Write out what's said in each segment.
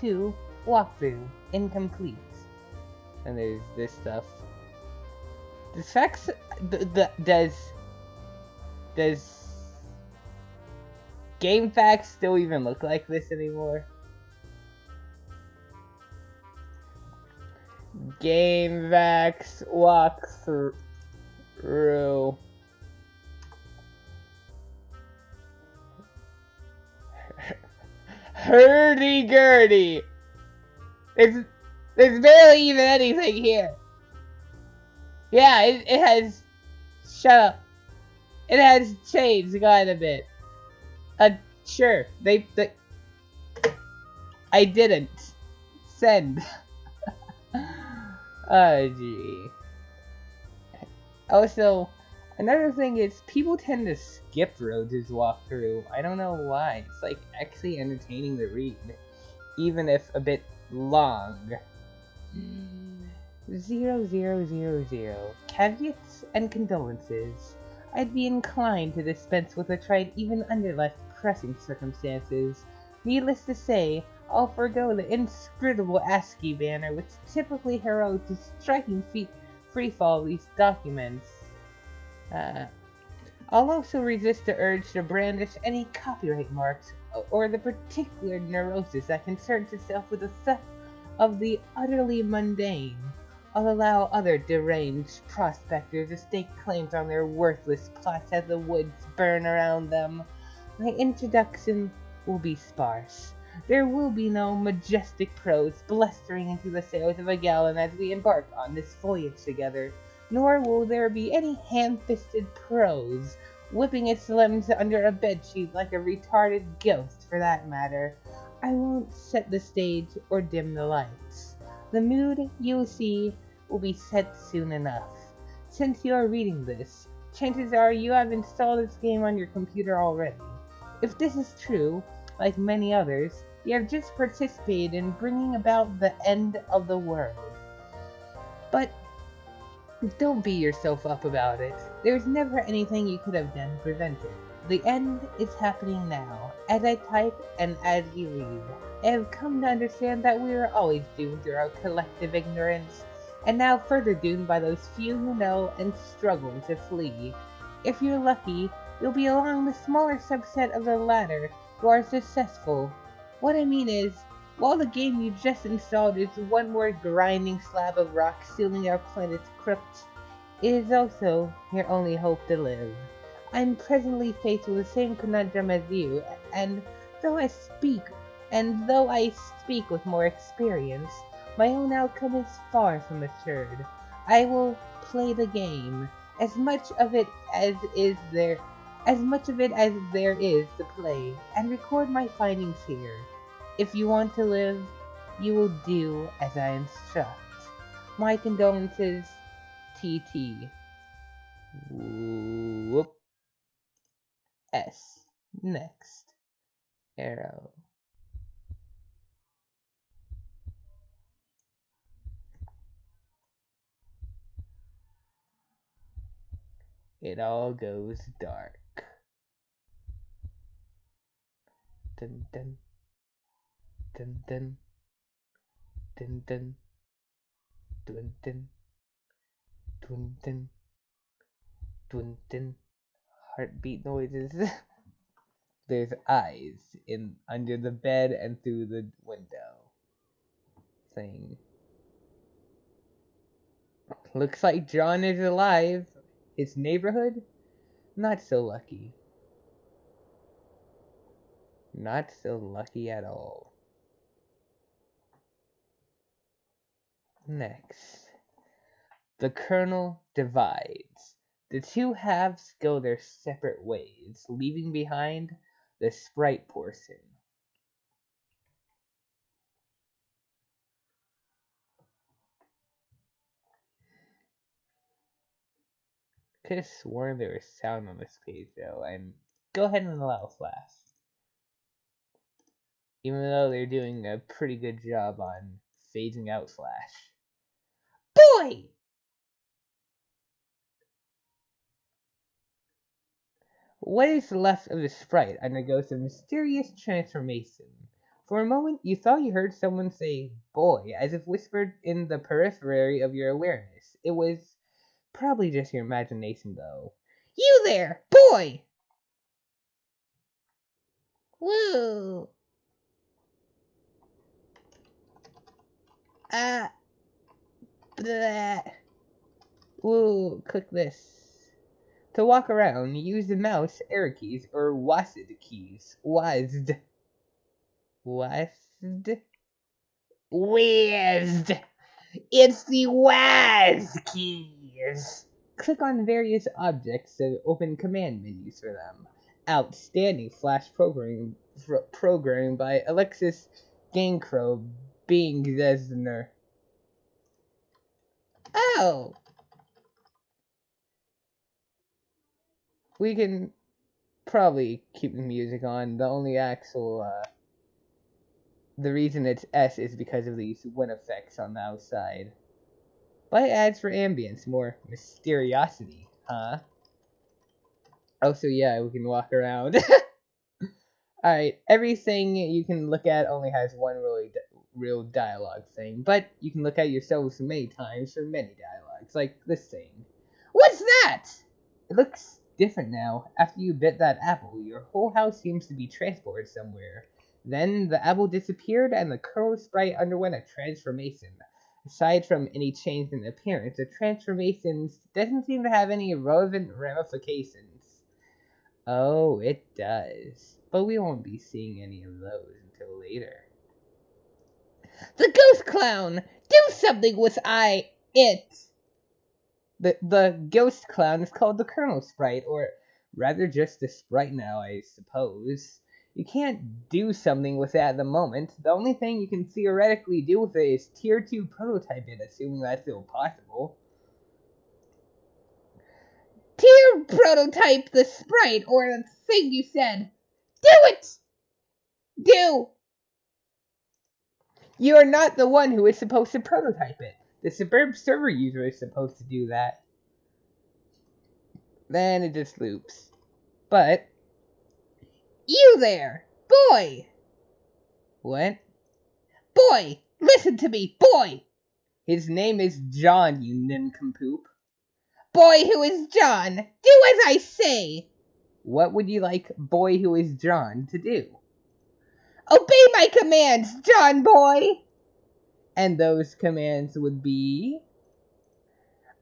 2 walkthrough incomplete. And there's this stuff. Does facts does Game Facts still even look like this anymore? Game Facts walkthrough. Hurdy-gurdy! There's barely even anything here. Yeah, it has... Shut up. It has changed quite a bit. Sure. I didn't. Send. Oh, gee. Also, another thing is, people tend to skip Rhodes' walkthrough. I don't know why. It's like actually entertaining to read, even if a bit long. 0000. Caveats and condolences. I'd be inclined to dispense with a trade even under less pressing circumstances. Needless to say, I'll forego the inscrutable ASCII banner which typically heralds the striking freefall of these documents. I'll also resist the urge to brandish any copyright marks or the particular neurosis that concerns itself with the theft of the utterly mundane. I'll allow other deranged prospectors to stake claims on their worthless plots as the woods burn around them. My introduction will be sparse. There will be no majestic prose blustering into the sails of a gallon as we embark on this voyage together, nor will there be any ham-fisted prose, whipping its limbs under a bedsheet like a retarded ghost for that matter. I won't set the stage or dim the lights. The mood, you'll see, will be set soon enough. Since you are reading this, chances are you have installed this game on your computer already. If this is true, like many others, you have just participated in bringing about the end of the world. But don't beat yourself up about it. There's never anything you could have done to prevent it. The end is happening now, as I type and as you read. I have come to understand that we are always doomed through our collective ignorance, and now further doomed by those few who know and struggle to flee. If you're lucky, you'll be along the smaller subset of the latter who are successful. What I mean is, while the game you just installed is one more grinding slab of rock sealing our planet's crypt, it is also your only hope to live. I'm presently faced with the same conundrum as you, and though I speak with more experience, my own outcome is far from assured. I will play the game, as much of it as there is to play, and record my findings here. If you want to live, you will do as I instruct. My condolences, TT. Whoop. S. Next. Arrow. It all goes dark. Dun dun. Dun dun. Dun dun. Dun dun. Dun dun. Dun dun. Heartbeat noises. There's eyes under the bed and through the window. Thing. Looks like John is alive. His neighborhood? Not so lucky. Not so lucky at all. Next. The kernel divides. The two halves go their separate ways, leaving behind the sprite portion. Could have sworn there was sound on this page though, and go ahead and allow flash. Even though they're doing a pretty good job on phasing out flash. Boy! What is left of the sprite undergoes a mysterious transformation, For a moment, you thought you heard someone say boy, as if whispered in the periphery of your awareness. It was probably just your imagination, though. You there, boy! Woo! Blah. Woo, click this. To walk around, use the mouse arrow keys or WASD keys. WASD. WASD? WASD! It's the WASD keys! Click on various objects to open command menus for them. Outstanding Flash programming by Alexis Gancrow Bing Desner. Oh! We can probably keep the music on. The only actual, the reason it's S is because of these wind effects on the outside. But it adds for ambience, more mysteriosity, huh? Oh, so yeah, we can walk around. Alright, everything you can look at only has one real dialogue thing, but you can look at yourselves many times for many dialogues, like this thing. What's that? It looks different now. After you bit that apple, your whole house seems to be transported somewhere. Then the apple disappeared and the kernel sprite underwent a transformation. Aside from any change in appearance, the transformation doesn't seem to have any relevant ramifications. Oh, it does. But we won't be seeing any of those until later. The ghost clown! Do something with it! The ghost clown is called the Colonel Sprite, or rather just the Sprite now, I suppose. You can't do something with it at the moment. The only thing you can theoretically do with it is Tier 2 prototype it, assuming that's still possible. Tier prototype the Sprite, or the thing you said. Do it! Do! You are not the one who is supposed to prototype it. The Suburb server user is supposed to do that. Then it just loops. But, you there, boy! What? Boy! Listen to me, boy! His name is John, you nincompoop. Boy who is John, do as I say! What would you like boy who is John to do? Obey my commands, John boy! And those commands would be...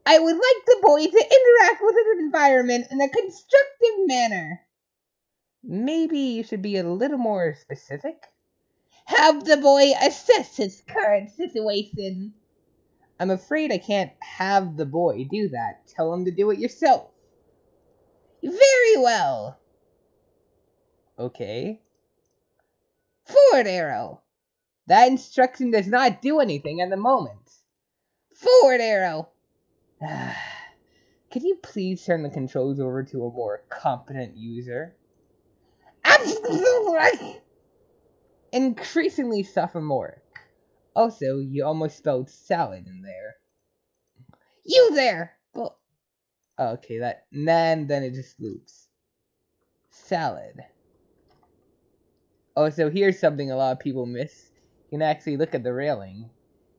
I would like the boy to interact with his environment in a constructive manner. Maybe you should be a little more specific? Have the boy assess his current situation. I'm afraid I can't have the boy do that. Tell him to do it yourself. Very well. Okay. Forward arrow. That instruction does not do anything at the moment. Forward arrow. Could you please turn the controls over to a more competent user? Increasingly sophomoric. Also, you almost spelled salad in there. You there! Well, okay, then it just loops. Salad. Oh, so here's something a lot of people miss. You can actually look at the railing.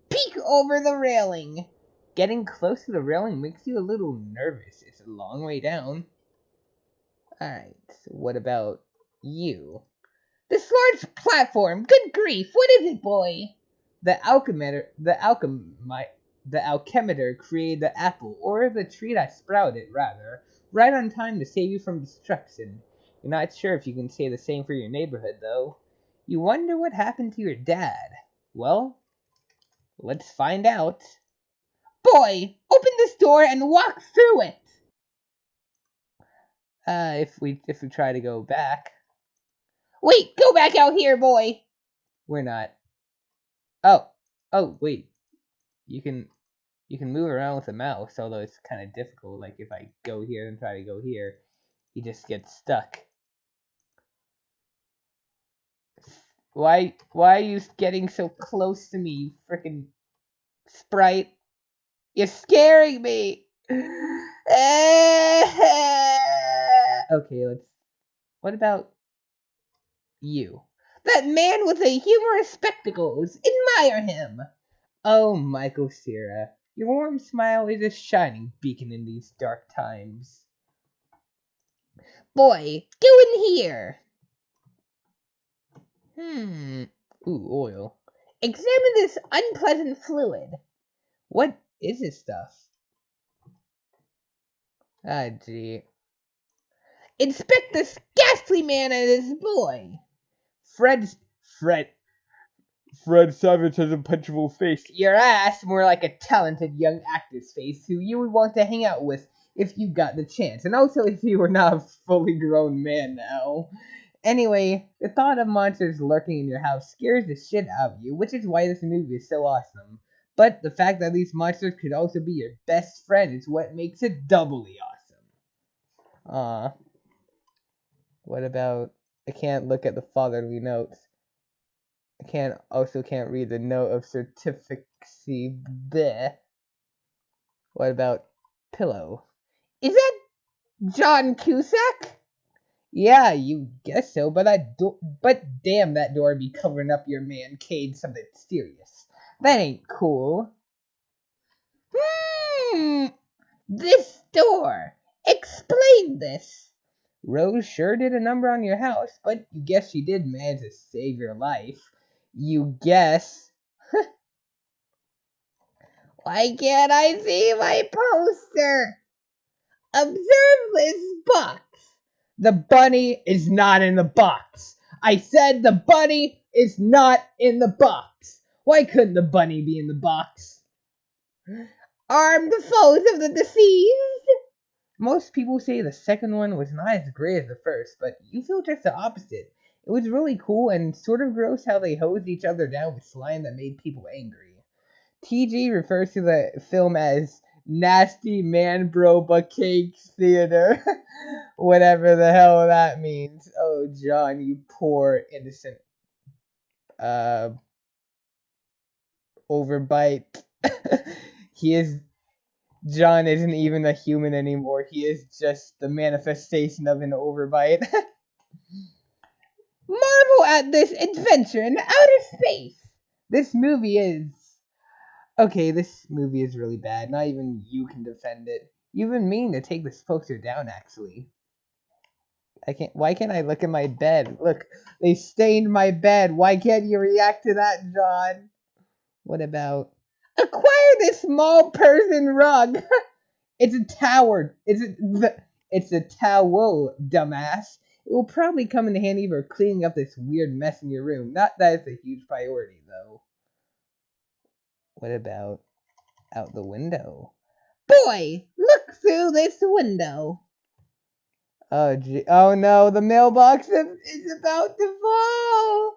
Peek over the railing! Getting close to the railing makes you a little nervous. It's a long way down. Alright, so what about you? This large platform! Good grief! What is it, boy? The alchemister created the apple, or the tree that sprouted, rather, right on time to save you from destruction. You're not sure if you can say the same for your neighborhood, though. You wonder what happened to your dad. Well, let's find out. Boy, open this door and walk through it! If we try to go back. Wait, go back out here, boy! We're not. Oh, wait. You can move around with the mouse, although it's kind of difficult. Like if I go here and try to go here, he just gets stuck. Why are you getting so close to me, you frickin' sprite? You're scaring me! Okay, what about you? That man with the humorous spectacles. Admire him. Oh, Michael Cera, your warm smile is a shining beacon in these dark times. Boy, go in here. Ooh, oil. Examine this unpleasant fluid. What is this stuff? Ah, gee. Inspect this ghastly man and his boy. Fred Savage has a punchable face. Your ass, more like a talented young actor's face who you would want to hang out with if you got the chance. And also if you were not a fully grown man now. Anyway, the thought of monsters lurking in your house scares the shit out of you, which is why this movie is so awesome. But the fact that these monsters could also be your best friend is what makes it doubly awesome. What about... I can't look at the fatherly notes. I can't read the note of certificacy. Bleh. What about pillow? Is that John Cusack? Yeah, you guess so, but damn, that door be covering up your man Cade something serious. That ain't cool. This door. Explain this. Rose sure did a number on your house, but you guess she did manage to save your life. You guess. Why can't I see my poster? Observe this box. The bunny is not in the box. I said the bunny is not in the box. Why couldn't the bunny be in the box? Armed foes of the deceased. Most people say the second one was not as great as the first, but you feel just the opposite. It was really cool and sort of gross how they hosed each other down with slime that made people angry. TG refers to the film as Nasty Man Bro Cakes Theater. Whatever the hell that means. Oh, John, you poor innocent overbite. John isn't even a human anymore. He is just the manifestation of an overbite. Marvel at this adventure in outer space. This movie is really bad. Not even you can defend it. You've been meaning to take this poster down, actually. Why can't I look at my bed? Look, they stained my bed. Why can't you react to that, John? What about... Acquire this small person rug. It's a tower. It's a towel, dumbass. It will probably come in handy for cleaning up this weird mess in your room. Not that it's a huge priority, though. What about out the window? Boy, look through this window. Oh no, the mailbox is about to fall.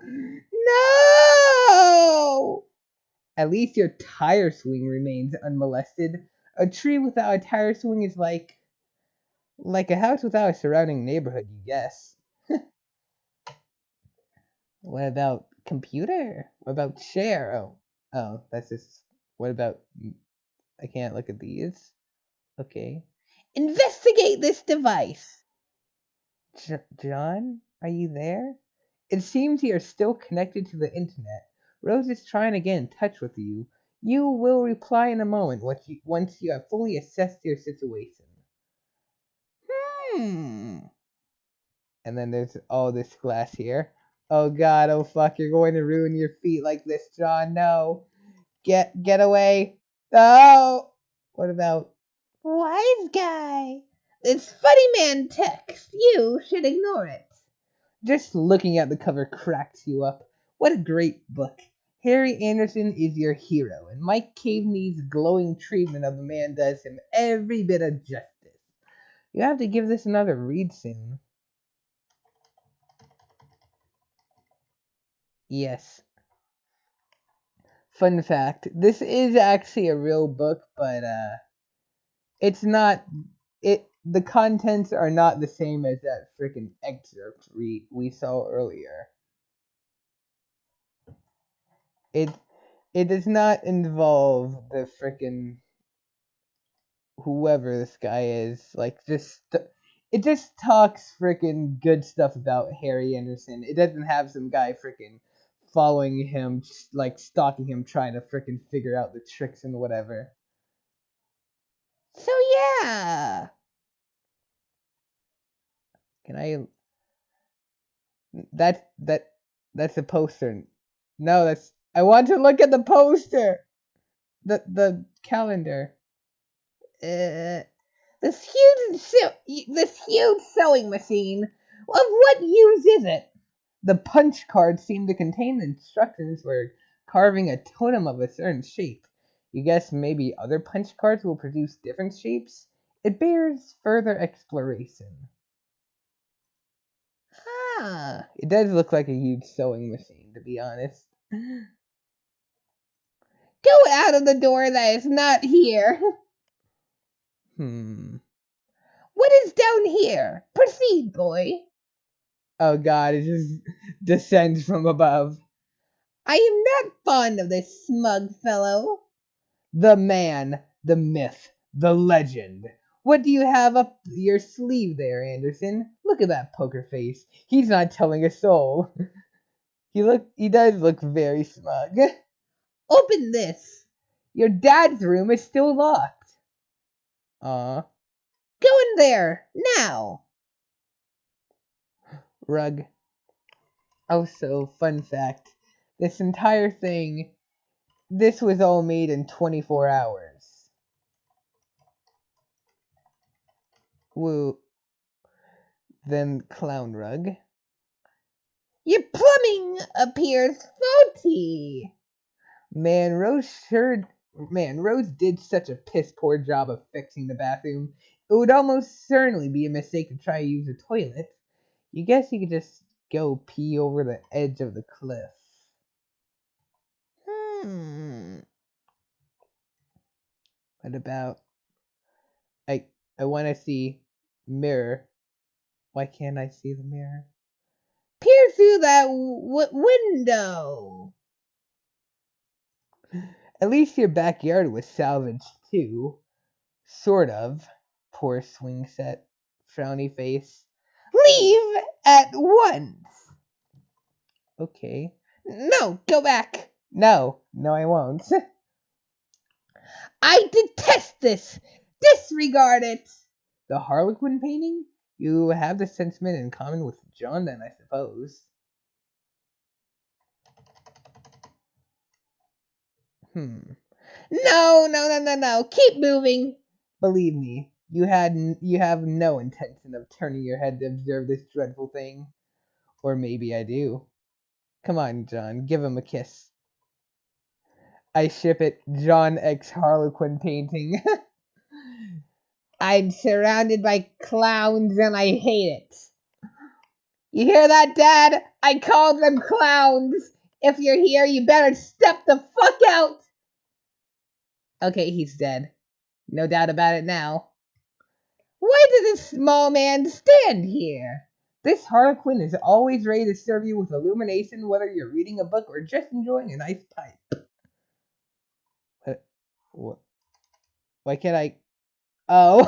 No! At least your tire swing remains unmolested. A tree without a tire swing is like a house without a surrounding neighborhood, you guess. What about computer? What about chair? Oh, that's just... What about... I can't look at these. Okay. Investigate this device. John, are you there? It seems you're still connected to the internet. Rose is trying to get in touch with you. You will reply in a moment once you have fully assessed your situation. And then there's all this glass here. Oh god, oh fuck, you're going to ruin your feet like this, John. No. Get away. Oh! What about... Wise guy. This funny man text. You should ignore it. Just looking at the cover cracks you up. What a great book. Harry Anderson is your hero, and Mike Caveney's glowing treatment of the man does him every bit of justice. You have to give this another read soon. Yes. Fun fact, this is actually a real book, but it's not... The contents are not the same as that freaking excerpt we saw earlier. It does not involve the freaking whoever this guy is. Like, just It just talks freaking good stuff about Harry Anderson. It doesn't have some guy freaking following him, like stalking him, trying to freaking figure out the tricks and whatever. So yeah. Can I? That's a poster. No, that's. I want to look at the poster. The calendar. Uh, this huge sewing machine. Of what use is it? The punch cards seem to contain the instructions for carving a totem of a certain shape. You guess maybe other punch cards will produce different shapes? It bears further exploration. Ah, it does look like a huge sewing machine, to be honest. Go out of the door that is not here. What is down here? Proceed, boy. Oh god, it just descends from above. I am not fond of this smug fellow. The man, the myth, the legend. What do you have up your sleeve there, Anderson? Look at that poker face. He's not telling a soul. He does look very smug. Open this. Your dad's room is still locked. Aw. Go in there, now. Rug. Also, fun fact. This entire thing, this was all made in 24 hours. Woo. Then Clown Rug. Your plumbing appears faulty. Man, Rose did such a piss poor job of fixing the bathroom. It would almost certainly be a mistake to try to use a toilet. You guess you could just go pee over the edge of the cliff. What about... I want to see mirror. Why can't I see the mirror? Peer through that window. At least your backyard was salvaged too. Sort of. Poor swing set. Frowny face. Leave at once. Okay. No, go back. No, I won't. I detest this. Disregard it. The Harlequin painting? You have the sentiment in common with John then, I suppose. No. Keep moving. Believe me, you have no intention of turning your head to observe this dreadful thing. Or maybe I do. Come on, John, give him a kiss. I ship it, John X Harlequin painting. I'm surrounded by clowns and I hate it. You hear that, Dad? I called them clowns. If you're here, you better step the fuck out. Okay, he's dead. No doubt about it now. Why does this small man stand here? This Harlequin is always ready to serve you with illumination, whether you're reading a book or just enjoying a nice pipe. What? Why can't I? Oh,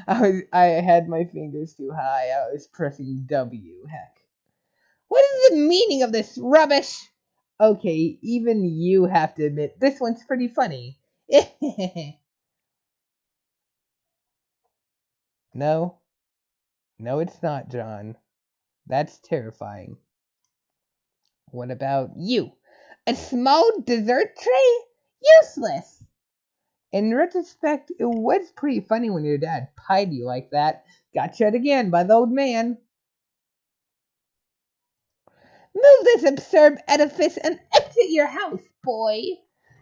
I had my fingers too high. I was pressing W. Heck. What is the meaning of this rubbish? Okay, even you have to admit this one's pretty funny. No, it's not, John. That's terrifying. What about you? A small dessert tray? Useless! In retrospect, it was pretty funny when your dad pied you like that. Got shut again by the old man. Move this absurd edifice and exit your house, boy!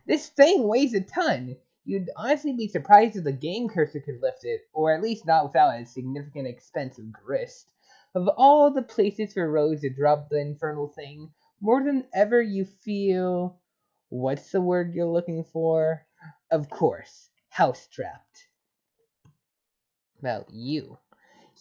This thing weighs a ton. You'd honestly be surprised if the game cursor could lift it, or at least not without a significant expense of grist. Of all the places for Rose to drop the infernal thing, more than ever you feel... What's the word you're looking for? Of course, house-trapped. Well, you.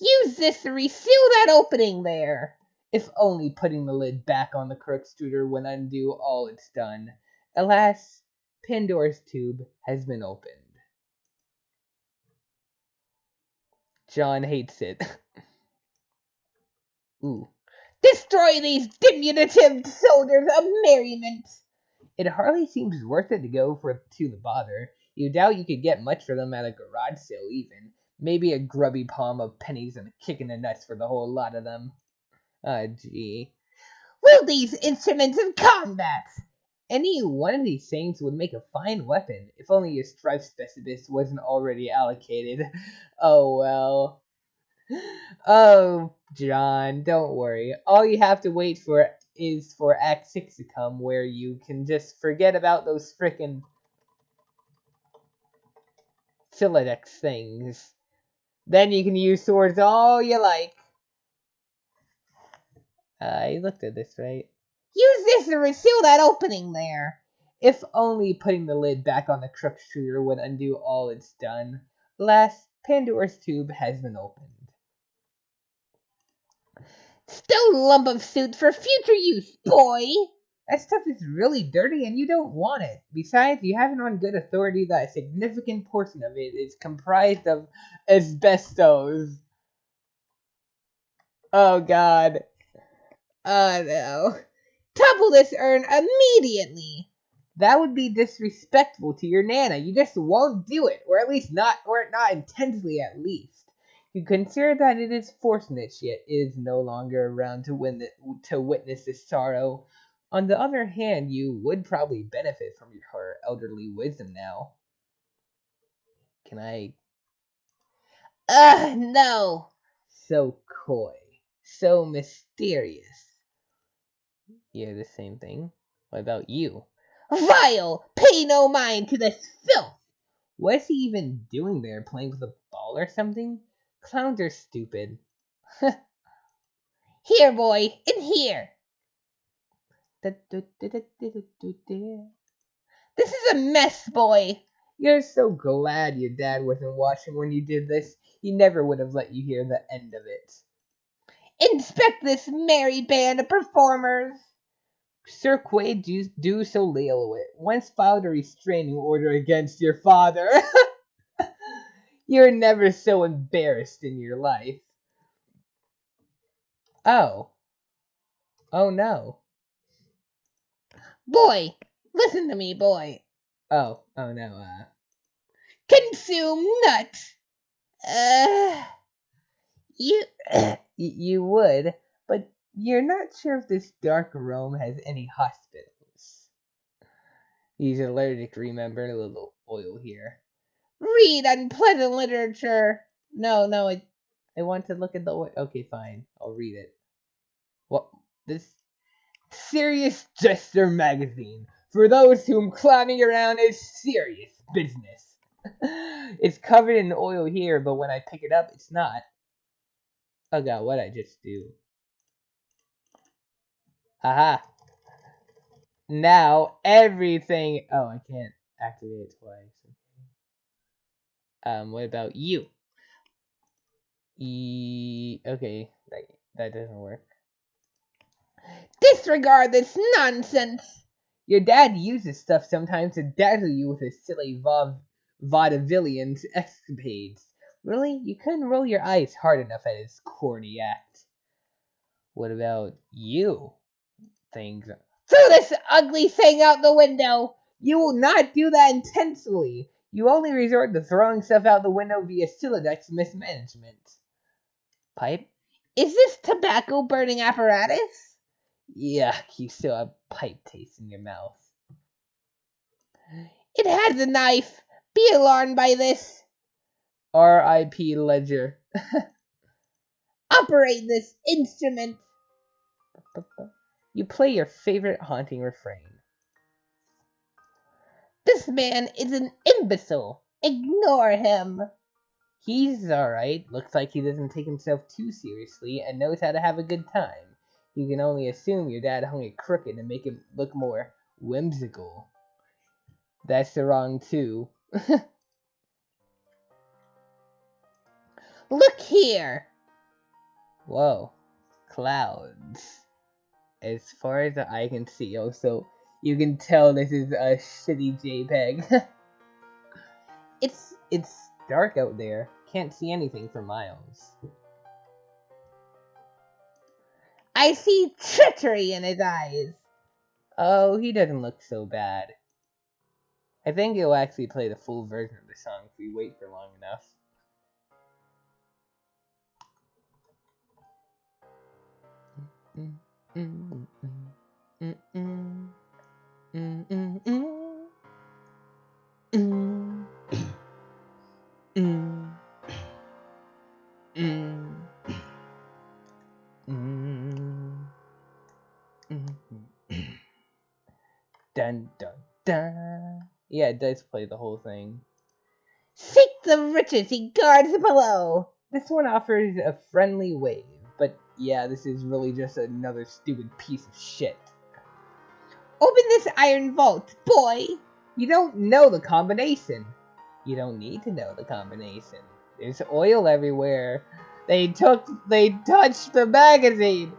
Use this to reseal that opening there! If only putting the lid back on the corkscrew would undo all it's done. Alas, Pandora's tube has been opened. John hates it. Ooh. Destroy these diminutive soldiers of merriment! It hardly seems worth it to go to the bother. You doubt you could get much for them at a garage sale even. Maybe a grubby palm of pennies and a kick in the nuts for the whole lot of them. Ah, gee. Will these instruments of combat? Any one of these things would make a fine weapon, if only your strife specialist wasn't already allocated. Oh well. Oh, John, don't worry. All you have to wait for is for Act 6 to come, where you can just forget about those frickin' Philodex things. Then you can use swords all you like. I looked at this, right? Use this to seal that opening there. If only putting the lid back on the crux shooter would undo all it's done. Alas, Pandora's tube has been opened. Stone lump of suit for future use, boy! That stuff is really dirty and you don't want it. Besides, you have it on good authority that a significant portion of it is comprised of asbestos. Oh god. Oh no. Topple this urn immediately! That would be disrespectful to your Nana. You just won't do it, or not intensely at least. You consider that it is fortunate she is no longer around to witness this sorrow. On the other hand, you would probably benefit from her elderly wisdom now. Can I? Ugh, no! So coy. So mysterious. Yeah, the same thing. What about you? Vile! Pay no mind to this filth! What is he even doing there? Playing with a ball or something? Clowns are stupid. Here, boy, in here! This is a mess, boy! You're so glad your dad wasn't watching when you did this. He never would have let you hear the end of it. Inspect this merry band of performers! Sir Quaid do so Lalondw once filed a restraining order against your father. You're never so embarrassed in your life. Oh. Oh no. Boy, listen to me, boy. Oh no, Consume nut! You would, but you're not sure if this dark Rome has any hospitals. He's allergic, remember? A little oil here. Read unpleasant literature. No, I want to look at the oil. Okay, fine. I'll read it. What? This Serious Jester magazine. For those whom clowning around is serious business. It's covered in oil here, but when I pick it up, it's not. Oh god, what'd I just do? Haha. Now everything. Oh, I can't activate it twice. What about you? Okay, that doesn't work. Disregard this nonsense. Your dad uses stuff sometimes to dazzle you with his silly vaudevillian escapades. Really? You couldn't roll your eyes hard enough at his corny act. What about you? Things. Throw this ugly thing out the window. You will not do that intentionally. You only resort to throwing stuff out the window via Silodex mismanagement. Pipe? Is this tobacco burning apparatus? Yuck, you still have pipe taste in your mouth. It has a knife. Be alarmed by this. R.I.P. Ledger. Operate this instrument. You play your favorite haunting refrain. This man is an imbecile. Ignore him. He's alright. Looks like he doesn't take himself too seriously and knows how to have a good time. You can only assume your dad hung it crooked to make him look more whimsical. That's the wrong too. Look here. Whoa. Clouds. As far as the eye can see. Also, you can tell this is a shitty JPEG. It's dark out there. can't see anything for miles. I see treachery in his eyes. Oh, he doesn't look so bad. I think he'll actually play the full version of the song if we wait for long enough. Dun dun dun. Yeah, it does play the whole thing. Seek the riches he guards below. This one offers a friendly wave, but yeah, this is really just another stupid piece of shit. Open this iron vault, boy. You don't know the combination. You don't need to know the combination. There's oil everywhere. They touched the magazine.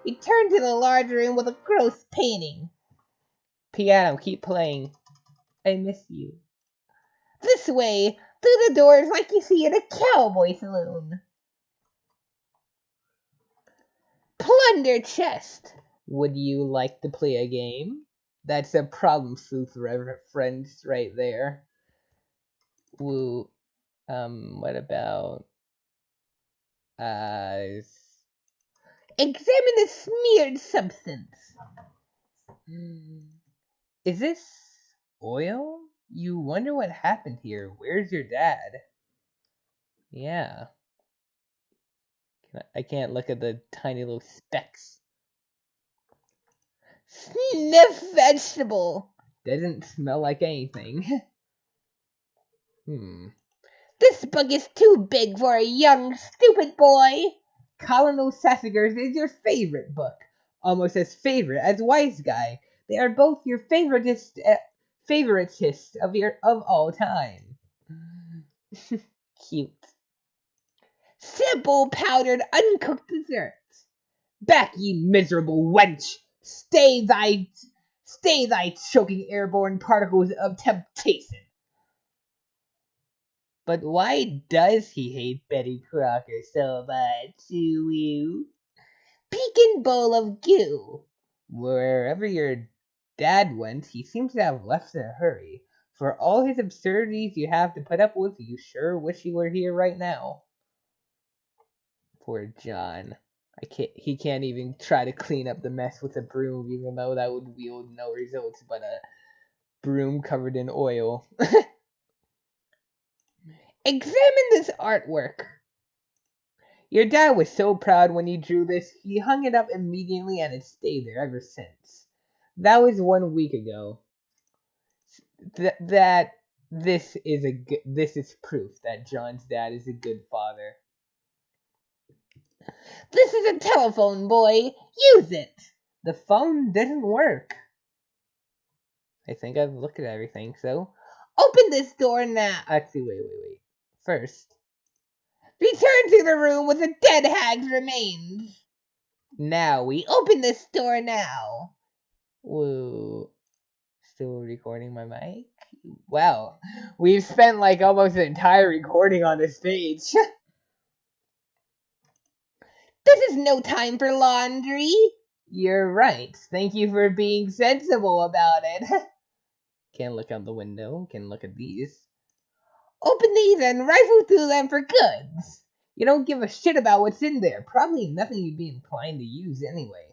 He turned to the large room with a gross painting. Piano, keep playing. I miss you. This way, through the doors like you see in a cowboy saloon. Plunder chest. Would you like to play a game? That's a problem sleuth reference right there. Woo. What about Examine the smeared substance. Is this oil? You wonder what happened here. Where's your dad? Yeah. I can't look at the tiny little specks. Sniff vegetable. Doesn't smell like anything. This bug is too big for a young, stupid boy. Colonel Sassagers is your favorite book. Almost as favorite as Wise Guy. They are both your favoritist of all time. Cute. Simple powdered uncooked desserts. Back, ye miserable wench! Stay thy choking airborne particles of temptation. But why does he hate Betty Crocker so much, you? Pekin bowl of goo. Wherever your dad went, he seems to have left in a hurry. For all his absurdities you have to put up with, you sure wish he were here right now. Poor John. He can't even try to clean up the mess with a broom, even though that would yield no results but a broom covered in oil. Examine this artwork. Your dad was so proud when he drew this, he hung it up immediately and it's stayed there ever since. That was 1 week ago. This is proof that John's dad is a good father. This is a telephone, boy. Use it. The phone didn't work. I think I've looked at everything, so... Open this door now. Actually, wait. First... Return to the room with the dead hag's remains. Now we Open this door now. Woo. Still recording my mic? Wow. We've spent like almost the entire recording on the stage. This is no time for laundry. You're right. Thank you for being sensible about it. Can't look out the window. Can look at these. Open these and rifle through them for goods. You don't give a shit about what's in there. Probably nothing you'd be inclined to use anyway.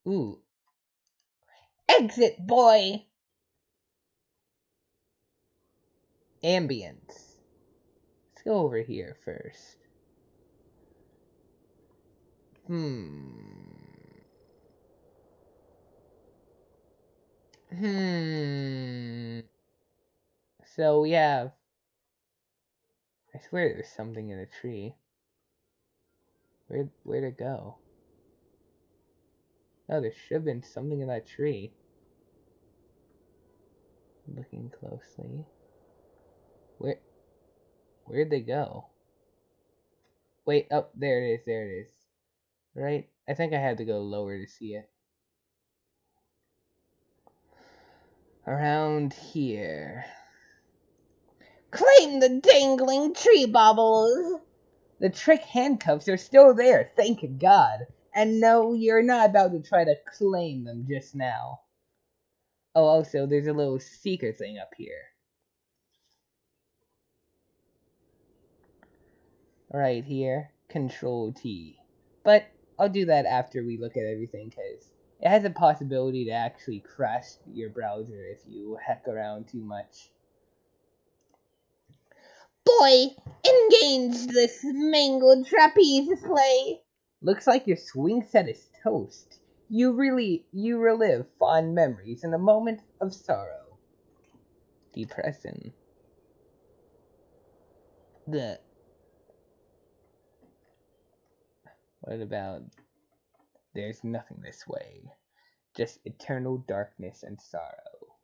Ooh. Exit, boy. Ambience. Let's go over here first. So we have... I swear there's something in a tree. Where'd it go? Oh, there should have been something in that tree. Looking closely. Where'd they go? Wait, oh, there it is. Right? I think I had to go lower to see it. Around here. Claim the dangling tree baubles. The trick handcuffs are still there, thank God. And no, you're not about to try to claim them just now. Oh, also, there's a little seeker thing up here. Right here, Control T. But I'll do that after we look at everything, because it has a possibility to actually crash your browser if you heck around too much. Boy, engage this mangled trapeze play. Looks like your swing set is toast. You relive fond memories in a moment of sorrow. Depressing. What about there's nothing this way, just eternal darkness and sorrow.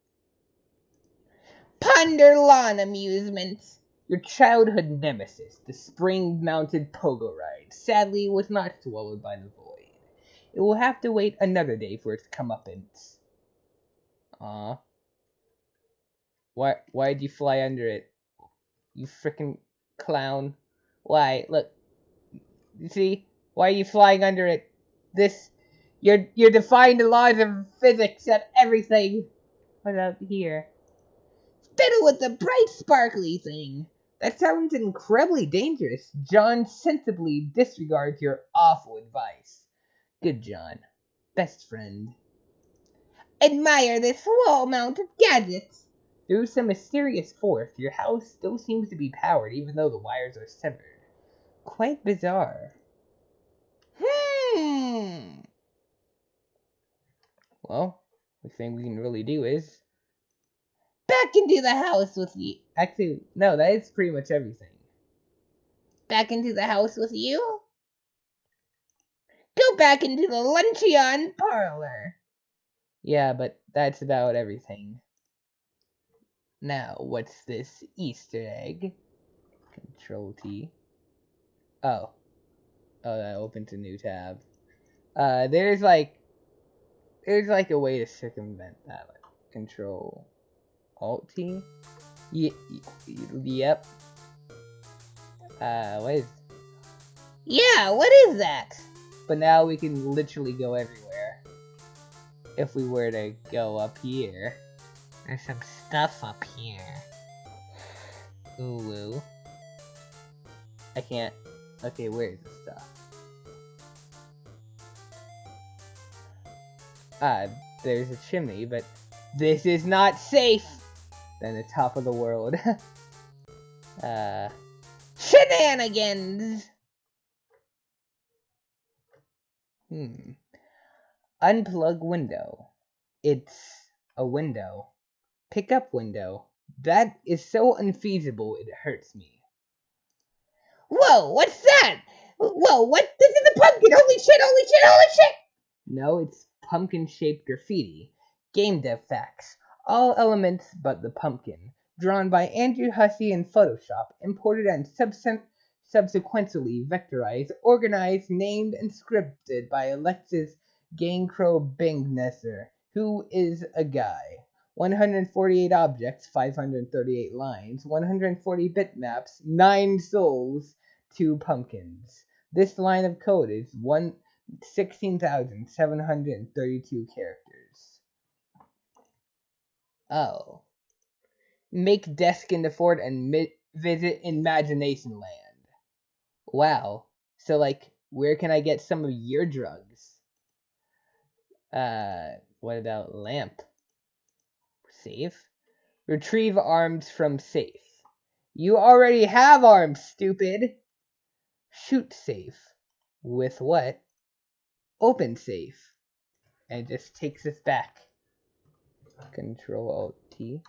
Ponder lawn amusements. Your childhood nemesis, the spring-mounted pogo ride, sadly was not swallowed by the void. It will have to wait another day for its comeuppance. Aw. Why'd you fly under it? You frickin' clown. Why, look. You see? Why are you flying under it? You're defying the laws of physics and everything. What about here? Fiddle with the bright sparkly thing. That sounds incredibly dangerous. John sensibly disregards your awful advice. Good John. Best friend. Admire this wall-mounted gadget. Through some mysterious force, your house still seems to be powered even though the wires are severed. Quite bizarre. Well, the thing we can really do is... Back into the house with you. Actually, no, that is pretty much everything. Back into the house with you? Go back into the luncheon parlor. Yeah, but that's about everything. Now, what's this Easter egg? Control T. Oh, that opens a new tab. There's like a way to circumvent that. Like, Control Alt T. Yep. What is? Yeah, what is that? But now we can literally go everywhere. If we were to go up here, there's some stuff up here. Ooh. I can't. Okay, where's the stuff? There's a chimney, but this is not safe! Than the top of the world. Shenanigans! Unplug window. It's a window. Pick up window. That is so unfeasible, it hurts me. Whoa, what's that? Whoa, what? This is a pumpkin! Holy shit, holy shit, holy shit! No, it's pumpkin-shaped graffiti. Game dev facts. All elements but the pumpkin. Drawn by Andrew Hussey in Photoshop. Imported and subsequently vectorized, organized, named, and scripted by Alexis Gaincrow-Bingnesser, who is a guy. 148 objects, 538 lines, 140 bitmaps, 9 souls, 2 pumpkins. This line of code is 16,732 characters. Oh. Make desk in the fort and visit Imagination Land. Wow. So, like, where can I get some of your drugs? What about lamp? Safe? Retrieve arms from safe. You already have arms, stupid! Shoot safe. With what? Open safe. And it just takes us back. Control Alt T.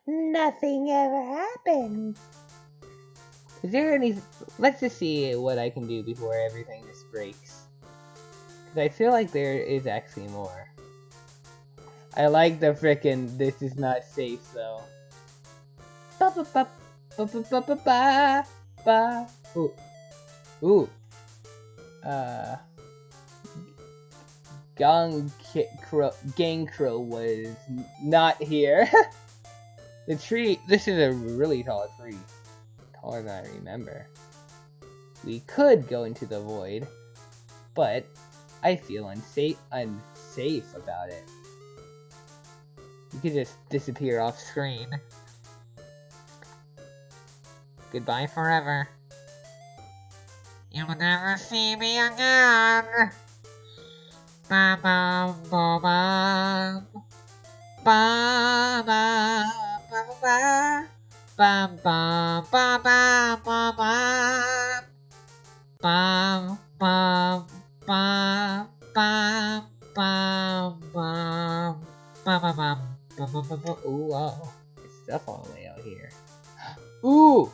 Nothing ever happened. Is there any... Let's just see what I can do before everything just breaks. Because I feel like there is actually more. I like the frickin' this is not safe, though. Ooh. Ooh. Gangcrow was not here. The tree, this is a really tall tree. Taller than I remember. We could go into the void, but I feel unsafe about it. You could just disappear off screen. Goodbye forever. You will never see me again. Ba ba ba ba ba ba ba ba ba ba ba ba ba ba ba ba ba. Ooh, wow. There's stuff all the way out here. Ooh!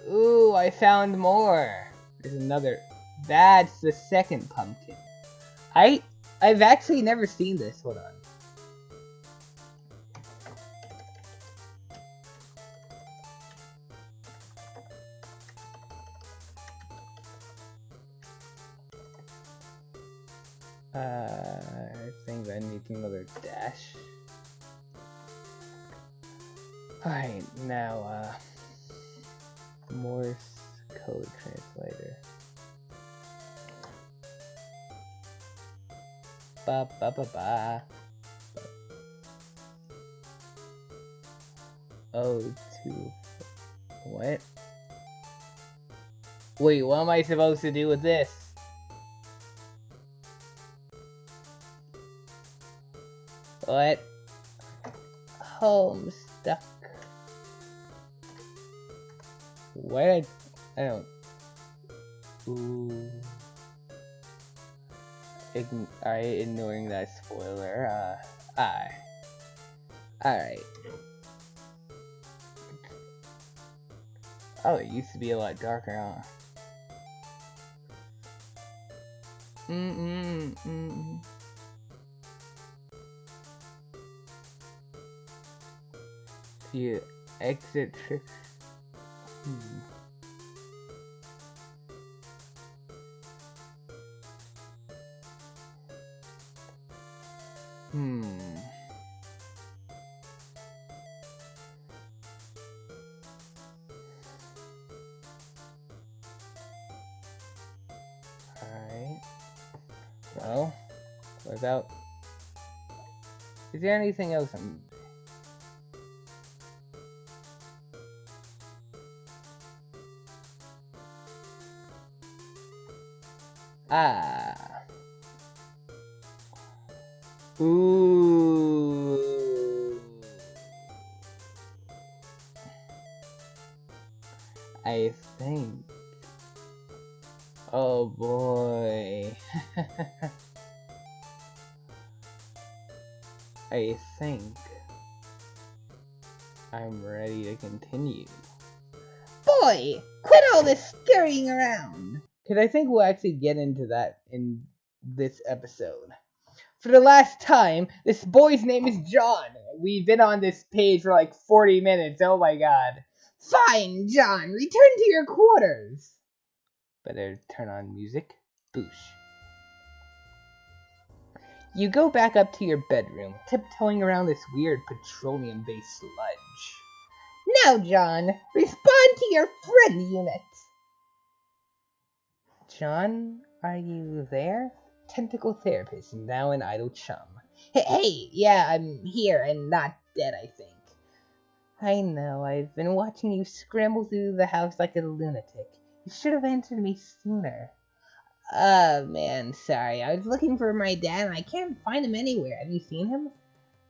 Ooh, I found more. There's another. That's the second pumpkin. I've actually never seen this. Hold on. I think I need another dash. Alright, now, Morse code translator. Ba ba ba ba. Oh, two. What? Wait, what am I supposed to do with this? What? Homestuck. What? I don't. Ooh. Alright, ignoring that spoiler. Alright. Oh, it used to be a lot darker, huh? You exit tricks. Alright. Well, what about... Is there anything else I'm... Ooh. I think. Oh boy. I think I'm ready to continue. Boy, quit all this scurrying around. Because I think we'll actually get into that in this episode. For the last time, this boy's name is John. We've been on this page for like 40 minutes. Oh my god. Fine, John, return to your quarters. Better turn on music. Boosh. You go back up to your bedroom, tiptoeing around this weird petroleum-based sludge. Now, John, respond to your friend unit. John, are you there? Tentacle therapist, now an idle chum. Hey, yeah, I'm here and not dead, I think. I know, I've been watching you scramble through the house like a lunatic. You should have answered me sooner. Man, sorry. I was looking for my dad and I can't find him anywhere. Have you seen him?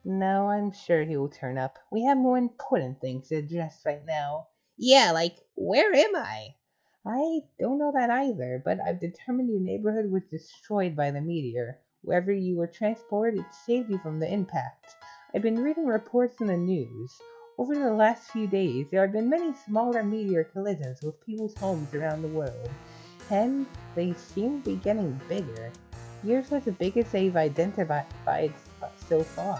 No, I'm sure he will turn up. We have more important things to address right now. Yeah, like, where am I? I don't know that either, but I've determined your neighborhood was destroyed by the meteor. Wherever you were transported, it saved you from the impact. I've been reading reports in the news. Over the last few days, there have been many smaller meteor collisions with people's homes around the world, and they seem to be getting bigger. Yours was the biggest they've identified so far.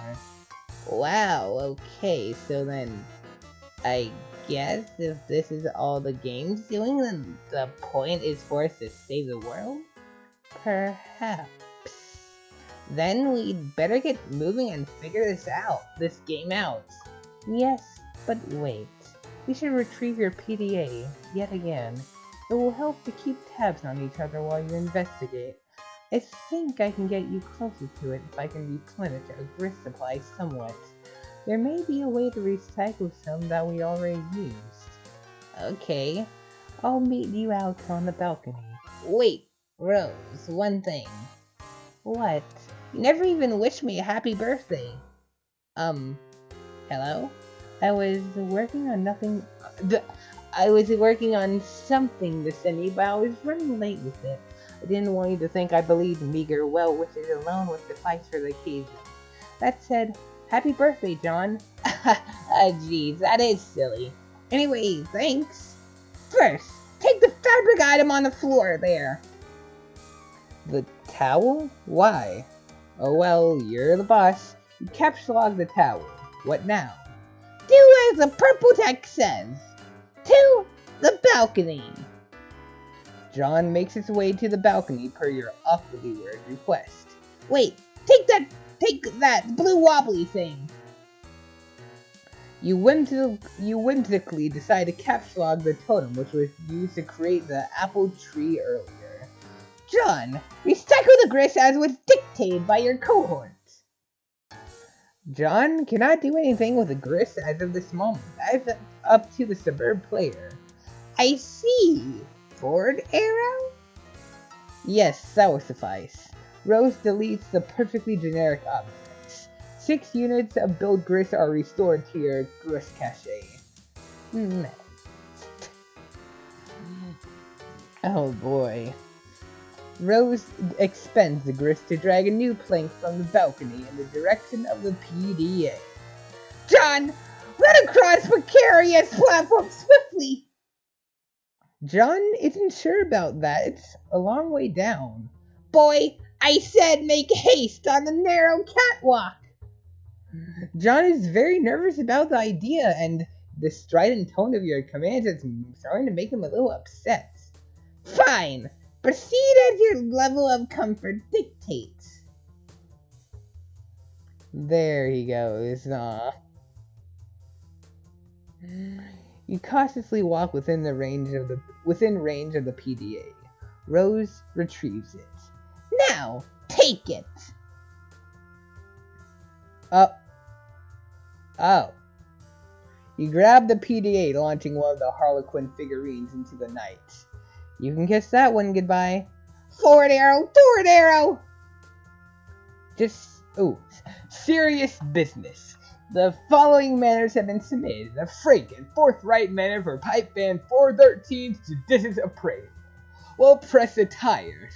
Wow, okay, so then I guess if this is all the game's doing, then the point is for us to save the world? Perhaps. Then we'd better get moving and figure this game out. Yes, but wait. We should retrieve your PDA yet again. It will help to keep tabs on each other while you investigate. I think I can get you closer to it if I can replenish our grist supply somewhat. There may be a way to recycle some that we already used. Okay, I'll meet you out on the balcony. Wait, Rose, one thing. What? You never even wished me a happy birthday. Hello? I was working on something to send you, but I was running late with it. I didn't want you to think I believed meager well wishes alone would suffice for the occasion. That said, happy birthday, John. Jeez, that is silly. Anyway, thanks. First, take the fabric item on the floor there. The towel? Why? Oh well, you're the boss. You capsulog the towel. What now? Do as the purple text says. To the balcony. John makes his way to the balcony per your awkwardly worded request. Wait, take that blue wobbly thing. You whimsically decide to capsulog the totem which was used to create the apple tree earlier. John, recycle the grist as was dictated by your cohort. John cannot do anything with the grist as of this moment. That's up to the suburb player. I see. Forward arrow? Yes, that will suffice. Rose deletes the perfectly generic objects. 6 units of build grist are restored to your grist cache. Next. Oh boy. Rose expends the grist to drag a new plank from the balcony in the direction of the PDA. John, run across precarious platform swiftly! John isn't sure about that. It's a long way down. Boy, I said make haste on the narrow catwalk! John is very nervous about the idea, and the strident tone of your commands is starting to make him a little upset. Fine! Proceed as your level of comfort dictates. There he goes. You cautiously walk within range of the PDA. Rose retrieves it. Now, take it. Oh. You grab the PDA, launching one of the Harlequin figurines into the night. You can kiss that one goodbye. Forward arrow! Forward arrow! Serious business. The following manners have been submitted in a frank and forthright manner for Pipe Band 413's judicious appraisal. Well, press attire.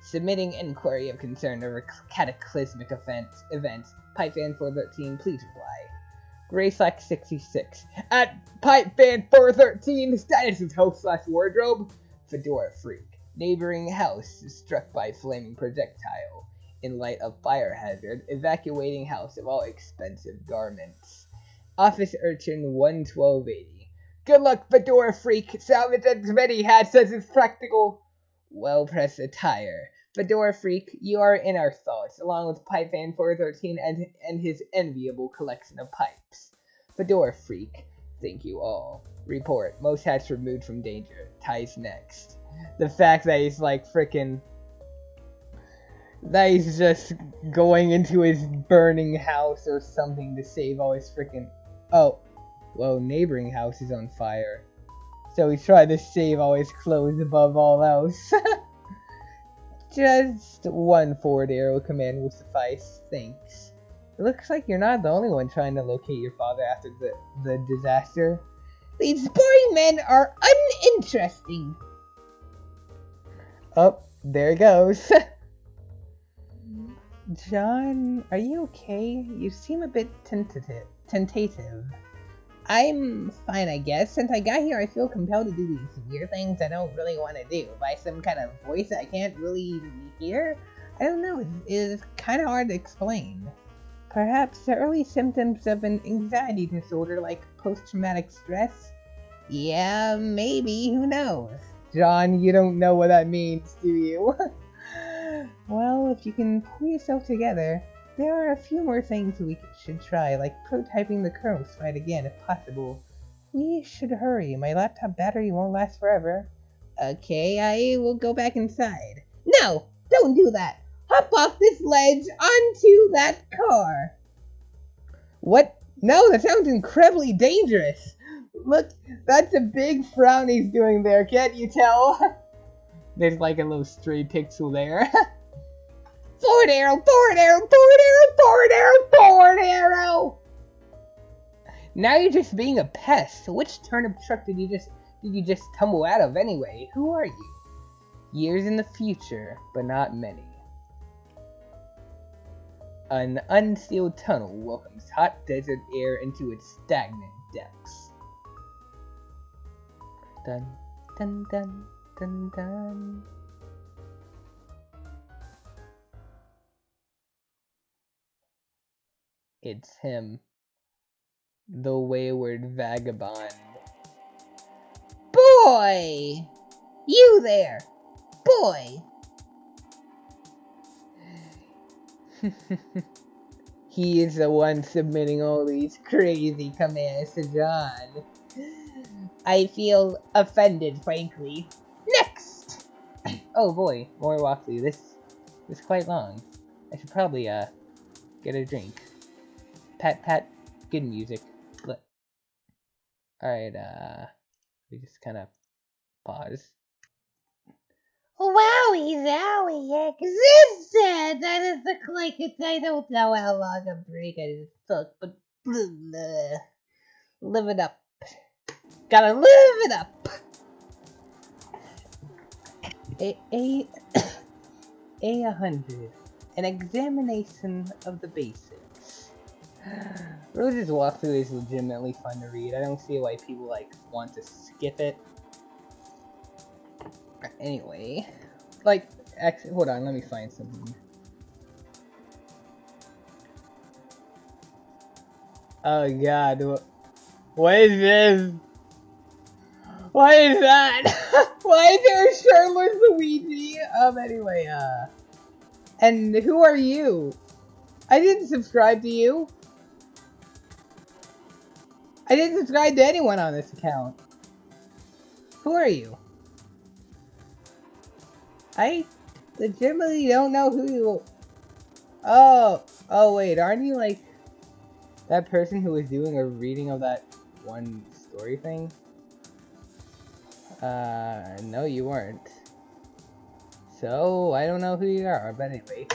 Submitting inquiry of concern over cataclysmic events. Pipe Band 413, please reply. Grayslack 66. At Pipe Band 413, status is host/wardrobe. Fedora Freak. Neighboring house is struck by flaming projectile. In light of fire hazard, evacuating house of all expensive garments. Office Urchin 11280. Good luck, Fedora Freak. Salvage as many hats as is practical. Well-pressed attire. Fedora Freak, you are in our thoughts, along with Pipe Fan 413 and his enviable collection of pipes. Fedora Freak, thank you all. Report, most hats removed from danger. Ties next. The fact that he's like frickin'... that he's just going into his burning house or something to save all his frickin'... Oh, well, neighboring house is on fire. So he's trying to save all his clothes above all else. Just one forward arrow command will suffice, thanks. It looks like you're not the only one trying to locate your father after the disaster. These boring men are uninteresting. Oh, there it goes. John, are you okay? You seem a bit tentative. I'm fine, I guess. Since I got here, I feel compelled to do these weird things I don't really want to do. By some kind of voice I can't really hear? I don't know, it's kind of hard to explain. Perhaps the early symptoms of an anxiety disorder like post-traumatic stress? Yeah, maybe, who knows? John, you don't know what that means, do you? Well, if you can pull yourself together, there are a few more things we should try, like prototyping the kernel slide again if possible. We should hurry. My laptop battery won't last forever. Okay, I will go back inside. No! Don't do that! Hop off this ledge onto that car! What? No, that sounds incredibly dangerous! Look, that's a big frown he's doing there, can't you tell? There's like a little stray pixel there. Forward arrow, forward arrow, forward arrow, forward arrow, forward arrow! Now you're just being a pest. Which turnip truck did you just tumble out of anyway? Who are you? Years in the future, but not many. An unsealed tunnel welcomes hot desert air into its stagnant depths. Dun dun dun dun dun. It's him. The wayward vagabond. Boy! You there! Boy! He is the one submitting all these crazy commands to John. I feel offended, frankly. Next! Oh boy, more walkthrough. This is quite long. I should probably, get a drink. Pat, good music. Look. Alright, we just kind of pause. Wowie zowie existed! That is the click. I don't know how long a break I just took, but live it up. Gotta live it up. A100. An examination of the basics. Rosw's walkthrough is legitimately fun to read. I don't see why people like want to skip it. Anyway, like, actually, hold on, let me find something. Oh god, what is this? What is that? Why is there a shirtless Luigi? Anyway, and who are you? I didn't subscribe to you. I didn't subscribe to anyone on this account. Who are you? I legitimately don't know who you... Oh wait, aren't you like that person who was doing a reading of that one story thing? No you weren't. So, I don't know who you are, but anyway.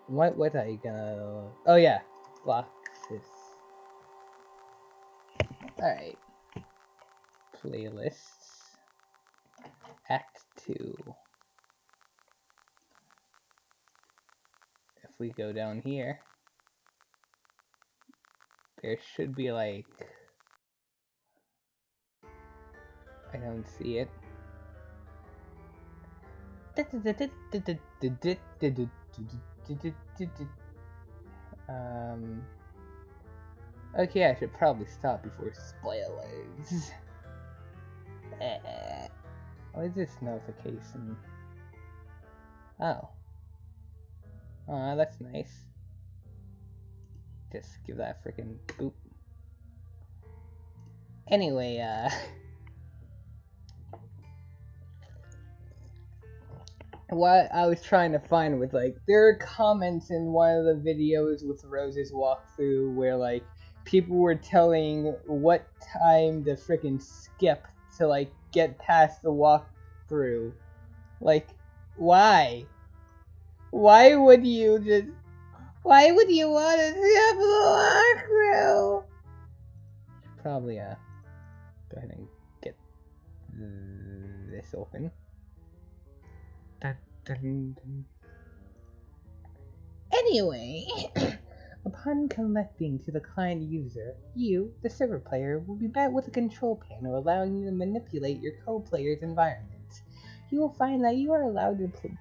What are you gonna... Oh yeah, lock this. Alright. Playlists. Act 2. If we go down here, there should be like... I don't see it. Okay, I should probably stop before spoilers. What is this notification? Oh. Aw, that's nice. Just give that a freaking boop. Anyway, what I was trying to find was like, there are comments in one of the videos with Rose's walkthrough where like, people were telling what time to freaking skip to like get past the walkthrough. Like, why? Why would you want to skip the walkthrough? Probably go ahead and get this open. Anyway, upon connecting to the client user, you, the server player, will be met with a control panel allowing you to manipulate your co-player's environment. You will find that you are allowed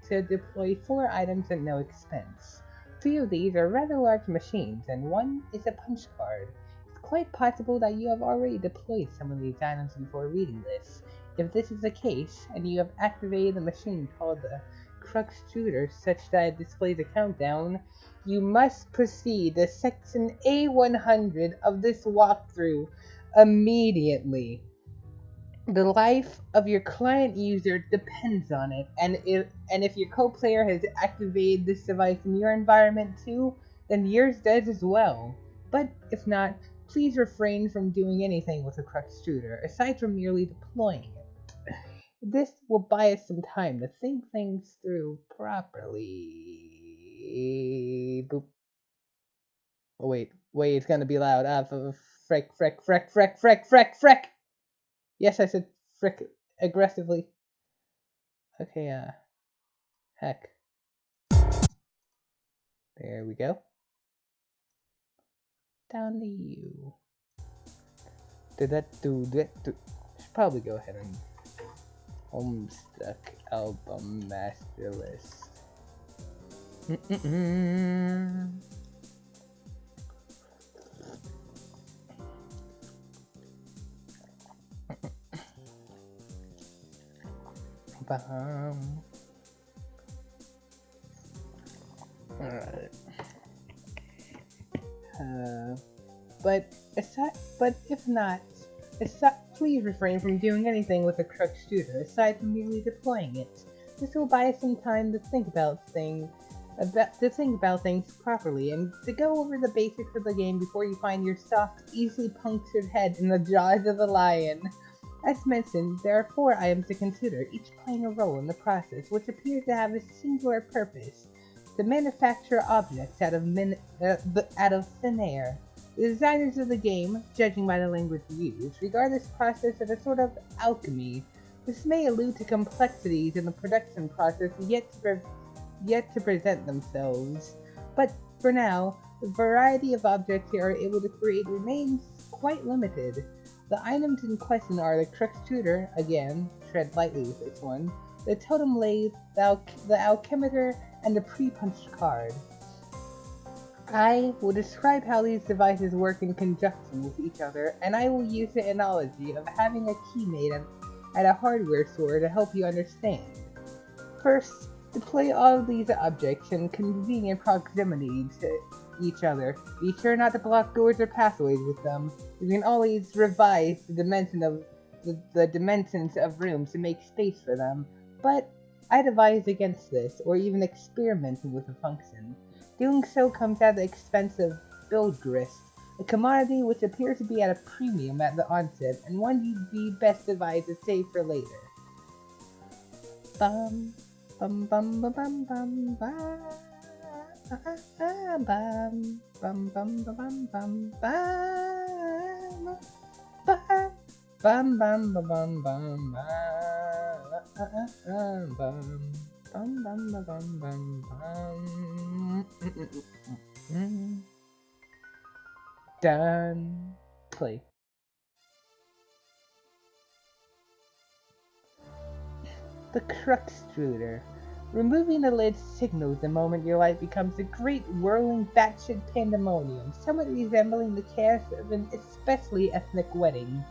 to deploy 4 items at no expense. 3 of these are rather large machines, and 1 is a punch card. It's quite possible that you have already deployed some of these items before reading this. If this is the case, and you have activated the machine called the Crux Shooter such that it displays a countdown, you must proceed to section A100 of this walkthrough immediately. The life of your client user depends on it, and if your co-player has activated this device in your environment too, then yours does as well. But if not, please refrain from doing anything with the Crux Shooter, aside from merely deploying it. This will buy us some time to think things through properly. Boop. Oh, wait, it's gonna be loud. Freck. Yes, I said frick aggressively. Okay, heck. There we go. Down to you. Should probably go ahead and Homestuck album master list. Alright. But if not, please refrain from doing anything with the Crux Shooter aside from merely deploying it. This will buy us some time to think about things properly and to go over the basics of the game before you find your soft, easily punctured head in the jaws of a lion. As mentioned, there are 4 items to consider, each playing a role in the process, which appears to have a singular purpose: to manufacture objects out of thin air. The designers of the game, judging by the language used, regard this process as a sort of alchemy. This may allude to complexities in the production process yet to present themselves. But for now, the variety of objects you are able to create remains quite limited. The items in question are the Crux Shooter, again, tread lightly with this one, the Totem Lathe, the Alchemitor, and the pre-punched card. I will describe how these devices work in conjunction with each other, and I will use the analogy of having a key made at a hardware store to help you understand. First, deploy all of these objects in convenient proximity to each other. Be sure not to block doors or pathways with them. You can always revise the dimensions of rooms to make space for them, but I advise against this, or even experimenting with the function. Doing so comes at the expense of build grist, a commodity which appears to be at a premium at the onset, and one you'd be best advised to save for later. Bum bum bum bum bum bum bum bum bum bum bum bum bum bum bum bum bum Done. Play. The Crux Shooter. Removing the lid signals the moment your life becomes a great whirling batshit pandemonium, somewhat resembling the chaos of an especially ethnic wedding.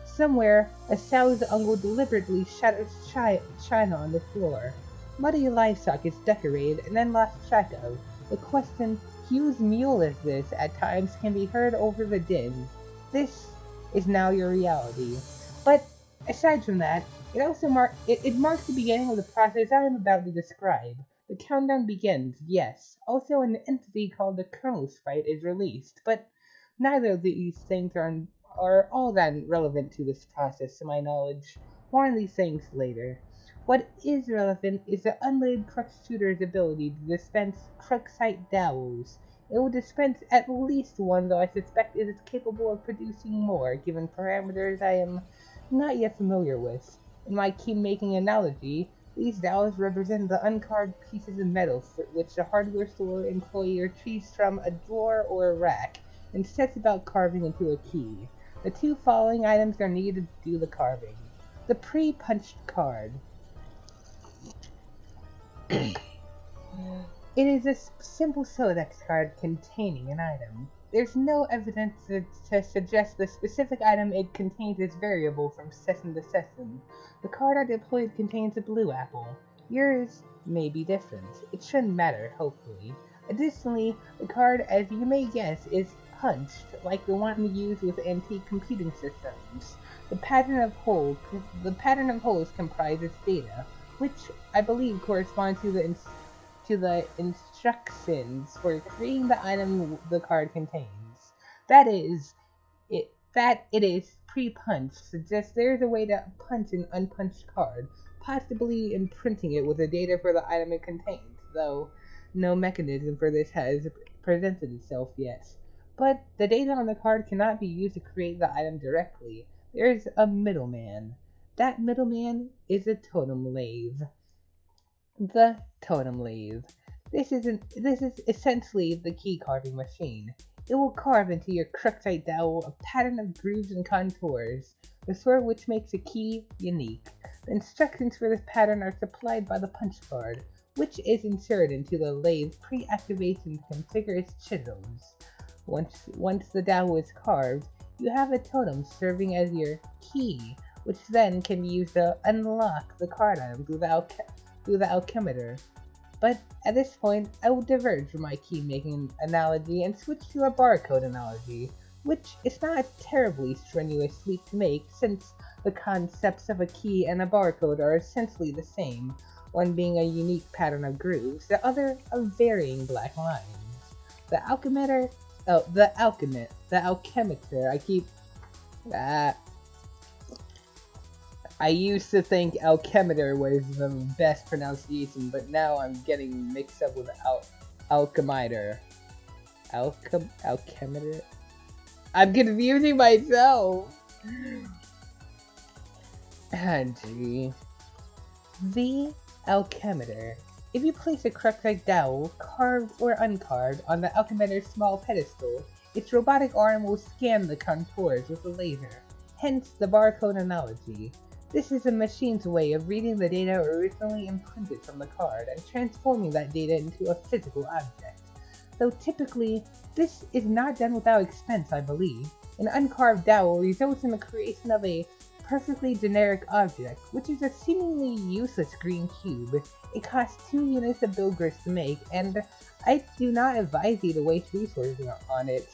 Somewhere, a Sal's uncle deliberately shatters china on the floor. Muddy livestock is decorated and then lost track of. The question, whose mule is this, at times can be heard over the din. This is now your reality. But aside from that, it also marks the beginning of the process I am about to describe. The countdown begins, yes. Also, an entity called the Colonel Sprite is released, but neither of these things are all that relevant to this process, to my knowledge. More on these things later. What is relevant is the unlaid Crux Shooter's ability to dispense Cruxite dowels. It will dispense at least one, though I suspect it is capable of producing more, given parameters I am not yet familiar with. In my key-making analogy, these dowels represent the uncarved pieces of metal which the hardware store employee retrieves from a drawer or a rack, and sets about carving into a key. The 2 following items are needed to do the carving. The pre-punched card. It is a simple Sodex card containing an item. there's no evidence to suggest the specific item it contains is variable from session to session. The card I deployed contains a blue apple. Yours may be different. It shouldn't matter, hopefully. Additionally, the card, as you may guess, is punched, like the one used with antique computing systems. The pattern of holes comprises data, which I believe corresponds to the instructions for creating the item the card contains. That it is pre-punched suggests there is a way to punch an unpunched card, possibly imprinting it with the data for the item it contains, though no mechanism for this has presented itself yet. But the data on the card cannot be used to create the item directly. There is a middleman. That middleman is a totem lathe. The totem lathe. This is essentially the key carving machine. It will carve into your Crooksite dowel a pattern of grooves and contours, the sort which makes a key unique. The instructions for this pattern are supplied by the punch card, which is inserted into the lathe's pre-activation to configure its chisels. Once the dowel is carved, you have a totem serving as your key, which then can be used to unlock the card item through the alchemitor. But at this point, I will diverge from my key-making analogy and switch to a barcode analogy, which is not a terribly strenuous leap to make since the concepts of a key and a barcode are essentially the same, one being a unique pattern of grooves, the other of varying black lines. The alchemitor, I used to think alchemitor was the best pronunciation, but now I'm getting mixed up with alchemiter. Alchemitor? I'm confusing myself! Gee. The alchemitor. If you place a Crooksite dowel, carved or uncarved, on the alchemitor's small pedestal, its robotic arm will scan the contours with a laser, hence the barcode analogy. This is a machine's way of reading the data originally imprinted from the card and transforming that data into a physical object. Though typically, this is not done without expense, I believe. An uncarved dowel results in the creation of a perfectly generic object, which is a seemingly useless green cube. It costs 2 units of bill grist to make, and I do not advise you to waste resources on it.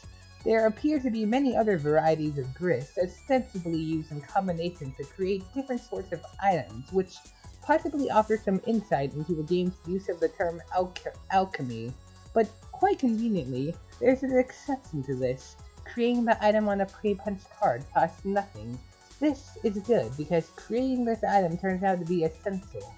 There appear to be many other varieties of grist, ostensibly used in combination to create different sorts of items, which possibly offer some insight into the game's use of the term alchemy. But quite conveniently, there's an exception to this. Creating the item on a pre-punched card costs nothing. This is good because creating this item turns out to be essential.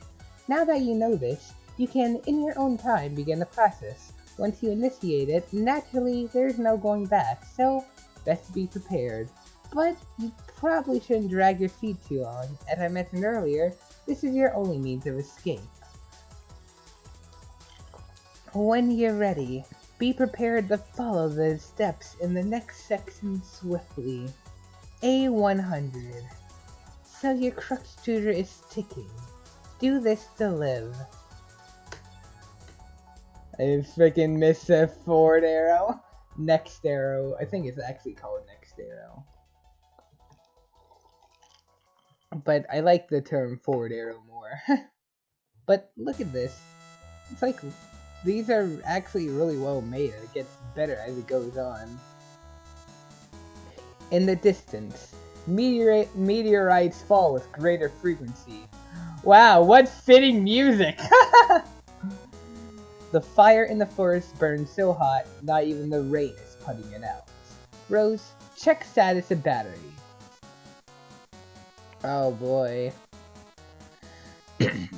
Now that you know this, you can, in your own time, begin the process. Once you initiate it, naturally, there's no going back, so best be prepared. But you probably shouldn't drag your feet too long. As I mentioned earlier, this is your only means of escape. When you're ready, be prepared to follow the steps in the next section swiftly. A100. So your crux tutor is ticking. Do this to live. I freaking missed a forward arrow. Next arrow. I think it's actually called next arrow. But I like the term forward arrow more. But look at this. It's like these are actually really well made. It gets better as it goes on. In the distance, meteorites fall with greater frequency. Wow, what fitting music! The fire in the forest burns so hot, not even the rain is putting it out. Rose, check status of battery. Oh boy.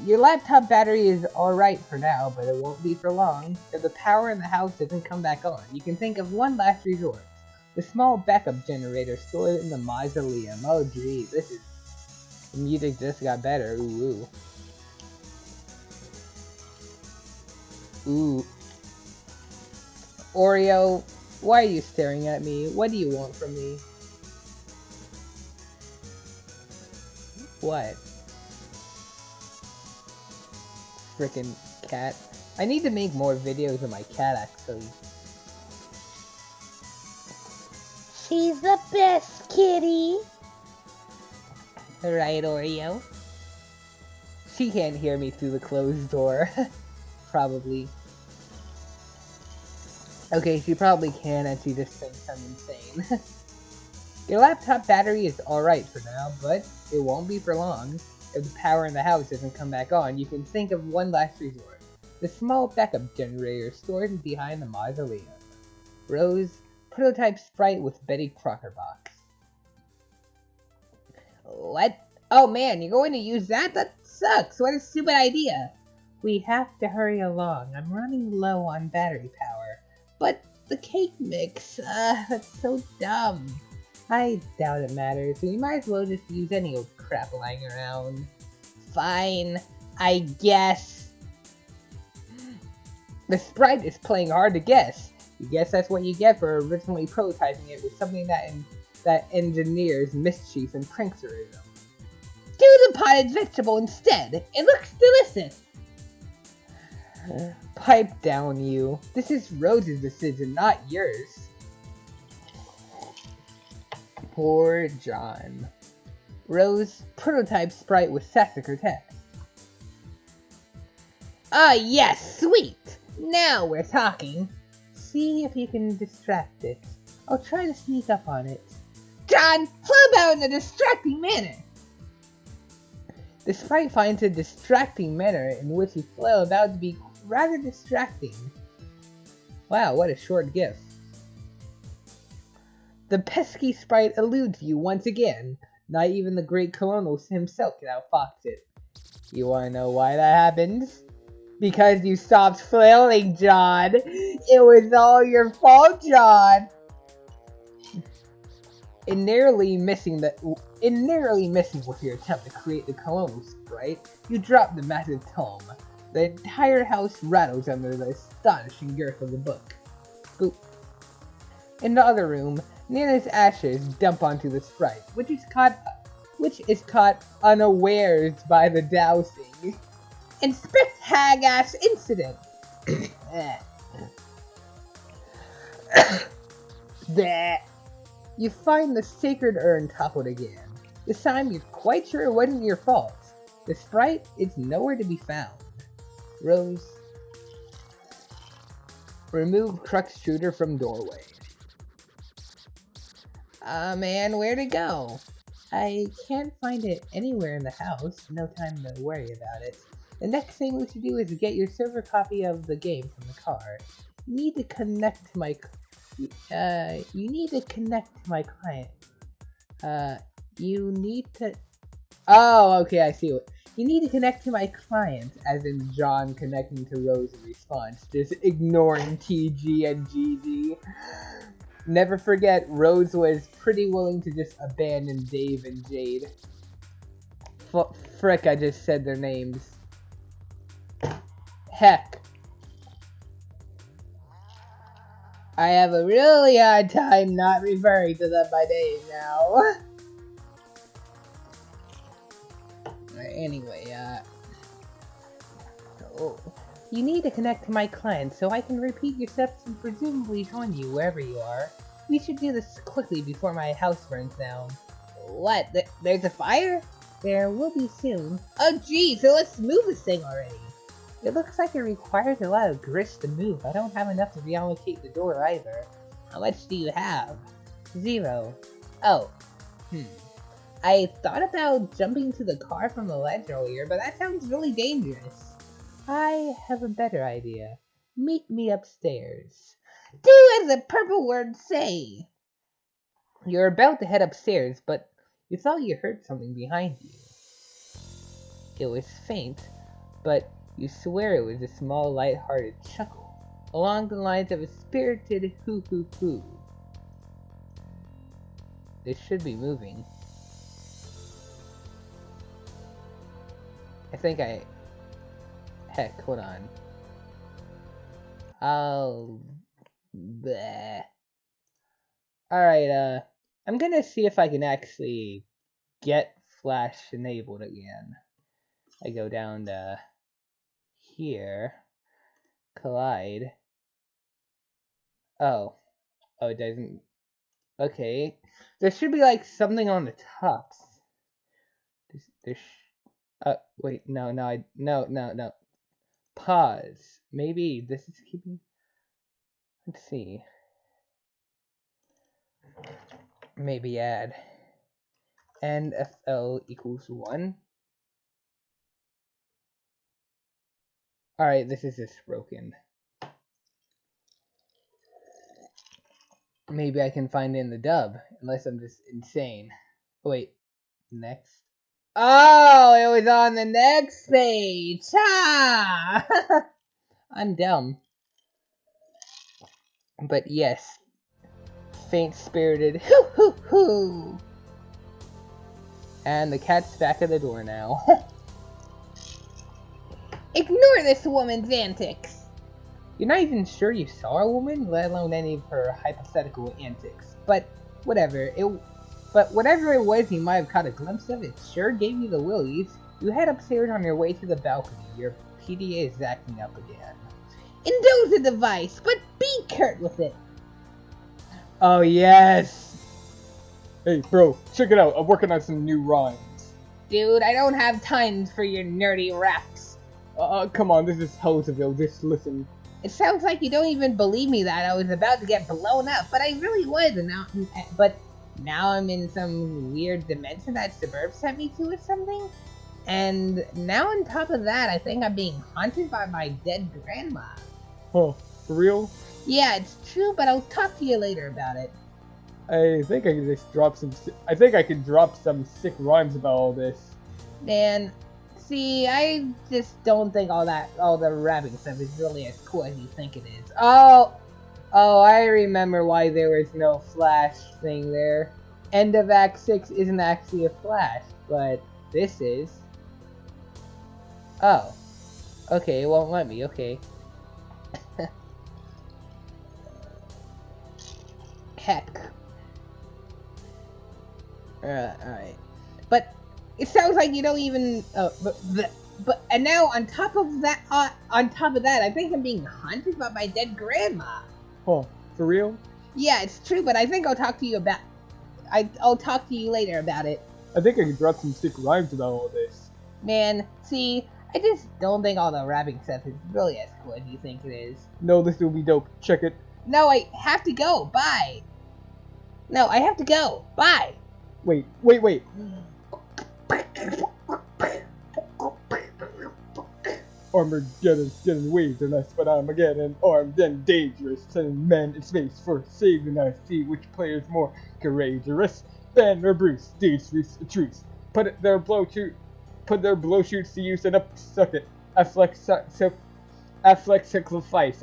Your laptop battery is alright for now, but it won't be for long. If the power in the house doesn't come back on, you can think of one last resort. The small backup generator stored in the mausoleum. Oh geez, the music just got better. Ooh. Ooh. Oreo, why are you staring at me? What do you want from me? What? Frickin' cat. I need to make more videos of my cat, actually. She's the best kitty. Right, Oreo? She can't hear me through the closed door. Probably. Okay, she probably can, and she just thinks I'm insane. Your laptop battery is alright for now, but it won't be for long. If the power in the house doesn't come back on, you can think of one last resort. The small backup generator stored behind the mausoleum. Rose, prototype sprite with Betty Crocker box. What? Oh man, you're going to use that? That sucks! What a stupid idea! We have to hurry along. I'm running low on battery power. But the cake mix, that's so dumb. I doubt it matters. We might as well just use any old crap lying around. Fine, I guess. The sprite is playing hard to guess. You guess that's what you get for originally prototyping it with something that engineers mischief and pranksterism. Do the potted vegetable instead. It looks delicious. Pipe down, you. This is Rose's decision, not yours. Poor John. Rose, prototype sprite with Sassacre text. Ah, yes, sweet! Now we're talking. See if you can distract it. I'll try to sneak up on it. John, flub out in a distracting manner! The sprite finds a distracting manner in which you flail about to be rather distracting. Wow, what a short gif. The pesky sprite eludes you once again. Not even the great Colonel himself can outfox it. You wanna know why that happens? Because you stopped flailing, John! It was all your fault, John! In narrowly missing with your attempt to create the Colonel sprite, you drop the massive tome. The entire house rattles under the astonishing girth of the book. Boop. In the other room, Nana's ashes dump onto the sprite, which is caught unawares by the dousing. Inspect hag-ass incident! You find the sacred urn toppled again. This time you're quite sure it wasn't your fault. The sprite is nowhere to be found. Rose. Remove truck shooter from doorway. Man, where'd it go? I can't find it anywhere in the house. No time to worry about it. The next thing we should do is get your server copy of the game from the car. You need to connect to my client. You need to... Oh, okay, I see what... You need to connect to my client, as in John connecting to Rose in response, just ignoring TG and GG. Never forget, Rose was pretty willing to just abandon Dave and Jade. Frick, I just said their names. Heck. I have a really hard time not referring to them by name now. Anyway, you need to connect to my client so I can repeat your steps and presumably join you wherever you are. We should do this quickly before my house burns down. What? There's a fire? There will be soon. Oh geez, so let's move this thing already. It looks like it requires a lot of grist to move. I don't have enough to reallocate the door either. How much do you have? 0. Oh. I thought about jumping to the car from the ledge earlier, but that sounds really dangerous. I have a better idea. Meet me upstairs. Do as the purple words say! You're about to head upstairs, but you thought you heard something behind you. It was faint, but you swear it was a small, light-hearted chuckle, along the lines of a spirited hoo-hoo-hoo. It should be moving. I think Heck, hold on. Oh... Bleh. Alright, I'm gonna see if I can actually get Flash enabled again. I go down to here. Collide. Oh, it doesn't. Okay. There should be like something on the tops. Wait, no. Pause. Maybe this is keeping. Let's see. Maybe add NFL equals 1. Alright, this is just broken. Maybe I can find it in the dub, unless I'm just insane. Oh, wait, next. Oh, it was on the next page! Ah! I'm dumb. But yes, faint-spirited, hoo hoo hoo! And the cat's back at the door now. Ignore this woman's antics. You're not even sure you saw a woman, let alone any of her hypothetical antics. But whatever it was you might have caught a glimpse of, it sure gave you the willies. You head upstairs on your way to the balcony. Your PDA is acting up again. Indulge the device, but be curt with it. Oh yes! Hey, bro, check it out. I'm working on some new rhymes. Dude, I don't have time for your nerdy raps. Come on, this is Homestuck. Just listen. It sounds like you don't even believe me that I was about to get blown up, but I really was, and now I'm in some weird dimension that Suburb sent me to or something. And now on top of that, I think I'm being haunted by my dead grandma. Huh, for real? Yeah, it's true, but I'll talk to you later about it. I think I can just drop some. I think I can drop some sick rhymes about all this. Dan, see, I just don't think all the rapping stuff is really as cool as you think it is. Oh, I remember why there was no flash thing there. End of Act 6 isn't actually a flash, but this is. Oh. Okay, it won't let me, okay. Heck. Alright. But it sounds like you don't even. But and now on top of that, I think I'm being haunted by my dead grandma. Huh, for real? Yeah, it's true, but I think I'll talk to you about. I'll talk to you later about it. I think I can drop some sick rhymes about all this. Man, see, I just don't think all the rapping stuff is really as cool as you think it is. No, this will be dope. Check it. No, I have to go. Bye. No, I have to go. Bye. Wait. Armageddon's getting waved on us, but Armageddon armed and dangerous, sending men in space for saving us. See which player's more courageous, Ben or Bruce. Dudes, a truce. Put their blow shoots to use and up suck it. Affleck sacrifice.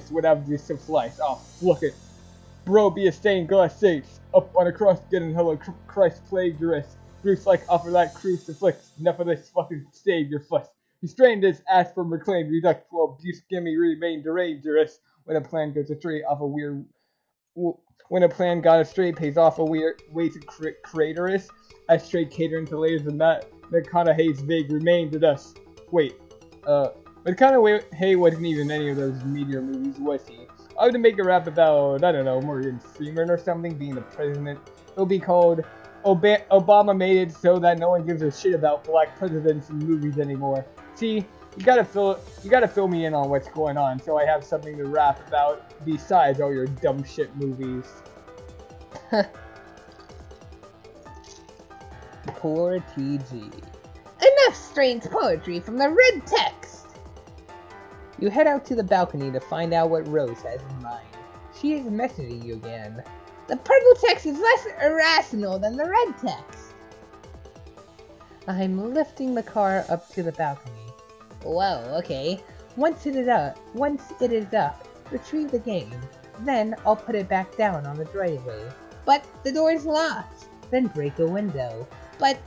Whatever you suffice. Oh, look it. Bro, be a stained glass safe. Up on a cross, getting hello Christ plagiarist. Bruce like offer that crucifix. Enough of this fucking save your fuss. Restrained his ass from reclaimed reduct while abuse gimme remain dangerous. When a plan goes astray off a weird. When a plan got astray pays off a weird way to craterous. As straight catering to layers of McConaughey's vague remained to us. Wait, McConaughey wasn't even any of those meteor movies, was he? I would make a rap about, I don't know, Morgan Freeman or something being the president. It'll be called Obama Made It So That No One Gives a Shit About Black Presidents in Movies Anymore. See, you gotta fill me in on what's going on so I have something to rap about besides all your dumb shit movies. Poor TG. Enough strange poetry from the red text. You head out to the balcony to find out what Rose has in mind. She is messaging you again. The purple text is less irrational than the red text. I'm lifting the car up to the balcony. Whoa, okay. Once it is up, retrieve the game. Then I'll put it back down on the driveway. But the door's locked. Then break a window. But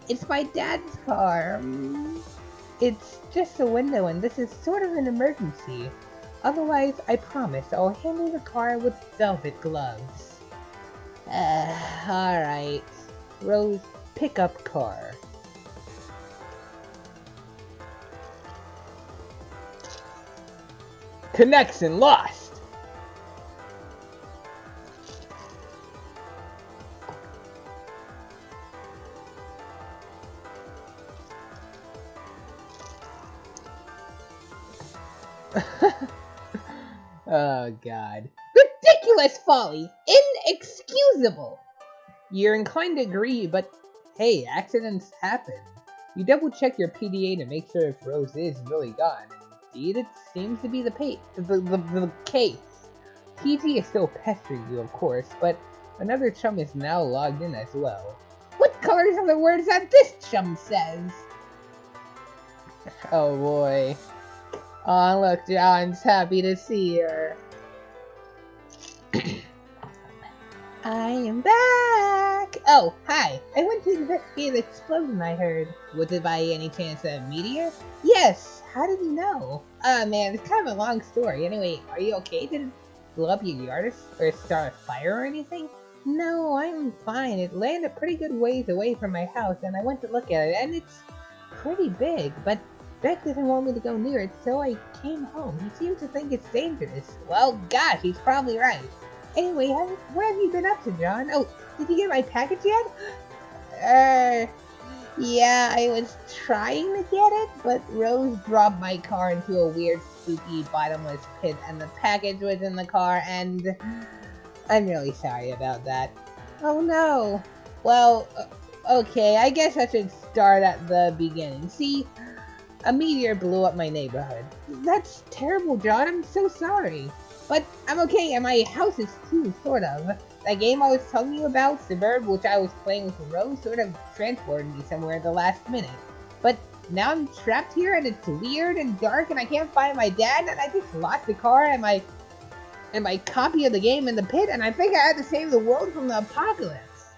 it's my dad's car. It's just a window and this is sort of an emergency. Otherwise, I promise I'll hand you the car with velvet gloves. Alright. Rose, pick up car. Connection lost! Oh god. Ridiculous folly! Inexcusable! You're inclined to agree, but hey, accidents happen. You double check your PDA to make sure if Rose is really gone. Indeed, it seems to be the case. PG is still pestering you, of course, but another chum is now logged in as well. What colors are the words that this chum says? Oh boy. Oh look, John's happy to see her. I am back! Oh, hi. I went to investigate the explosion I heard. Was it by any chance a meteor? Yes! How did you know? Man, it's kind of a long story. Anyway, are you okay? Did it blow up your yard or start a fire or anything? No, I'm fine. It landed pretty good ways away from my house, and I went to look at it, and it's pretty big, but Beck doesn't want me to go near it, so I came home. He seems to think it's dangerous. Well, gosh, he's probably right. Anyway, what have you been up to, John? Oh, did you get my package yet? Yeah, I was trying to get it, but Rose dropped my car into a weird, spooky, bottomless pit, and the package was in the car, and I'm really sorry about that. Oh no. Well, okay, I guess I should start at the beginning. See, a meteor blew up my neighborhood. That's terrible, John. I'm so sorry. But I'm okay, and my house is too, sort of. That game I was telling you about, Suburb, which I was playing with Rose, sort of transported me somewhere at the last minute. But now I'm trapped here, and it's weird and dark, and I can't find my dad, and I just lost the car and my copy of the game in the pit, and I think I had to save the world from the apocalypse.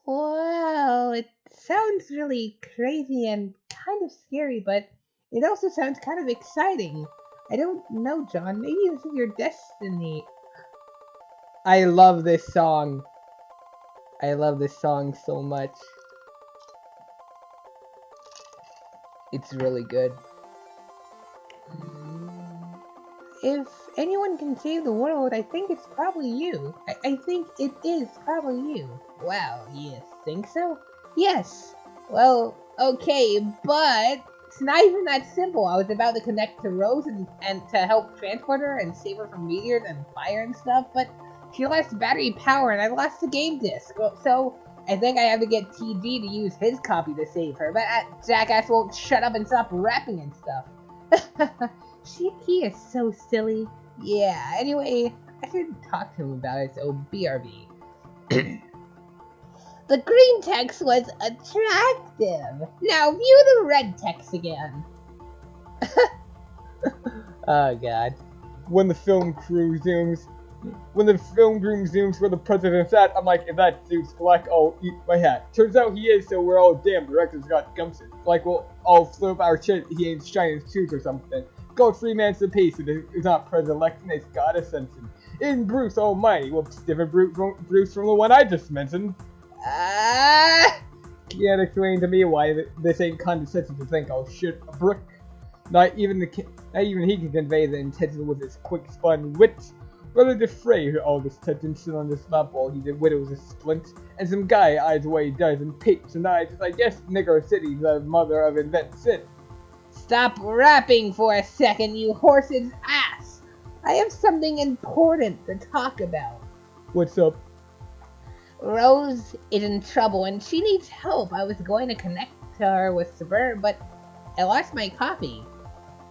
Well, it sounds really crazy and kind of scary, but it also sounds kind of exciting. I don't know, John. Maybe this is your destiny. I love this song. I love this song so much. It's really good. If anyone can save the world, I think it's probably you. I think it is probably you. Wow, you think so? Yes. Well, okay, but it's not even that simple. I was about to connect to Rose and to help transport her and save her from meteors and fire and stuff, but she lost battery power and I lost the game disc. So I think I have to get TG to use his copy to save her, but that jackass won't shut up and stop rapping and stuff. He is so silly. Yeah, anyway, I should talk to him about it, so BRB. The green text was attractive. Now view the red text again. Oh god. When the film crew zooms where the president's at, I'm like, if that dude's black, I'll eat my hat. Turns out he is, so we're all damn directors got gumption. Like, we'll all flip our shit, he ain't shining his tooth or something. Go 3 man's the pace, it's not president-election, it's God ascension. In Bruce Almighty, whoops, different Bruce from the one I just mentioned. Can't explain to me why this ain't condescension to think I'll shit a brick. Not even he can convey the intention with his quick spun wit. Rather defray all this tension sit on this lap while he did widows a splint, and some guy eyes what he does and patronize, I guess Negro City, the mother of invention. Stop rapping for a second, you horse's ass! I have something important to talk about. What's up? Rose is in trouble and she needs help. I was going to connect to her with Suburb, but I lost my copy.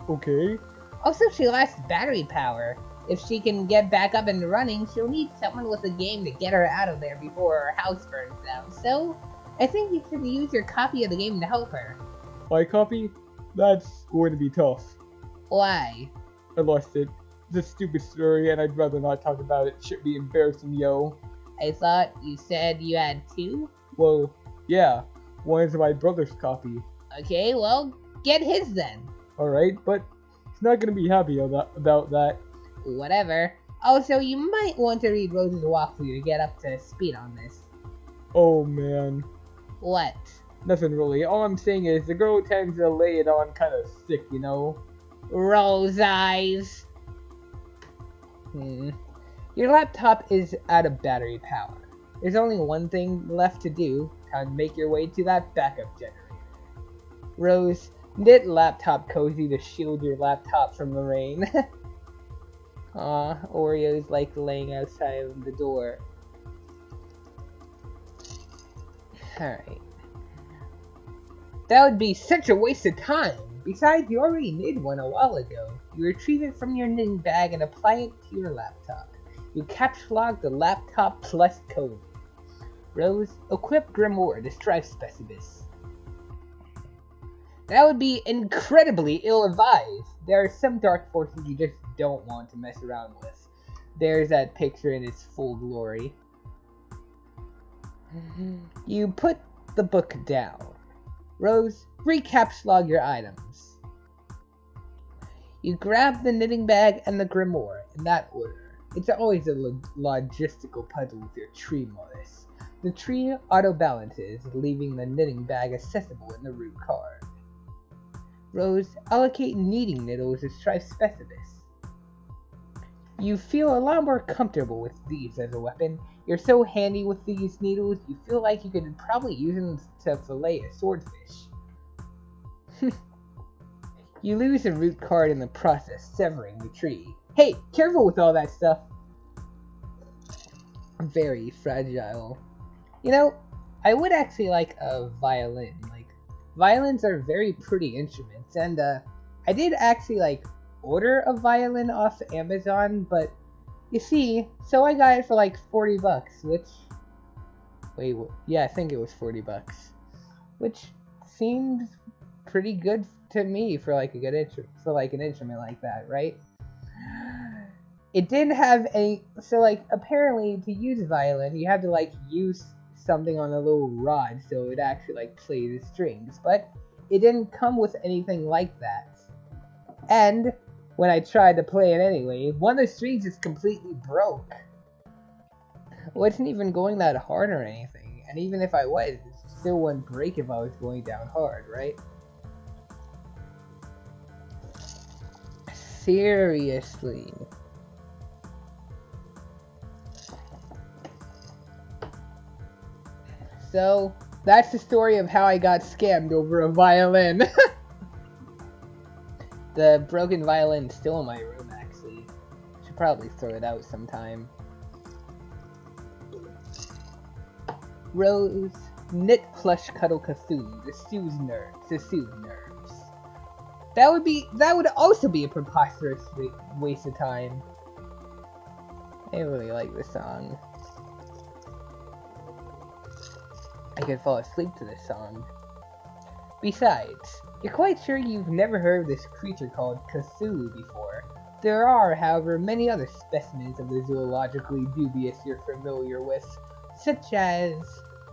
Okay. Also, she lost battery power. If she can get back up and running, she'll need someone with a game to get her out of there before her house burns down. So, I think you should use your copy of the game to help her. My copy? That's going to be tough. Why? I lost it. It's a stupid story and I'd rather not talk about it. Should be embarrassing, yo. I thought you said you had 2? Well, yeah. One is my brother's copy. Okay, well, get his then. Alright, but he's not going to be happy about that. Whatever. Also, you might want to read Rose's walkthrough to get up to speed on this. Oh, man. What? Nothing really. All I'm saying is the girl tends to lay it on kind of thick, you know? Rose eyes. Your laptop is out of battery power. There's only one thing left to do, to make your way to that backup generator. Rose, Knit laptop cozy to shield your laptop from the rain. Aw, Oreo's like laying outside of the door. Alright. That would be such a waste of time. Besides, you already knit one a while ago. You retrieve it from your knitting bag and apply it to your laptop. You caps lock the laptop plus code. Rose, equip Grimoire to Strife Specialist. That would be incredibly ill-advised. There are some dark forces you just don't want to mess around with. There's that picture in its full glory. You put the book down. Rose, recaps log your items. You grab the knitting bag and the grimoire in that order. It's always a logistical puzzle with your tree modus. The tree auto-balances, leaving the knitting bag accessible in the root card. Rose, allocate kneading needles as Strife Specialist. You feel a lot more comfortable with these as a weapon. You're so handy with these needles, you feel like you could probably use them to fillet a swordfish. You lose a root card in the process, severing the tree. Hey, careful with all that stuff. Very fragile. You know, I would actually like a violin. Like, violins are very pretty instruments, and I did actually order a violin off Amazon, but you see, so I got it for like $40, which, wait, yeah, I think it was $40, which seemed pretty good to me for like a good an instrument like that, right? It didn't have any, so apparently to use a violin, you have to use something on a little rod so it actually plays the strings, but it didn't come with anything like that. And when I tried to play it anyway, one of the strings just completely broke. It wasn't even going that hard or anything, and even if I was, it still wouldn't break if I was going down hard, right? Seriously. So, that's the story of how I got scammed over a violin. The broken violin is still in my room, actually. Should probably throw it out sometime. Rose, knit plush cuddle Cthulhu to soothe nerves. That would also be a preposterous waste of time. I really like this song. I could fall asleep to this song. Besides, you're quite sure you've never heard of this creature called Cthulhu before. There are, however, many other specimens of the zoologically dubious you're familiar with, such as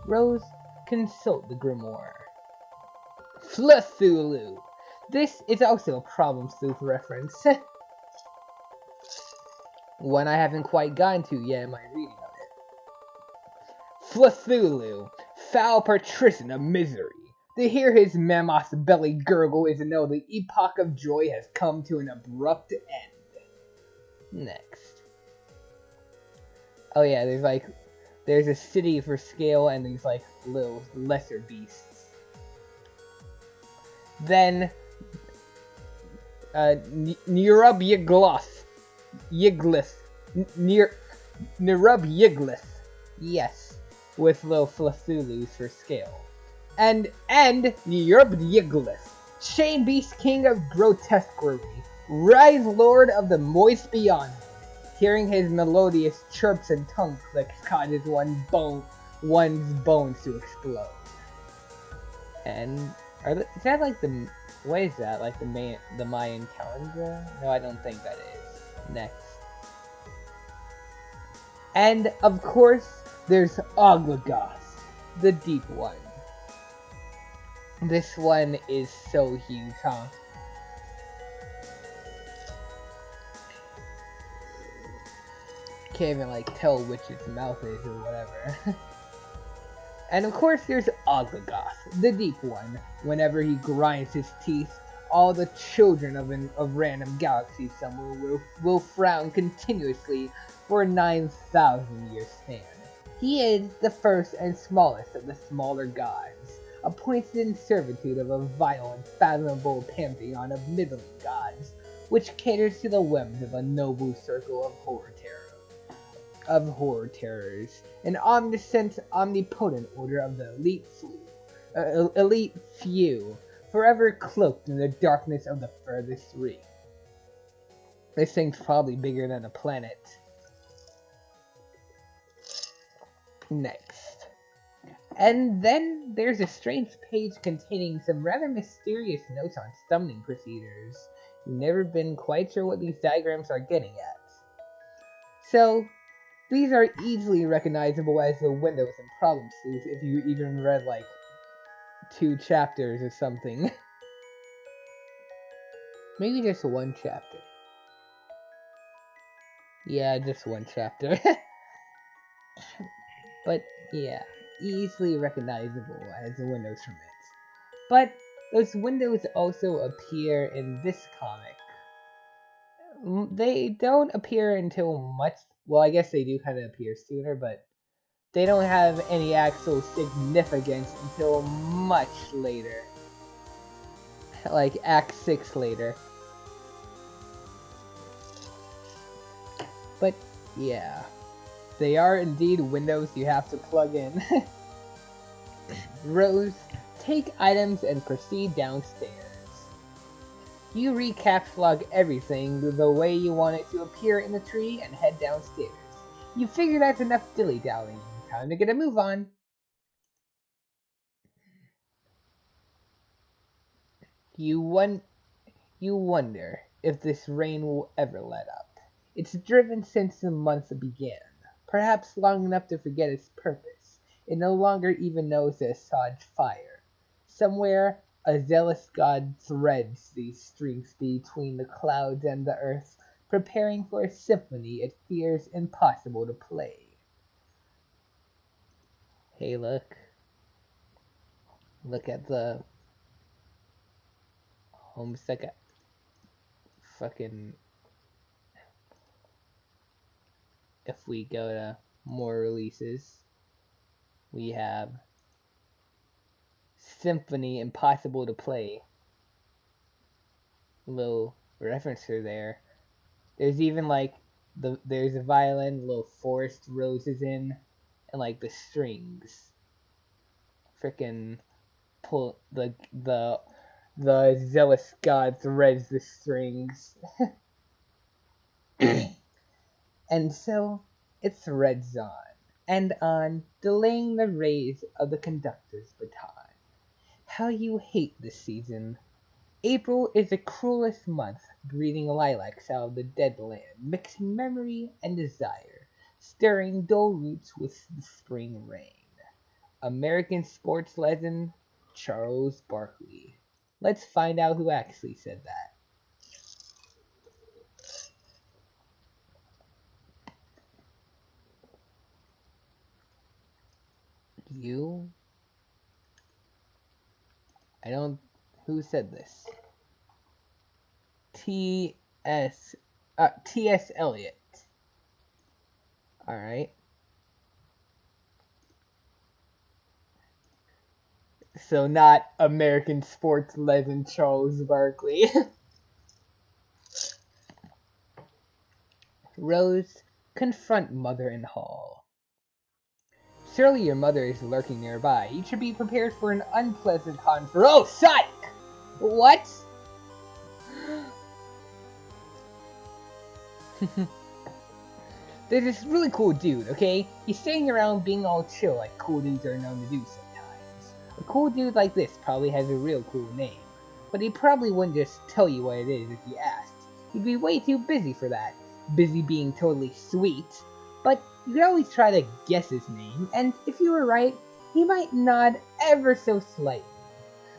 Rose, consult the grimoire. Fluthulu. This is also a problem sleuth reference. One I haven't quite gotten to yet in my reading of it. Fluthulu, foul patrician of misery. To hear his mammoth's belly gurgle is to know the epoch of joy has come to an abrupt end. Next. Oh yeah, there's a city for scale and these little lesser beasts. Then Nerub Yiglis. Nerub Yiglis. Yes, with little Fluthulus for scale. And Nerub Yiglis, Shane Beast King of Grotesquerie, Rise Lord of the Moist Beyond. Hearing his melodious chirps and tongue clicks causes one's bones to explode. And is that what is that? The Mayan calendar? No, I don't think that is. Next. And of course, there's Oglagoth, the Deep One. This one is so huge, huh? Can't even tell which its mouth is or whatever. And of course there's Oglagoth, the Deep One. Whenever he grinds his teeth, all the children of random galaxies somewhere will frown continuously for a 9,000 year span. He is the first and smallest of the smaller gods. appointed in servitude of a vile and fathomable pantheon of middling gods, which caters to the whims of a noble circle of horror terrors, an omniscient, omnipotent order of the elite few, forever cloaked in the darkness of the furthest reach. This thing's probably bigger than a planet. Next. And then there's a strange page containing some rather mysterious notes on summoning procedures. You've never been quite sure what these diagrams are getting at. So, these are easily recognizable as the windows and problem sleuth if you even read like 2 chapters or something. Maybe just 1 chapter. Yeah, just 1 chapter. But yeah, easily recognizable as the windows from it. But those windows also appear in this comic. They don't appear until much, well, I guess they do kind of appear sooner, but they don't have any actual significance until much later. Like Act 6 later. But yeah, they are indeed windows you have to plug in. Rose, take items and proceed downstairs. You recapslog everything the way you want it to appear in the tree and head downstairs. You figure that's enough dilly-dallying. Time to get a move on. You wonder if this rain will ever let up. It's driven since the month began, perhaps long enough to forget its purpose. It no longer even knows the Asajj fire. Somewhere, a zealous god threads these strings between the clouds and the earth, preparing for a symphony it fears impossible to play. Hey, look. Look at the Homestuck fucking... If we go to more releases, we have Symphony Impossible to Play. Little referencer there. There's even like there's a violin, little forest roses in, and like the strings. Frickin' pull the zealous god threads the strings. And so it threads on and on, delaying the rays of the conductor's baton. How you hate this season. April is the cruelest month, breeding lilacs out of the dead land, mixing memory and desire, stirring dull roots with the spring rain. American sports legend Charles Barkley. Let's find out who actually said that. You? I don't... Who said this? T.S. Eliot. Alright. So not American sports legend Charles Barkley. Rose, confront mother in hall. Surely your mother is lurking nearby. You should be prepared for an unpleasant Oh, psych! What? There's this really cool dude, okay? He's sitting around being all chill like cool dudes are known to do sometimes. A cool dude like this probably has a real cool name, but he probably wouldn't just tell you what it is if you asked. He'd be way too busy for that. Busy being totally sweet. But you could always try to guess his name, and if you were right, he might nod ever so slightly.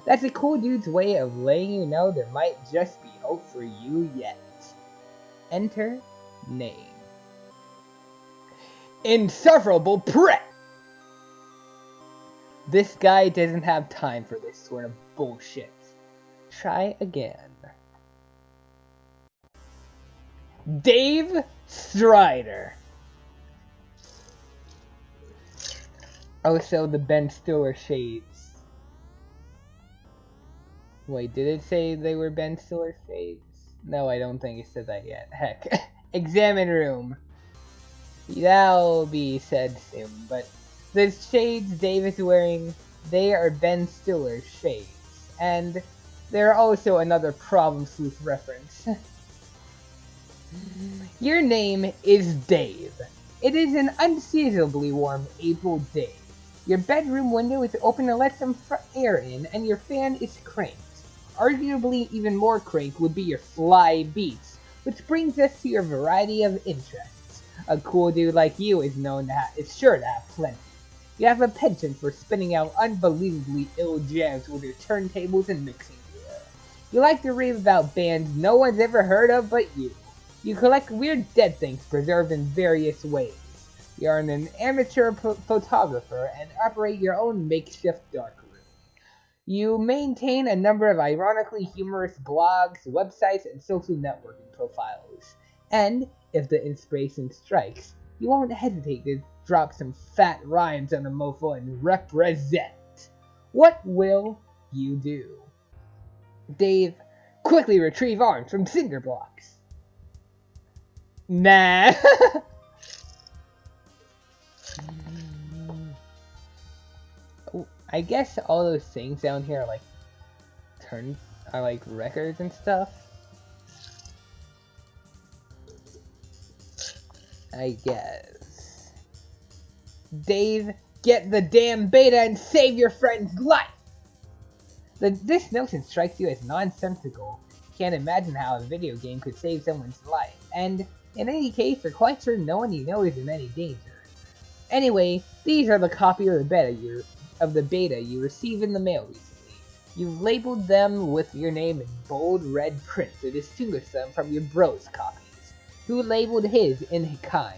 That's a cool dude's way of letting you know there might just be hope for you yet. Enter name. Insufferable prick! This guy doesn't have time for this sort of bullshit. Try again. Dave Strider. Also the Ben Stiller shades. Wait, did it say they were Ben Stiller's shades? No, I don't think it said that yet. Heck. Examine room. That'll be said soon, but the shades Dave is wearing, they are Ben Stiller's shades. And they're also another Problem Sleuth reference. Your name is Dave. It is an unseasonably warm April day. Your bedroom window is open to let some air in, and your fan is cranked. Arguably even more cranked would be your fly beats, which brings us to your variety of interests. A cool dude like you is sure to have plenty. You have a penchant for spinning out unbelievably ill jams with your turntables and mixing gear. You like to rave about bands no one's ever heard of but you. You collect weird dead things preserved in various ways. You are an amateur photographer and operate your own makeshift darkroom. You maintain a number of ironically humorous blogs, websites, and social networking profiles. And, if the inspiration strikes, you won't hesitate to drop some fat rhymes on the mofo and represent. What will you do? Dave, quickly retrieve arms from cinder blocks. Nah. I guess all those things down here are like records and stuff. I guess. Dave, get the damn beta and save your friend's life! This notion strikes you as nonsensical. Can't imagine how a video game could save someone's life, and in any case, you're quite sure no one you know is in any danger. Anyway, these are the copy of the beta you received in the mail recently. You've labeled them with your name in bold red print to distinguish them from your bro's copies, who labeled his in kind.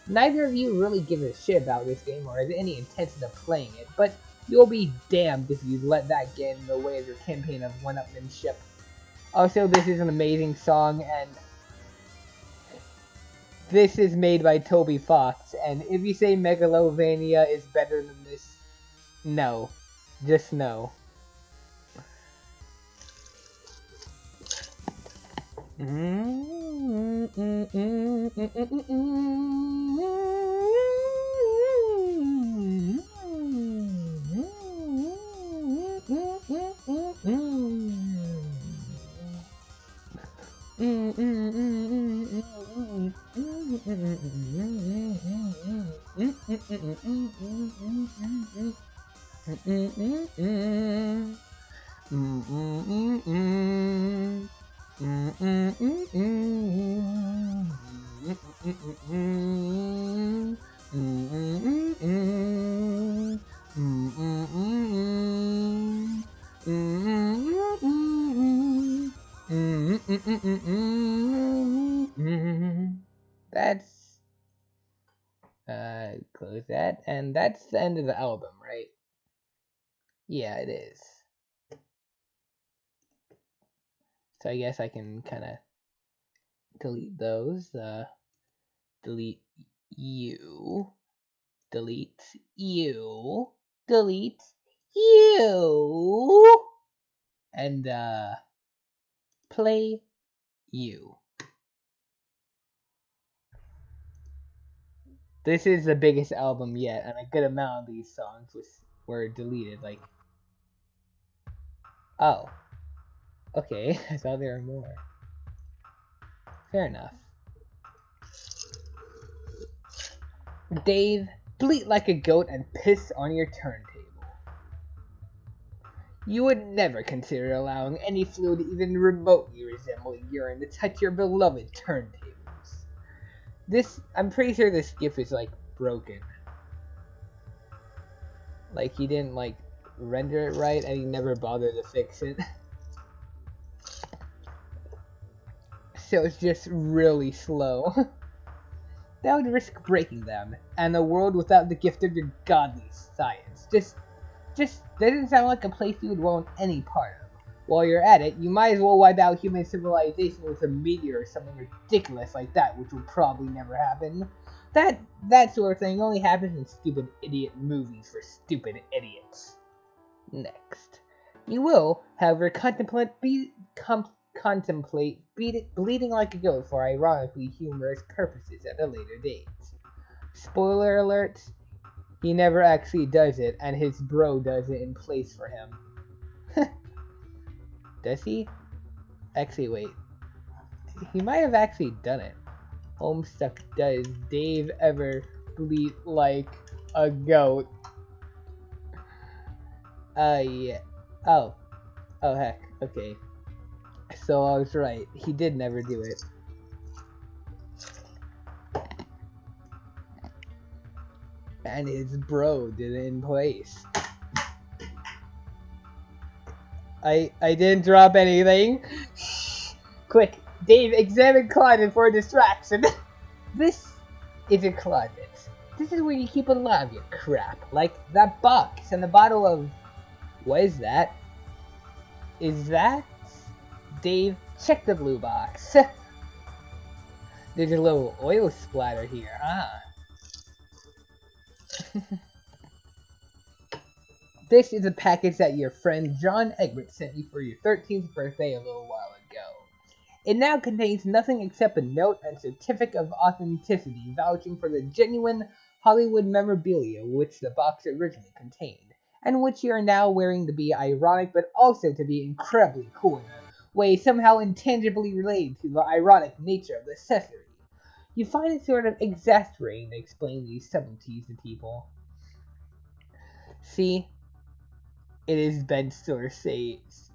Neither of you really give a shit about this game or has any intention of playing it, but you'll be damned if you let that get in the way of your campaign of one-upmanship. Also, this is an amazing song, and this is made by Toby Fox, and if you say Megalovania is better than this, no. Just no. That's close that, and that's the end of the album, right? Yeah, it is. So I guess I can kind of delete those. Delete you. Delete you. Delete you. And play you. This is the biggest album yet, and a good amount of these songs were deleted. Like, oh, okay, I thought there were more. Fair enough. Dave, bleat like a goat and piss on your turntable. You would never consider allowing any fluid even remotely resembling urine to touch your beloved turntables. I'm pretty sure this GIF is, like, broken. Like, he didn't, like, render it right, and he never bothered to fix it. So it's just really slow. That would risk breaking them, and a world without the gift of your godly science. Just doesn't sound like a place you would want any part of. While you're at it, you might as well wipe out human civilization with a meteor or something ridiculous like that, which will probably never happen. That sort of thing only happens in stupid idiot movies for stupid idiots. Next. You will, however, contemplate bleeding like a goat for ironically humorous purposes at a later date. Spoiler alert, he never actually does it, and his bro does it in place for him. Does he? Actually, wait. He might have actually done it. Homestuck, does Dave ever bleed like a goat? Yeah. Oh. Oh, heck. Okay. So I was right. He did never do it. And his bro did it in place. I didn't drop anything. Quick, Dave, examine closet for a distraction. This is a closet. This is where you keep a lot of your crap. Like that box and the bottle of... What is that? Is that... Dave, check the blue box. There's a little oil splatter here, huh? This is a package that your friend John Egbert sent you for your 13th birthday a little while ago. It now contains nothing except a note and certificate of authenticity vouching for the genuine Hollywood memorabilia which the box originally contained, and which you are now wearing to be ironic but also to be incredibly cool in a way somehow intangibly related to the ironic nature of the accessory. You find it sort of exasperating to explain these subtleties to people. See, it is Ben Stiller's shades.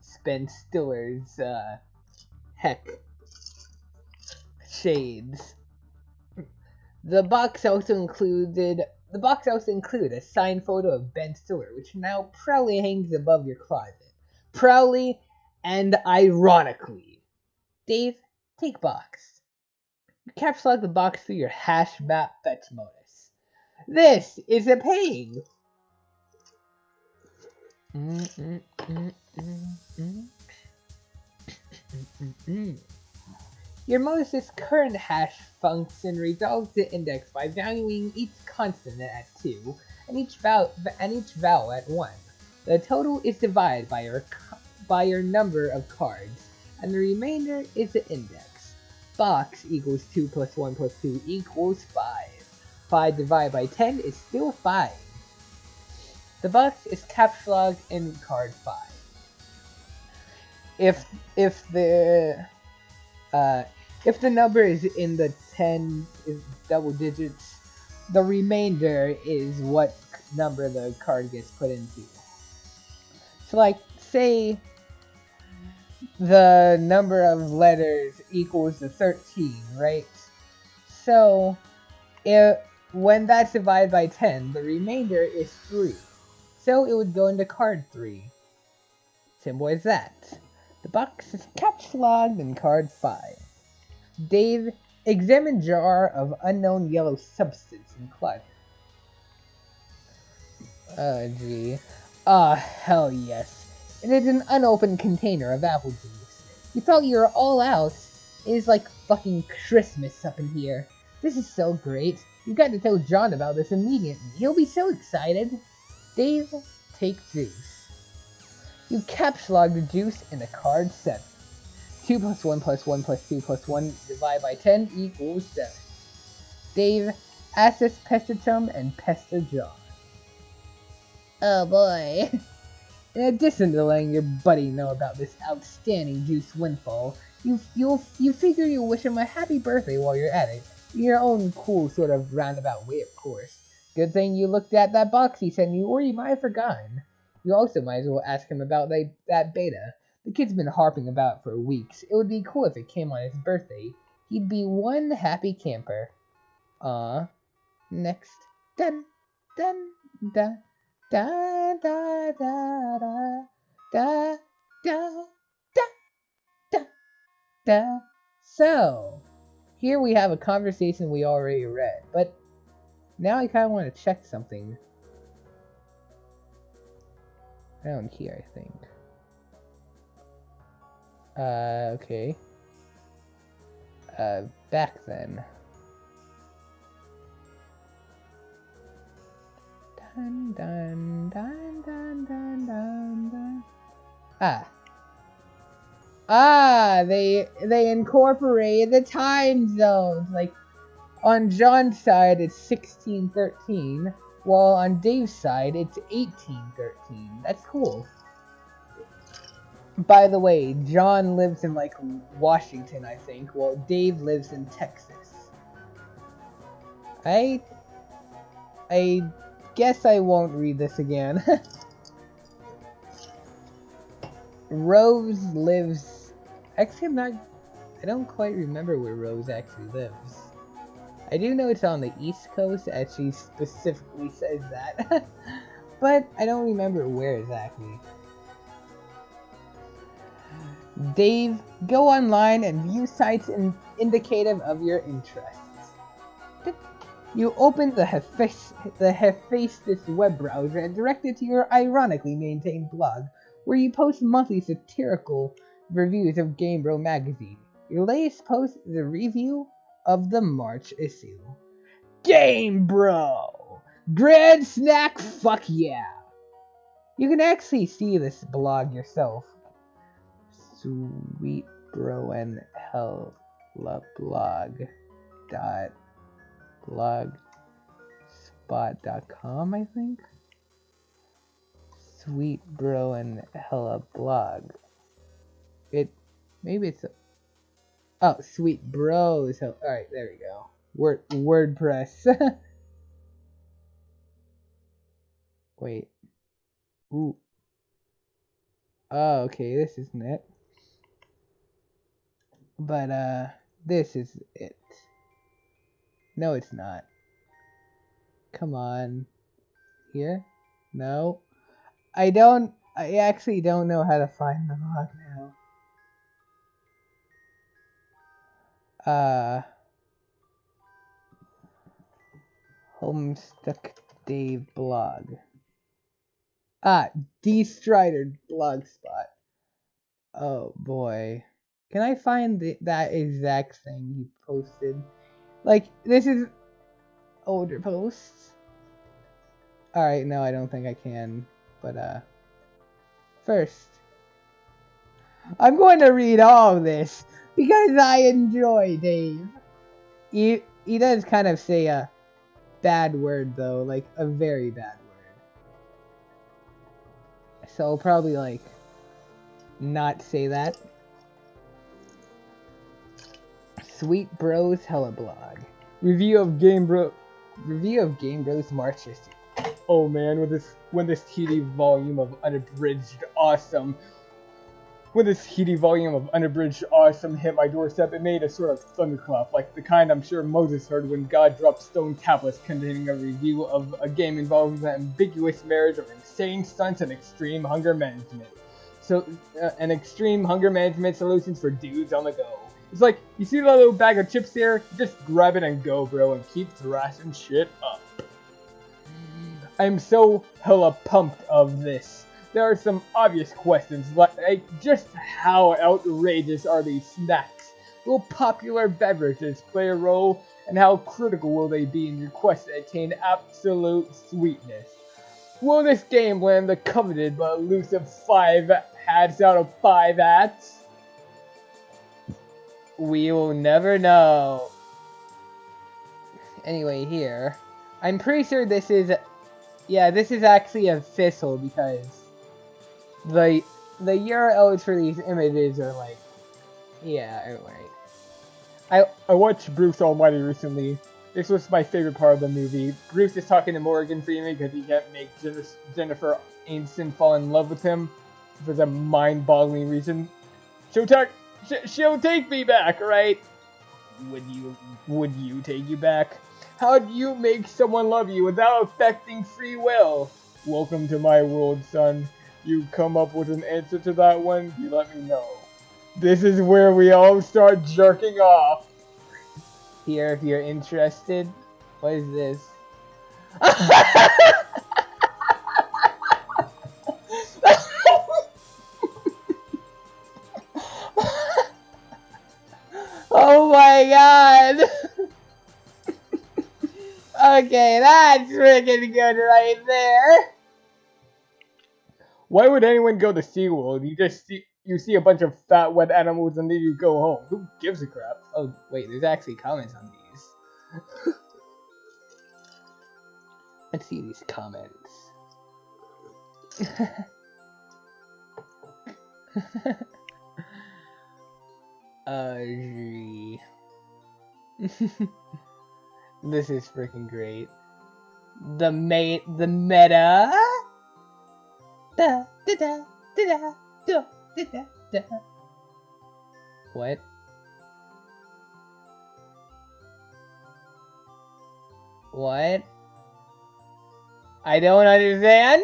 The box also included a signed photo of Ben Stiller, which now proudly hangs above your closet. Proudly and ironically. Dave, take box. You caps lock the box through your hash map fetch modus. This is a pain. Your modus's current hash function resolves the index by valuing each constant at 2 and each vowel at 1. The total is divided by your number of cards, and the remainder is the index. Box equals 2 plus 1 plus 2 equals 5. 5 divided by 10 is still 5. The box is caps locked in card 5. If the number is in the 10 double digits, the remainder is what number the card gets put into. So like, say the number of letters equals the 13, right? So when that's divided by 10, the remainder is 3. So it would go into card 3. Simple as that. The box is caps locked in card 5. Dave, examine jar of unknown yellow substance in closet. Oh, gee. Ah, hell yes. It is an unopened container of apple juice. You thought you were all out. It is like fucking Christmas up in here. This is so great. You got to tell John about this immediately. He'll be so excited. Dave, take juice. You caps lock the juice in a card 7. 2 plus 1 plus 1 plus 2 plus 1 divided by 10 equals 7. Dave, access Pestachum and Pester John. Oh boy. In addition to letting your buddy know about this outstanding juice windfall, you figure you'll wish him a happy birthday while you're at it, in your own cool sort of roundabout way, of course. Good thing you looked at that box he sent you, or you might have forgotten. You also might as well ask him about that beta. The kid's been harping about it for weeks. It would be cool if it came on his birthday. He'd be one happy camper. Next. Dun, dun, da, da, da, da, da, da, da, da, da, da. So, here we have a conversation we already read, but now I kind of want to check something. Around here, I think. Okay. Back then. Dun dun dun dun dun dun dun. Ah. Ah, they incorporate the time zones. Like, on John's side, it's 1613, while on Dave's side, it's 1813. That's cool. By the way, John lives in, like, Washington, I think, while Dave lives in Texas. I guess I won't read this again. Rose lives... Actually, I don't quite remember where Rose actually lives. I do know it's on the East Coast, as she specifically says that. But I don't remember where exactly. Dave, go online and view sites indicative of your interests. You open the Hephaestus web browser and direct it to your ironically maintained blog, where you post monthly satirical reviews of Game Bro magazine. Your latest post is a review of the March issue. Game Bro! Grand snack, fuck yeah! You can actually see this blog yourself. Sweet Bro and Hella blogspot.com, I think. Sweet Bro and Hella blog. Maybe it's Sweet Bros. Alright, there we go. WordPress. Wait. Ooh. Oh, okay, this isn't it. But, this is it. No, it's not. Come on. Here? No. I actually don't know how to find the blog now. Homestuck Dave blog. D-Strider blogspot. Oh boy. Can I find that exact thing he posted? Like, this is older posts. Alright, no, I don't think I can. But, first, I'm going to read all of this because I enjoy Dave. He does kind of say a bad word, though. Like, a very bad word. So I'll probably, like, not say that. Sweet Bros Hella blog. Review of Game Bros March issue. Oh man, when this heady volume of unabridged awesome hit my doorstep, it made a sort of thunderclap, like the kind I'm sure Moses heard when God dropped stone tablets containing a review of a game involving the ambiguous marriage of insane stunts and extreme hunger management. So, an extreme hunger management solutions for dudes on the go. It's like, you see that little bag of chips there? Just grab it and go, bro, and keep thrashing shit up. I'm so hella pumped of this. There are some obvious questions, like just how outrageous are these snacks? Will popular beverages play a role, and how critical will they be in your quest to attain absolute sweetness? Will this game land the coveted but elusive 5 hats out of 5 hats? We will never know. Anyway, here. I'm pretty sure this is actually official because the URLs for these images are like, yeah, right. I watched Bruce Almighty recently. This was my favorite part of the movie. Bruce is talking to Morgan Freeman because he can't make Jennifer Aniston fall in love with him for some mind-boggling reason. She'll take me back, right? Would you take you back? How do you make someone love you without affecting free will? Welcome to my world, son. You come up with an answer to that one, you let me know. This is where we all start jerking off. Here, if you're interested. What is this? Oh my god! Okay, that's freaking good right there. Why would anyone go to SeaWorld? You see a bunch of fat wet animals and then you go home. Who gives a crap? Oh, wait, there's actually comments on these. Let's see these comments. This is freaking great. The meta. Da, da, da, da, da, da, da, da. What? What? I don't understand.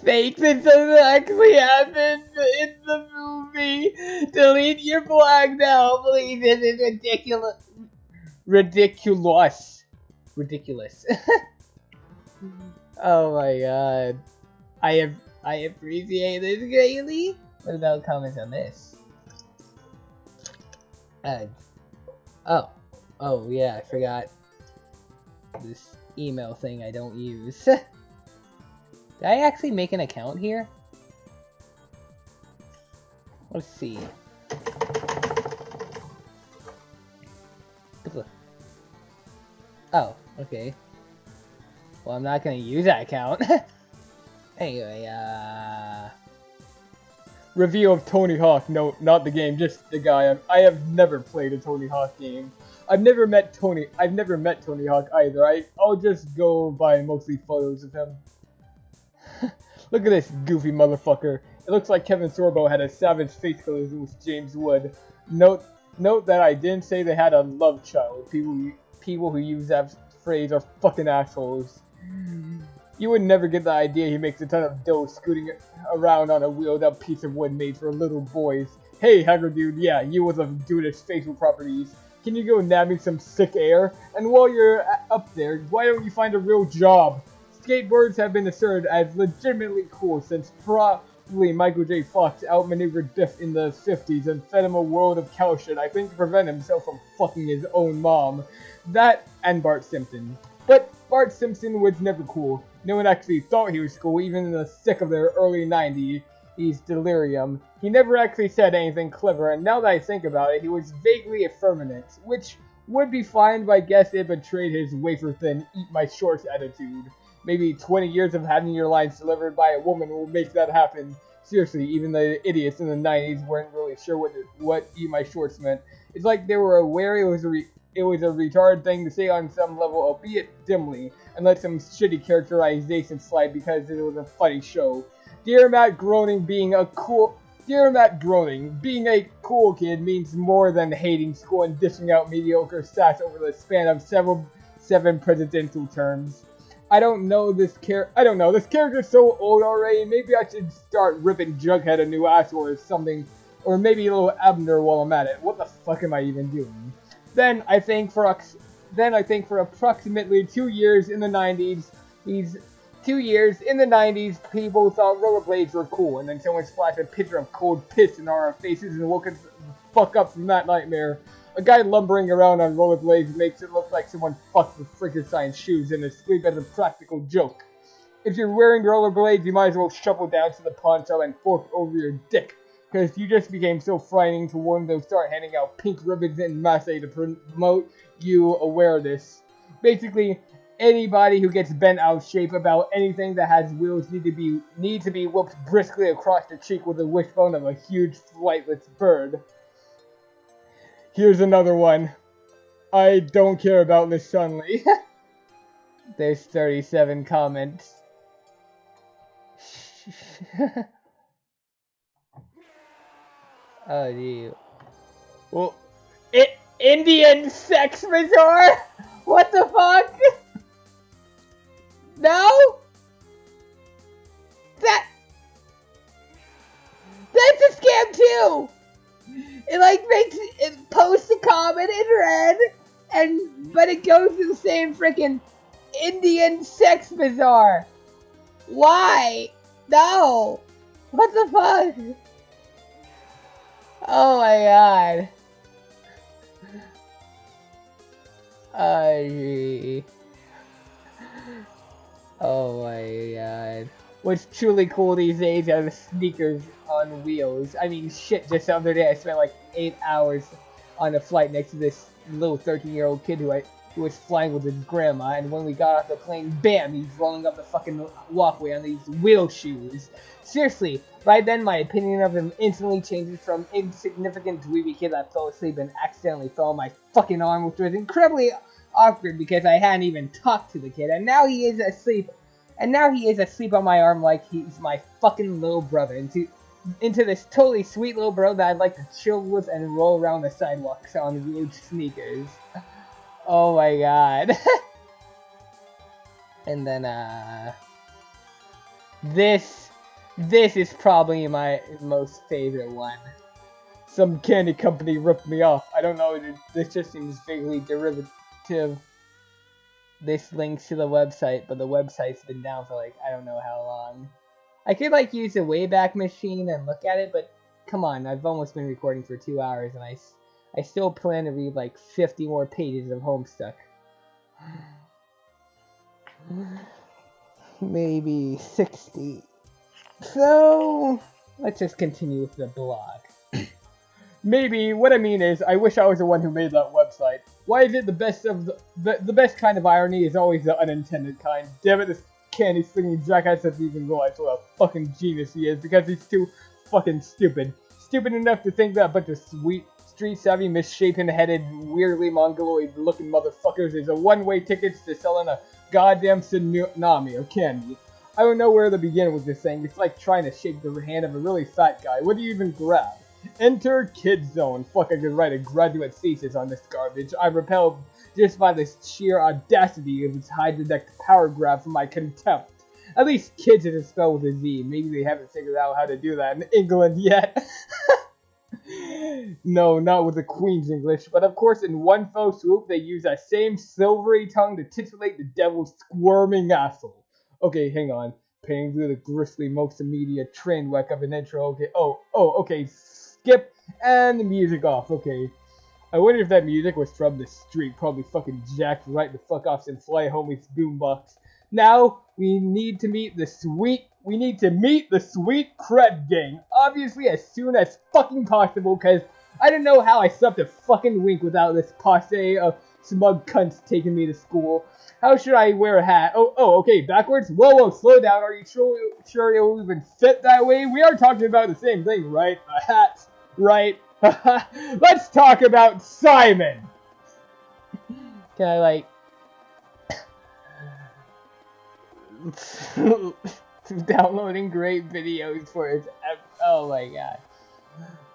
Fake that doesn't actually happen in the movie. Delete your blog now, please. This is ridiculous. Ridiculous. Oh my god. I appreciate this greatly. What about comments on this? Oh yeah, I forgot this email thing I don't use. Did I actually make an account here? Let's see. Oh, okay. Well, I'm not gonna use that account. Anyway, Review of Tony Hawk. No, not the game, just the guy. I have never played a Tony Hawk game. I've never met Tony Hawk either. I'll just go by mostly photos of him. Look at this goofy motherfucker. It looks like Kevin Sorbo had a savage face collision with James Wood. Note that I didn't say they had a love child. People who use that phrase are fucking assholes. You would never get the idea he makes a ton of dough scooting around on a wheeled up piece of wood made for little boys. Hey, Hacker Dude, yeah, you with a dude's facial properties. Can you go nabbing some sick air? And while you're up there, why don't you find a real job? Skateboards have been asserted as legitimately cool since probably Michael J. Fox outmaneuvered Biff in the 50s and fed him a world of cow shit, I think, to prevent himself from fucking his own mom. That and Bart Simpson. But Bart Simpson was never cool. No one actually thought he was cool, even in the thick of their early 90s delirium. He never actually said anything clever, and now that I think about it, he was vaguely effeminate, which would be fine, but I guess it betrayed his wafer-thin, eat-my-shorts attitude. Maybe 20 years of having your lines delivered by a woman will make that happen. Seriously, even the idiots in the 90s weren't really sure what eat my shorts meant. It's like they were aware it was a retarded thing to say on some level, albeit dimly, and let some shitty characterization slide because it was a funny show. Dear Matt Groening, being a cool kid means more than hating school and dishing out mediocre stats over the span of seven presidential terms. I don't know, this character's so old already, maybe I should start ripping Jughead a new asshole or something, or maybe a little Abner while I'm at it. What the fuck am I even doing? Then I think for approximately 2 years in the 90s, people thought rollerblades were cool, and then someone splashed a picture of cold piss in our faces and woke us the fuck up from that nightmare. A guy lumbering around on rollerblades makes it look like someone fucked with Frankenstein's shoes and asleep as a practical joke. If you're wearing rollerblades, you might as well shuffle down to the poncho and fork over your dick, because you just became so frightening to one they'll start handing out pink ribbons and masse to promote you awareness. Basically, anybody who gets bent out of shape about anything that has wheels need to be whooped briskly across the cheek with the wishbone of a huge flightless bird. Here's another one. I don't care about Miss Sunley. There's 37 comments. Oh, gee. Well, Indian sex resort? What the fuck? No? That's a scam too! It posts a comment in red, but it goes to the same freaking Indian sex bazaar. Why? No! What the fuck? Oh my god. Oh my god. What's truly cool these days are the sneakers on wheels. I mean, shit, just the other day I spent like 8 hours on a flight next to this little 13-year-old kid who was flying with his grandma, and when we got off the plane, bam, he's rolling up the fucking walkway on these wheel shoes. Seriously, right then my opinion of him instantly changes from insignificant dweeby kid that fell asleep and accidentally fell on my fucking arm, which was incredibly awkward because I hadn't even talked to the kid, and now he is asleep on my arm like he's my fucking little brother, into this totally sweet little bro that I'd like to chill with and roll around the sidewalks on wheeled sneakers. Oh my god. And then, this is probably my most favorite one. Some candy company ripped me off. I don't know, this just seems vaguely derivative. This links to the website, but the website's been down for like, I don't know how long. I could like use the Wayback Machine and look at it, but come on, I've almost been recording for 2 hours and I still plan to read like 50 more pages of Homestuck. Maybe 60. So, let's just continue with the blog. Maybe, what I mean is, I wish I was the one who made that website. Why is it the best of the best kind of irony is always the unintended kind? Damn it, this candy slinging jackass doesn't even realize what a fucking genius he is because he's too fucking stupid. Stupid enough to think that a bunch of sweet, street-savvy, misshapen-headed, weirdly mongoloid-looking motherfuckers is a one-way ticket to selling a goddamn tsunami of candy. I don't know where to begin with this thing. It's like trying to shake the hand of a really fat guy. What do you even grab? Enter Kid Zone. Fuck, I could write a graduate thesis on this garbage. I'm repelled just by the sheer audacity of its high-detect power grab for my contempt. At least kids is spelled with a Z. Maybe they haven't figured out how to do that in England yet. No, not with the Queen's English, but of course in one fell swoop they use that same silvery tongue to titillate the devil's squirming asshole. Okay, hang on. Paying through the grisly multimedia train wreck of an intro. Okay, okay. Skip, and the music off, okay. I wonder if that music was from the street, probably fucking jacked right the fuck off some Fly Homies boombox. Now, we need to meet the sweet cred gang, obviously as soon as fucking possible, cause I don't know how I slept a fucking wink without this posse of smug cunts taking me to school. How should I wear a hat? Okay, backwards? Whoa, slow down, are you sure it'll even fit that way? We are talking about the same thing, right? A hat. Right? Let's talk about Simon! Can I, like... downloading great videos for his... Oh my god.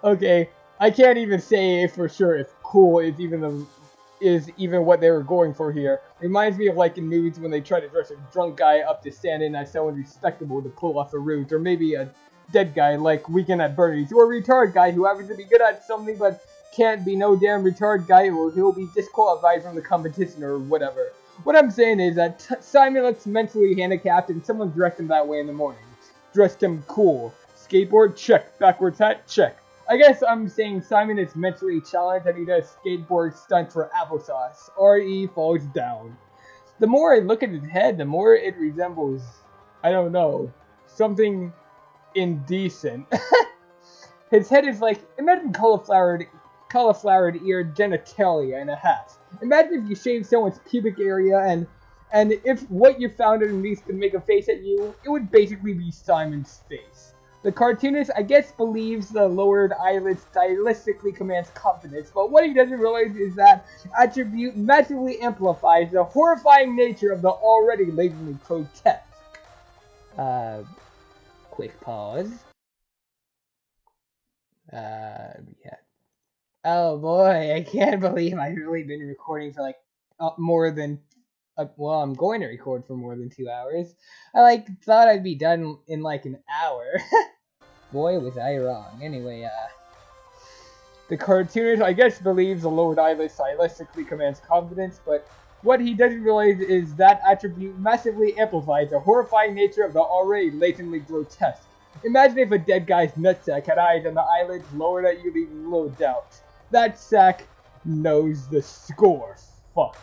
Okay, I can't even say for sure if cool is even what they were going for here. Reminds me of like in movies when they try to dress a drunk guy up to stand in as someone respectable to pull off a ruse, or maybe a dead guy like Weekend at Bernie's, or a retard guy who happens to be good at something but can't be no damn retard guy, or he'll be disqualified from the competition or whatever. What I'm saying is that Simon looks mentally handicapped and someone dressed him that way in the morning. Dressed him cool. Skateboard? Check. Backwards hat? Check. I guess I'm saying Simon is mentally challenged and he does skateboard stunts for applesauce. R.E. falls down. The more I look at his head, the more it resembles, I don't know, something indecent. His head is like, imagine cauliflower-eared genitalia in a hat. Imagine if you shaved someone's pubic area and if what you found underneath could make a face at you, it would basically be Simon's face. The cartoonist, I guess, believes the lowered eyelid stylistically commands confidence, but what he doesn't realize is that attribute massively amplifies the horrifying nature of the already latently grotesque. Quick pause. Yeah. Oh boy, I can't believe I've really been recording for like more than, well, I'm going to record for more than 2 hours. I thought I'd be done in like an hour. Boy, was I wrong. Anyway, the cartoonist, I guess, believes the lowered eyelid stylistically commands confidence, but what he doesn't realize is that attribute massively amplifies the horrifying nature of the already latently grotesque. Imagine if a dead guy's nutsack had eyes and the eyelids lowered at you, leaving little doubts. That sack knows the score. Fuck.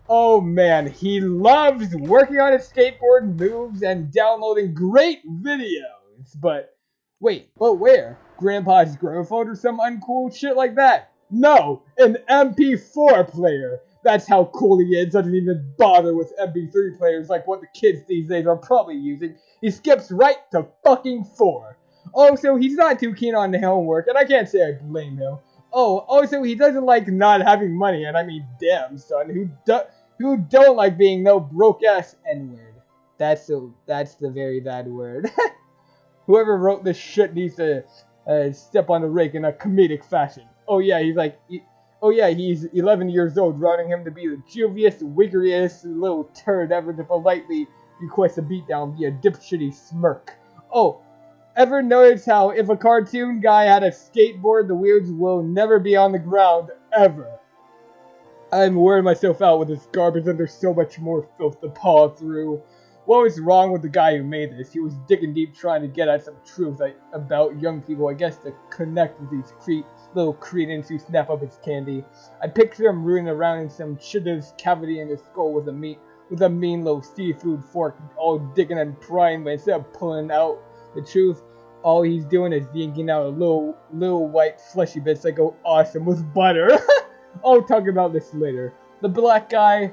Oh man, he loves working on his skateboard moves and downloading great videos. But where? Grandpa's gramophone or some uncool shit like that? No, an MP4 player. That's how cool he is. Doesn't even bother with MP3 players like what the kids these days are probably using. He skips right to fucking 4. Also, he's not too keen on the homework, and I can't say I blame him. Oh, also, he doesn't like not having money, and I mean, damn, son, who don't like being no broke-ass N-word? That's the very bad word. Whoever wrote this shit needs to step on the rake in a comedic fashion. Oh yeah, he's 11 years old, routing him to be the juviest, wiggeriest little turd ever to politely request a beatdown via dipshitty smirk. Oh, ever notice how if a cartoon guy had a skateboard, the wheels will never be on the ground, ever? I'm wearing myself out with this garbage and there's so much more filth to paw through. What was wrong with the guy who made this? He was digging deep trying to get at some truth about young people, I guess, to connect with these little cretins who snap up his candy. I picture him rooting around in some cheetah's cavity in his skull with a mean little seafood fork, all digging and prying, but instead of pulling out the truth, all he's doing is yanking out a little white fleshy bits that go awesome with butter. I'll talk about this later. The black guy.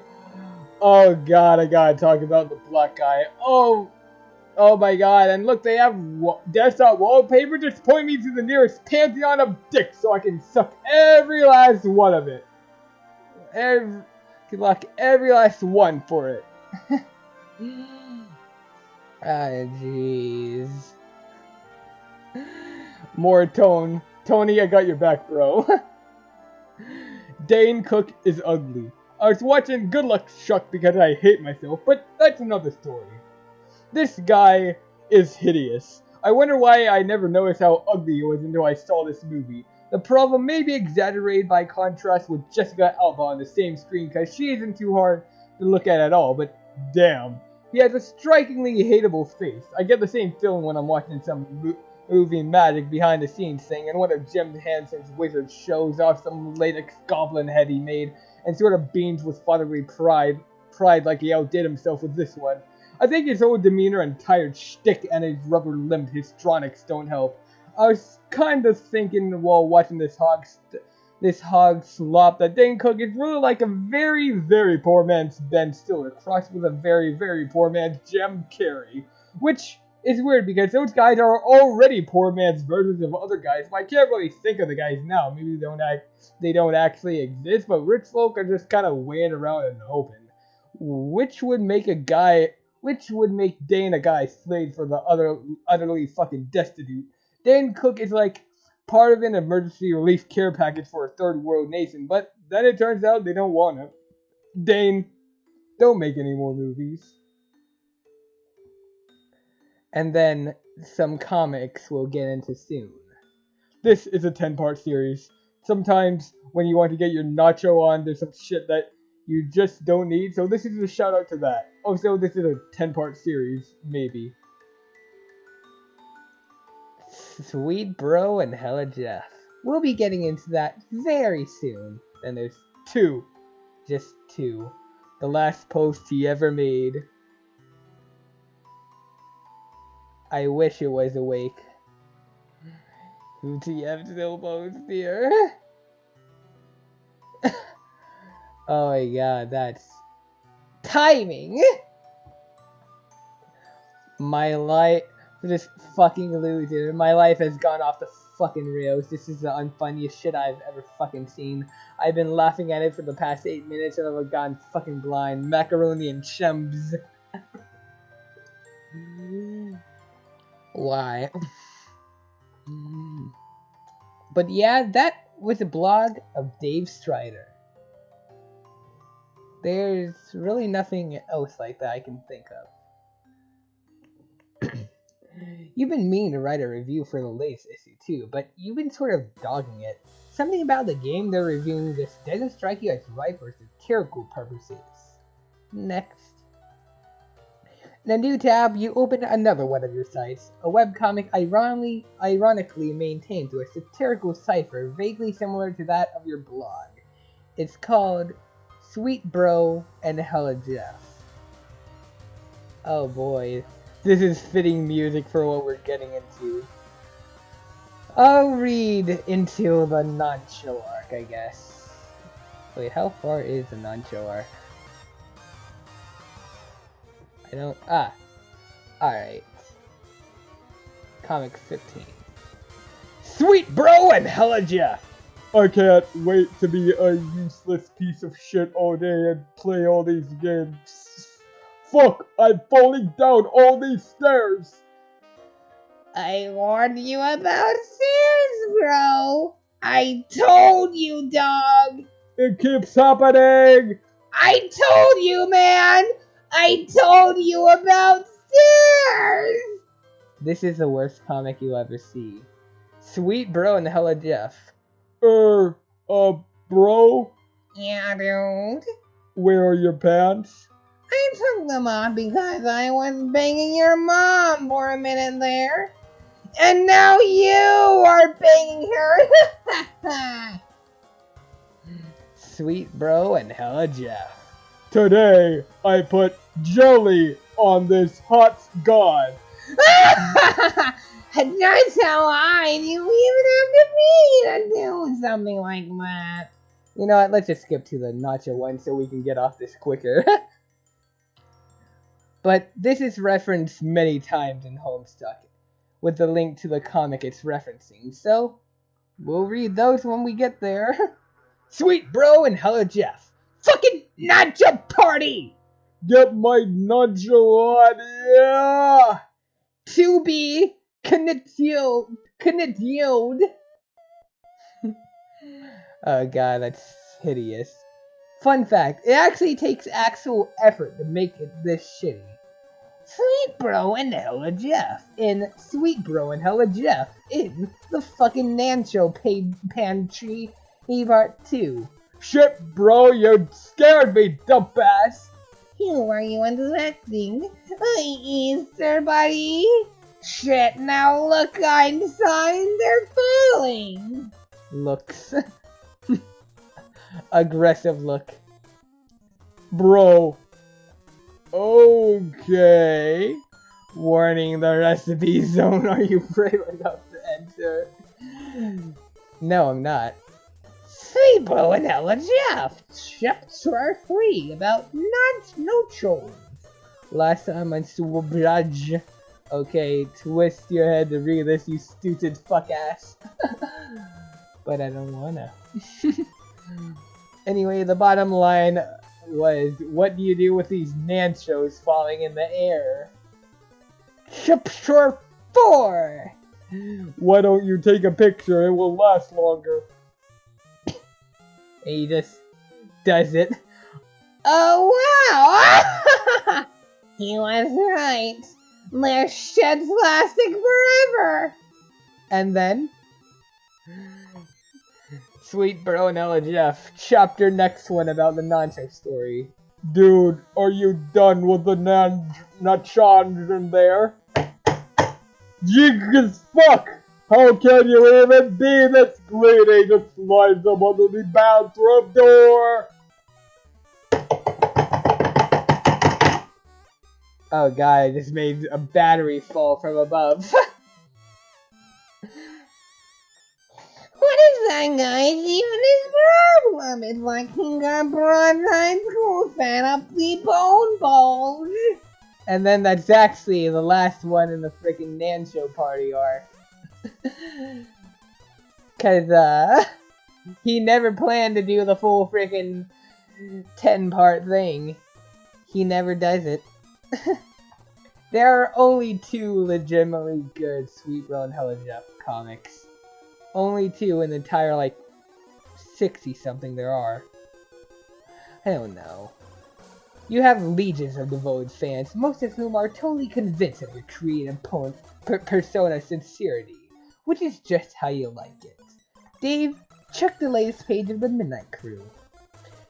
Oh god, I gotta talk about the black guy. Oh my god, and look, they have desktop wallpaper. Just point me to the nearest pantheon of dicks so I can suck every last one of it. Every last one for it. Jeez. More tone. Tony, I got your back, bro. Dane Cook is ugly. I was watching Good Luck Chuck because I hate myself, but that's another story. This guy is hideous. I wonder why I never noticed how ugly he was until I saw this movie. The problem may be exaggerated by contrast with Jessica Alba on the same screen because she isn't too hard to look at all, but damn. He has a strikingly hateable face. I get the same feeling when I'm watching some movie magic behind the scenes thing, and one of Jim Henson's wizards shows off some latex goblin head he made and sort of beams with fatherly pride like he outdid himself with this one. I think his old demeanor and tired shtick and his rubber-limbed histrionics don't help. I was kind of thinking while watching this hog slop that Dane Cook is really like a very, very poor man's Ben Stiller crossed with a very, very poor man's Jim Carrey, which is weird because those guys are already poor man's versions of other guys, but I can't really think of the guys now. Maybe they don't actually exist, but rich folk are just kind of weighing around in the open. Which would make Dane a guy slayed for the utterly fucking destitute. Dane Cook is like part of an emergency relief care package for a third world nation, but then it turns out they don't want him. Dane, don't make any more movies. And then some comics we'll get into soon. This is a 10-part series. Sometimes when you want to get your nacho on, there's some shit that you just don't need, so this is a shout out to that. Also, this is a 10-part series, maybe. Sweet Bro and Hella Jeff. We'll be getting into that very soon. Then there's 2. Just 2. The last post he ever made. I wish it was awake. UTF still posts here. Oh my god, that's timing. My life, this fucking loser. My life has gone off the fucking rails. This is the unfunniest shit I've ever fucking seen. I've been laughing at it for the past 8 minutes and I've gone fucking blind. Macaroni and chums. Why? But yeah, that was a blog of Dave Strider. There's really nothing else like that I can think of. You've been meaning to write a review for the latest issue too, but you've been sort of dogging it. Something about the game they're reviewing this doesn't strike you as right for satirical purposes. Next. In a new tab, you open another one of your sites, a webcomic ironically maintained through a satirical cipher vaguely similar to that of your blog. It's called Sweet Bro and Hella Jeff. Oh boy, this is fitting music for what we're getting into. I'll read into the non-show arc, I guess. Wait, how far is the non-show arc? I don't... Alright. Comic 15. Sweet Bro and Hella Jeff! I can't wait to be a useless piece of shit all day and play all these games. Fuck! I'm falling down all these stairs! I warned you about stairs, bro! I told you, dog! It keeps happening! I told you, man! I told you about stairs! This is the worst comic you'll ever see. Sweet Bro and Hella Jeff. Bro? Yeah, dude. Where are your pants? I took them off because I was banging your mom for a minute there. And now you are banging her! Sweet Bro and Hella Jeff. Today, I put jelly on this hot god. That's how I do even have to be to do something like that. You know what, let's just skip to the nacho one so we can get off this quicker. But this is referenced many times in Homestuck, with the link to the comic it's referencing, so we'll read those when we get there. Sweet Bro and Hella Jeff. Fucking nacho party! Get my nacho on, yeah! To be continued. Oh god, that's hideous. Fun fact, it actually takes actual effort to make it this shitty. Sweet Bro and Hella Jeff in Sweet Bro and Hella Jeff in the fucking Nancho Pantry Part 2. Shit, bro, you scared me, dumbass! Who are you expecting? Easter buddy? Shit, now look, I'm signs they're falling! Looks. Aggressive look. Bro. Okay. Warning, the recipe zone. Are you brave enough to enter? No, I'm not. Sweet Bro and Hella Jeff! Chapter 3 about nachos. Last time on Subraj. Okay, twist your head to read this, you stupid fuck ass. But I don't wanna. Anyway, the bottom line was, what do you do with these nanchos falling in the air? Chapter 4! Why don't you take a picture? It will last longer. And he just does it. Oh wow! He was right. Their shit's lasting forever. And then, Sweet Bro and Ella Jeff, chapter next one about the Nancho story. Dude, are you done with the nachons in there? Jig as fuck! How can you even be this greedy? Just slide them under the bathroom door! Oh god, I just made a battery fall from above. What is that, guys? Even his problem. It's like he got broadside school fed up the bone bulge. And then that's actually the last one in the freaking Nancho party arc. Cause, he never planned to do the full freaking 10-part thing. He never does it. There are only 2 legitimately good Sweet Bro and Hella Jeff comics. Only 2 in the entire, like, 60-something there are. I don't know. You have legions of devoted fans, most of whom are totally convinced of your creative persona sincerity, which is just how you like it. Dave, check the latest page of the Midnight Crew.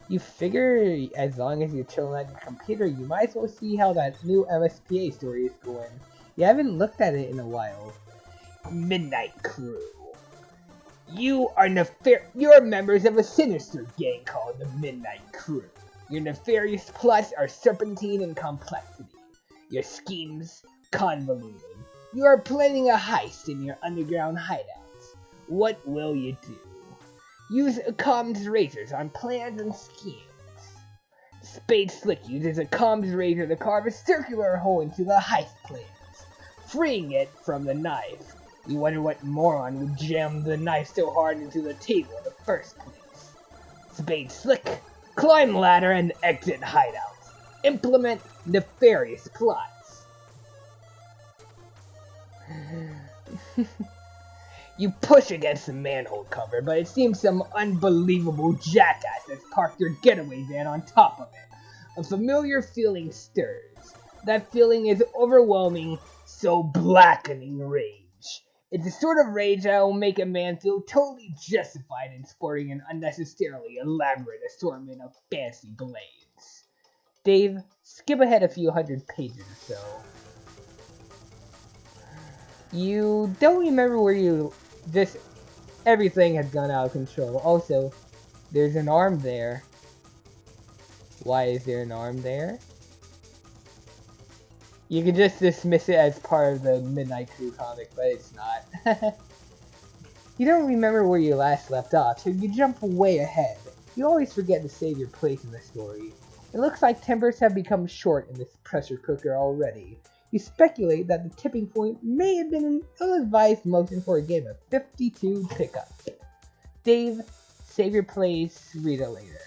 You figure as long as you're chilling at your computer, you might as well see how that new MSPA story is going. You haven't looked at it in a while. Midnight Crew. You're members of a sinister gang called the Midnight Crew. Your nefarious plots are serpentine in complexity. Your schemes convoluted. You are planning a heist in your underground hideouts. What will you do? Use comms razors on plans and schemes. Spade Slick uses a comms razor to carve a circular hole into the heist plans, freeing it from the knife. You wonder what moron would jam the knife so hard into the table in the first place. Spade Slick, climb ladder and exit hideout. Implement nefarious plots. You push against the manhole cover, but it seems some unbelievable jackass has parked your getaway van on top of it. A familiar feeling stirs. That feeling is overwhelming, so blackening rage. It's the sort of rage that will make a man feel totally justified in sporting an unnecessarily elaborate assortment of fancy blades. Dave, skip ahead a few hundred pages or so. You don't remember where everything has gone out of control. Also, there's an arm there. Why is there an arm there? You can just dismiss it as part of the Midnight Crew comic, but it's not. You don't remember where you last left off, so you jump way ahead. You always forget to save your place in the story. It looks like timbers have become short in this pressure cooker already. You speculate that the tipping point may have been an ill-advised motion for a game of 52 pickup. Dave, save your place, read it later.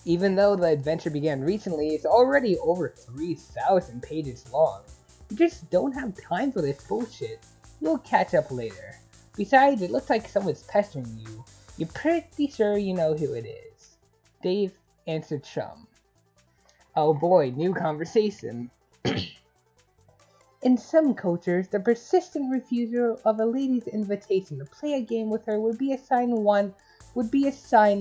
Even though the adventure began recently, it's already over 3,000 pages long. You just don't have time for this bullshit. You'll catch up later. Besides, it looks like someone's pestering you. You're pretty sure you know who it is. Dave answered Chum. Oh boy, new conversation. In some cultures, the persistent refusal of a lady's invitation to play a game with her would be a sign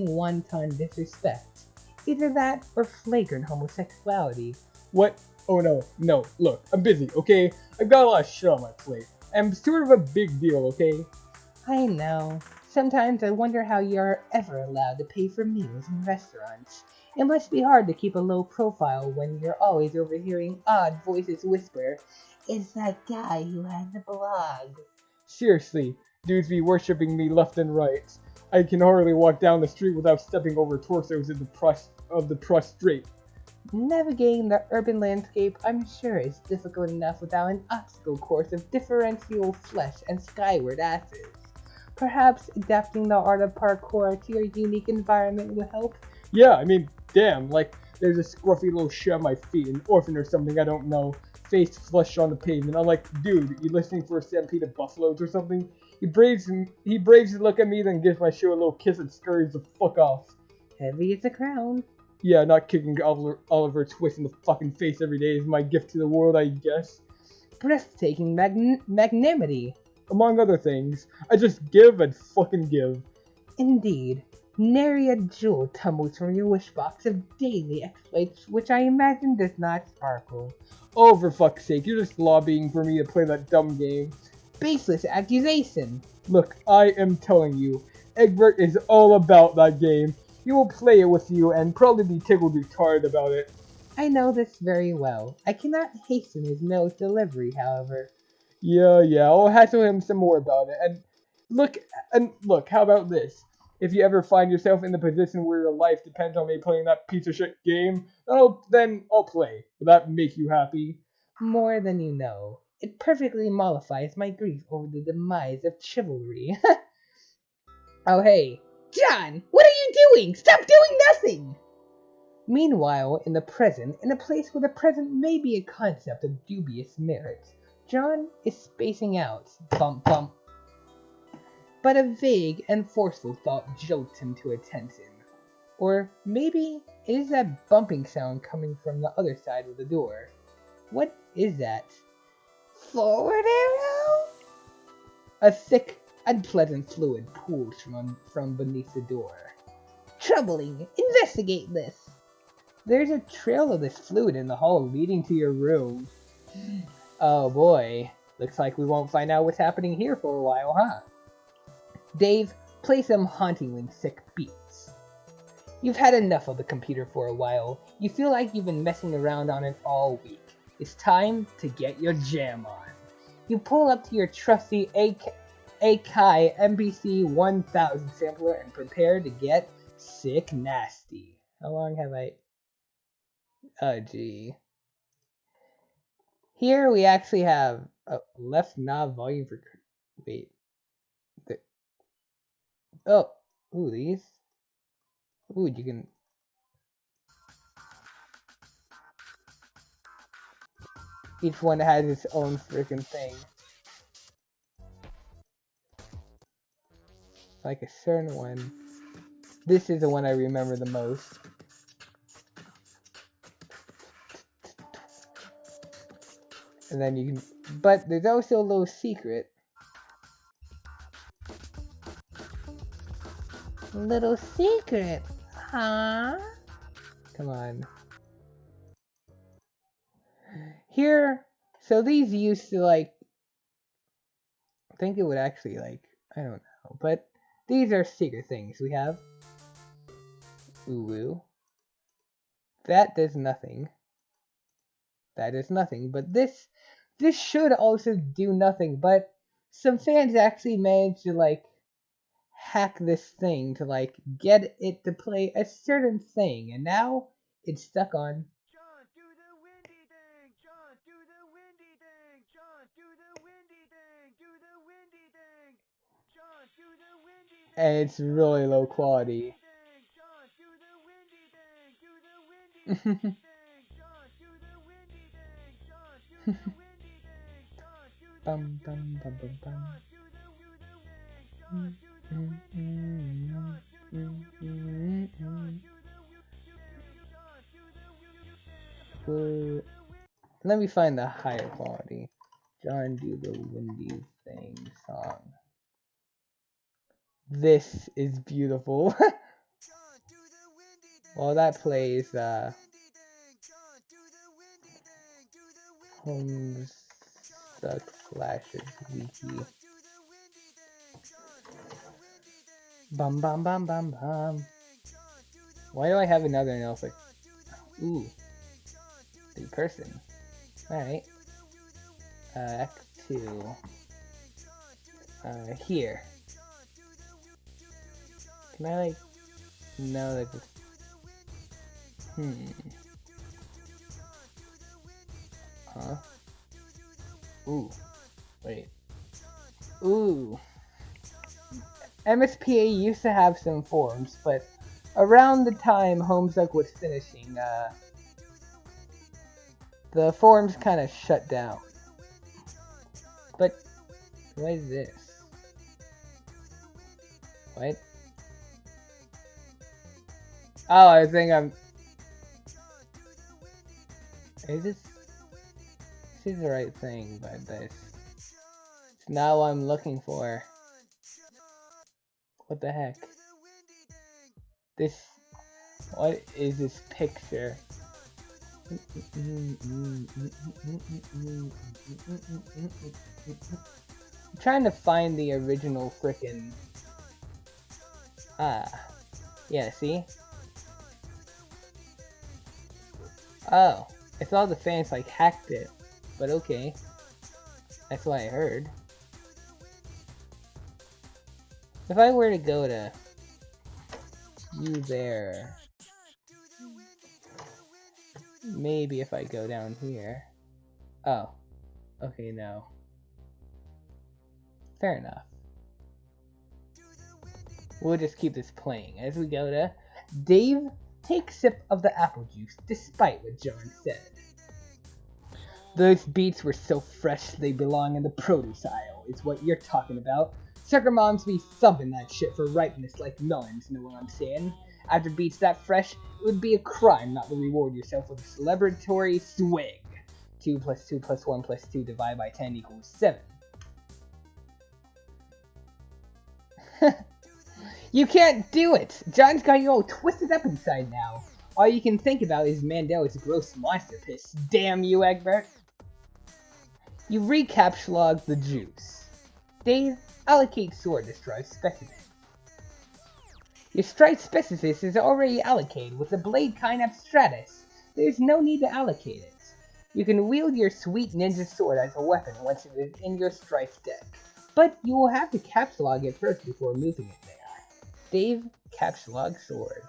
wanton disrespect. Either that or flagrant homosexuality. What? Oh no, look, I'm busy, okay? I've got a lot of shit on my plate. I'm sort of a big deal, okay? I know. Sometimes I wonder how you're ever allowed to pay for meals in restaurants. It must be hard to keep a low profile when you're always overhearing odd voices whisper, "It's that guy who has a blog." Seriously, dudes be worshipping me left and right. I can hardly walk down the street without stepping over torsos of the prostrate. Navigating the urban landscape, I'm sure, is difficult enough without an obstacle course of differential flesh and skyward asses. Perhaps adapting the art of parkour to your unique environment will help? Yeah, I mean, damn, like, there's a scruffy little shit on my feet, an orphan or something I don't know, face flushed on the pavement. I'm like, dude, you listening for a stampede of buffaloes or something? He braves to look at me, then gives my shoe a little kiss and scurries the fuck off. Heavy as a crown. Yeah, not kicking Oliver Twist in the fucking face every day is my gift to the world, I guess. Breathtaking magnanimity. Among other things, I just give and fucking give. Indeed. Nary a jewel tumbles from your wish box of daily exploits, which I imagine does not sparkle. Oh, for fuck's sake, you're just lobbying for me to play that dumb game. Baseless accusation. Look, I am telling you, Egbert is all about that game. He will play it with you and probably be tickled retarded about it. I know this very well. I cannot hasten his mail's delivery, however. Yeah, I'll hassle him some more about it. And look, how about this? If you ever find yourself in the position where your life depends on me playing that piece of shit game, then I'll play. Will that make you happy? More than you know. It perfectly mollifies my grief over the demise of chivalry. Oh hey, John, what are you doing? Stop doing nothing! Meanwhile, in the present, in a place where the present may be a concept of dubious merit, John is spacing out. Bump, bump. But a vague and forceful thought jolts him to attention. Or maybe it is that bumping sound coming from the other side of the door. What is that? Forward arrow? A thick, unpleasant fluid pools from beneath the door. troubling. Investigate this. There's a trail of this fluid in the hall leading to your room. Oh boy. Looks like we won't find out what's happening here for a while, huh? Dave, play some hauntingly sick beats. You've had enough of the computer for a while. You feel like you've been messing around on it all week. It's time to get your jam on. You pull up to your trusty Akai MPC 1000 sampler and prepare to get sick nasty. How long have I... Oh, gee. Here we actually have a left knob volume for... Wait. Oh. Ooh, these. Ooh, you can... Each one has its own freaking thing. Like a certain one. This is the one I remember the most. And then you can... But there's also a little secret. Little secret, huh? Come on. Here... So these used to like... I think it would actually like... I don't know. But these are secret things we have. Ooh. That does nothing. That is nothing. But this should also do nothing. But some fans actually managed to like hack this thing to like get it to play a certain thing, and now it's stuck on. John, do the windy thing. John, do the windy thing. John, do the windy thing. Do the windy thing. John, do the windy thing. And it's really low quality. John, do the windy thing. Do the windy thing. John, do the windy thing. John, do the windy thing. John, do the Bum bum bum bum bum. Let me find the higher quality. John, do the windy thing song. This is beautiful. While that plays, Homestuck flashes wiki. Bum bum bum bum bum. Why do I have another note? Like, ooh, the person. All right. Act 2. Here. Can I like? No, that just. Huh? Ooh. Wait. Ooh. MSPA used to have some forums, but around the time Homestuck was finishing, the forums kind of shut down. But what is this? What? Oh, I think I'm... Is this... This is the right thing, but this... It's not what I'm looking for. What the heck? This... What is this picture? I'm trying to find the original frickin'... Yeah, see? Oh, I thought the fans like hacked it, but okay. That's what I heard. If I were to go to you there, maybe if I go down here. Oh, okay, no. Fair enough. We'll just keep this playing as we go to Dave. Take a sip of the apple juice, despite what John said. Those beets were so fresh they belong in the produce aisle, is what you're talking about. Sucker moms be thumping that shit for ripeness like melons, know what I'm saying? After beets that fresh, it would be a crime not to reward yourself with a celebratory swig. 2 plus 2 plus 1 plus 2 divided by 10 equals 7. You can't do it! John's got you all twisted up inside now. All you can think about is Mandela's gross monster piss. Damn you, Egbert! You recapsulate the juice. Dave, allocate sword to strike specimen. Your strike specific is already allocated with the blade kind of stratus. There's no need to allocate it. You can wield your sweet ninja sword as a weapon once it is in your strike deck, but you will have to capsulog it first before moving it there. Dave, capsulog sword.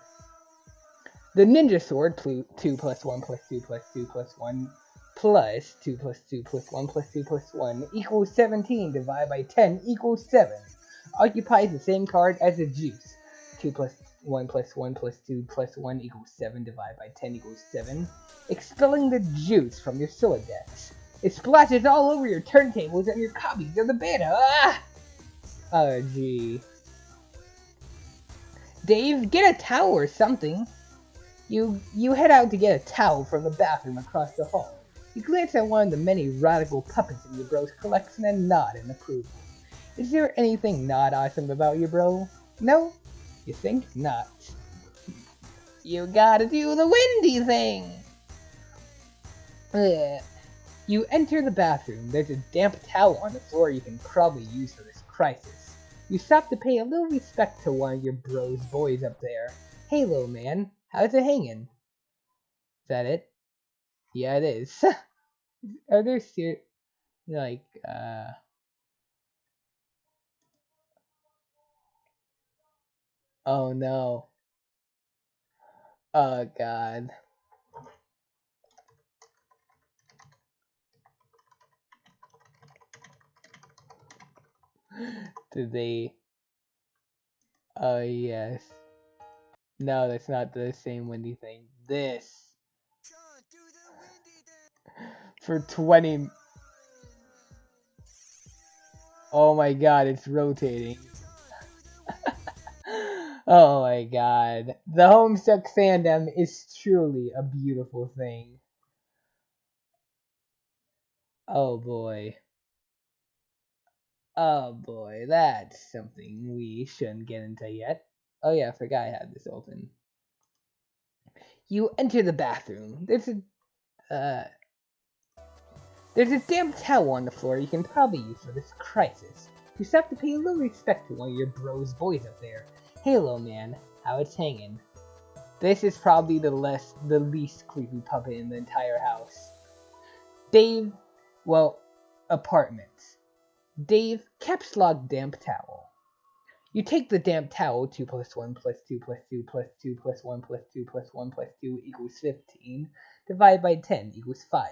The ninja sword, 2 plus 1 plus 2 plus 2 plus 1 plus 2 plus 2 plus 1 plus 2 plus 1 equals 17 divided by 10 equals 7. Occupies the same card as the juice. 2 plus 1 plus 1 plus 2 plus 1 equals 7 divided by 10 equals 7. Expelling the juice from your Silodex. It splashes all over your turntables and your copies of the beta. Ah! Oh, gee. Dave, get a towel or something. You head out to get a towel from the bathroom across the hall. You glance at one of the many radical puppets in your bro's collection and nod in approval. Is there anything not awesome about your bro? No? You think not? You gotta do the windy thing! Ugh. You enter the bathroom. There's a damp towel on the floor you can probably use for this crisis. You stop to pay a little respect to one of your bro's boys up there. Hey, little man, how's it hanging? Is that it? Yeah, it is. Are there oh no. Oh god. Did they... Oh yes. No, that's not the same windy thing. This. John, do the windy thing. For 20... Oh my god, it's rotating. Oh my god. The Homestuck fandom is truly a beautiful thing. Oh boy. Oh boy, that's something we shouldn't get into yet. Oh yeah, I forgot I had this open. You enter the bathroom. There's a damp towel on the floor you can probably use for this crisis. You just have to pay a little respect to one of your bro's boys up there. Hey, little man, how it's hanging. This is probably the least creepy puppet in the entire house. Dave, well, apartments. Dave, caps lock damp towel. You take the damp towel, 2 plus 1 plus 2 plus 2 plus 2 plus 1 plus 2 plus 1 plus 2 equals 15, divided by 10 equals 5.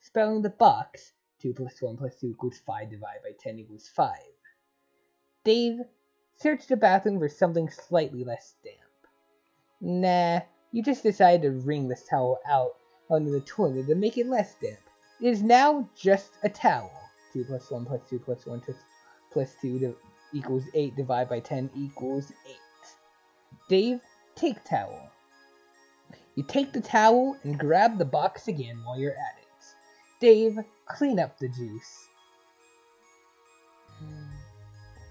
Spelling the box, 2 plus 1 plus 2 equals 5 divided by 10 equals 5. Dave, search the bathroom for something slightly less damp. Nah, you just decided to wring this towel out onto the toilet to make it less damp. It is now just a towel. 2 plus 1 plus 2 plus 1 plus 2 equals 8 divided by 10 equals 8. Dave, take towel. You take the towel and grab the box again while you're at it. Dave, clean up the juice.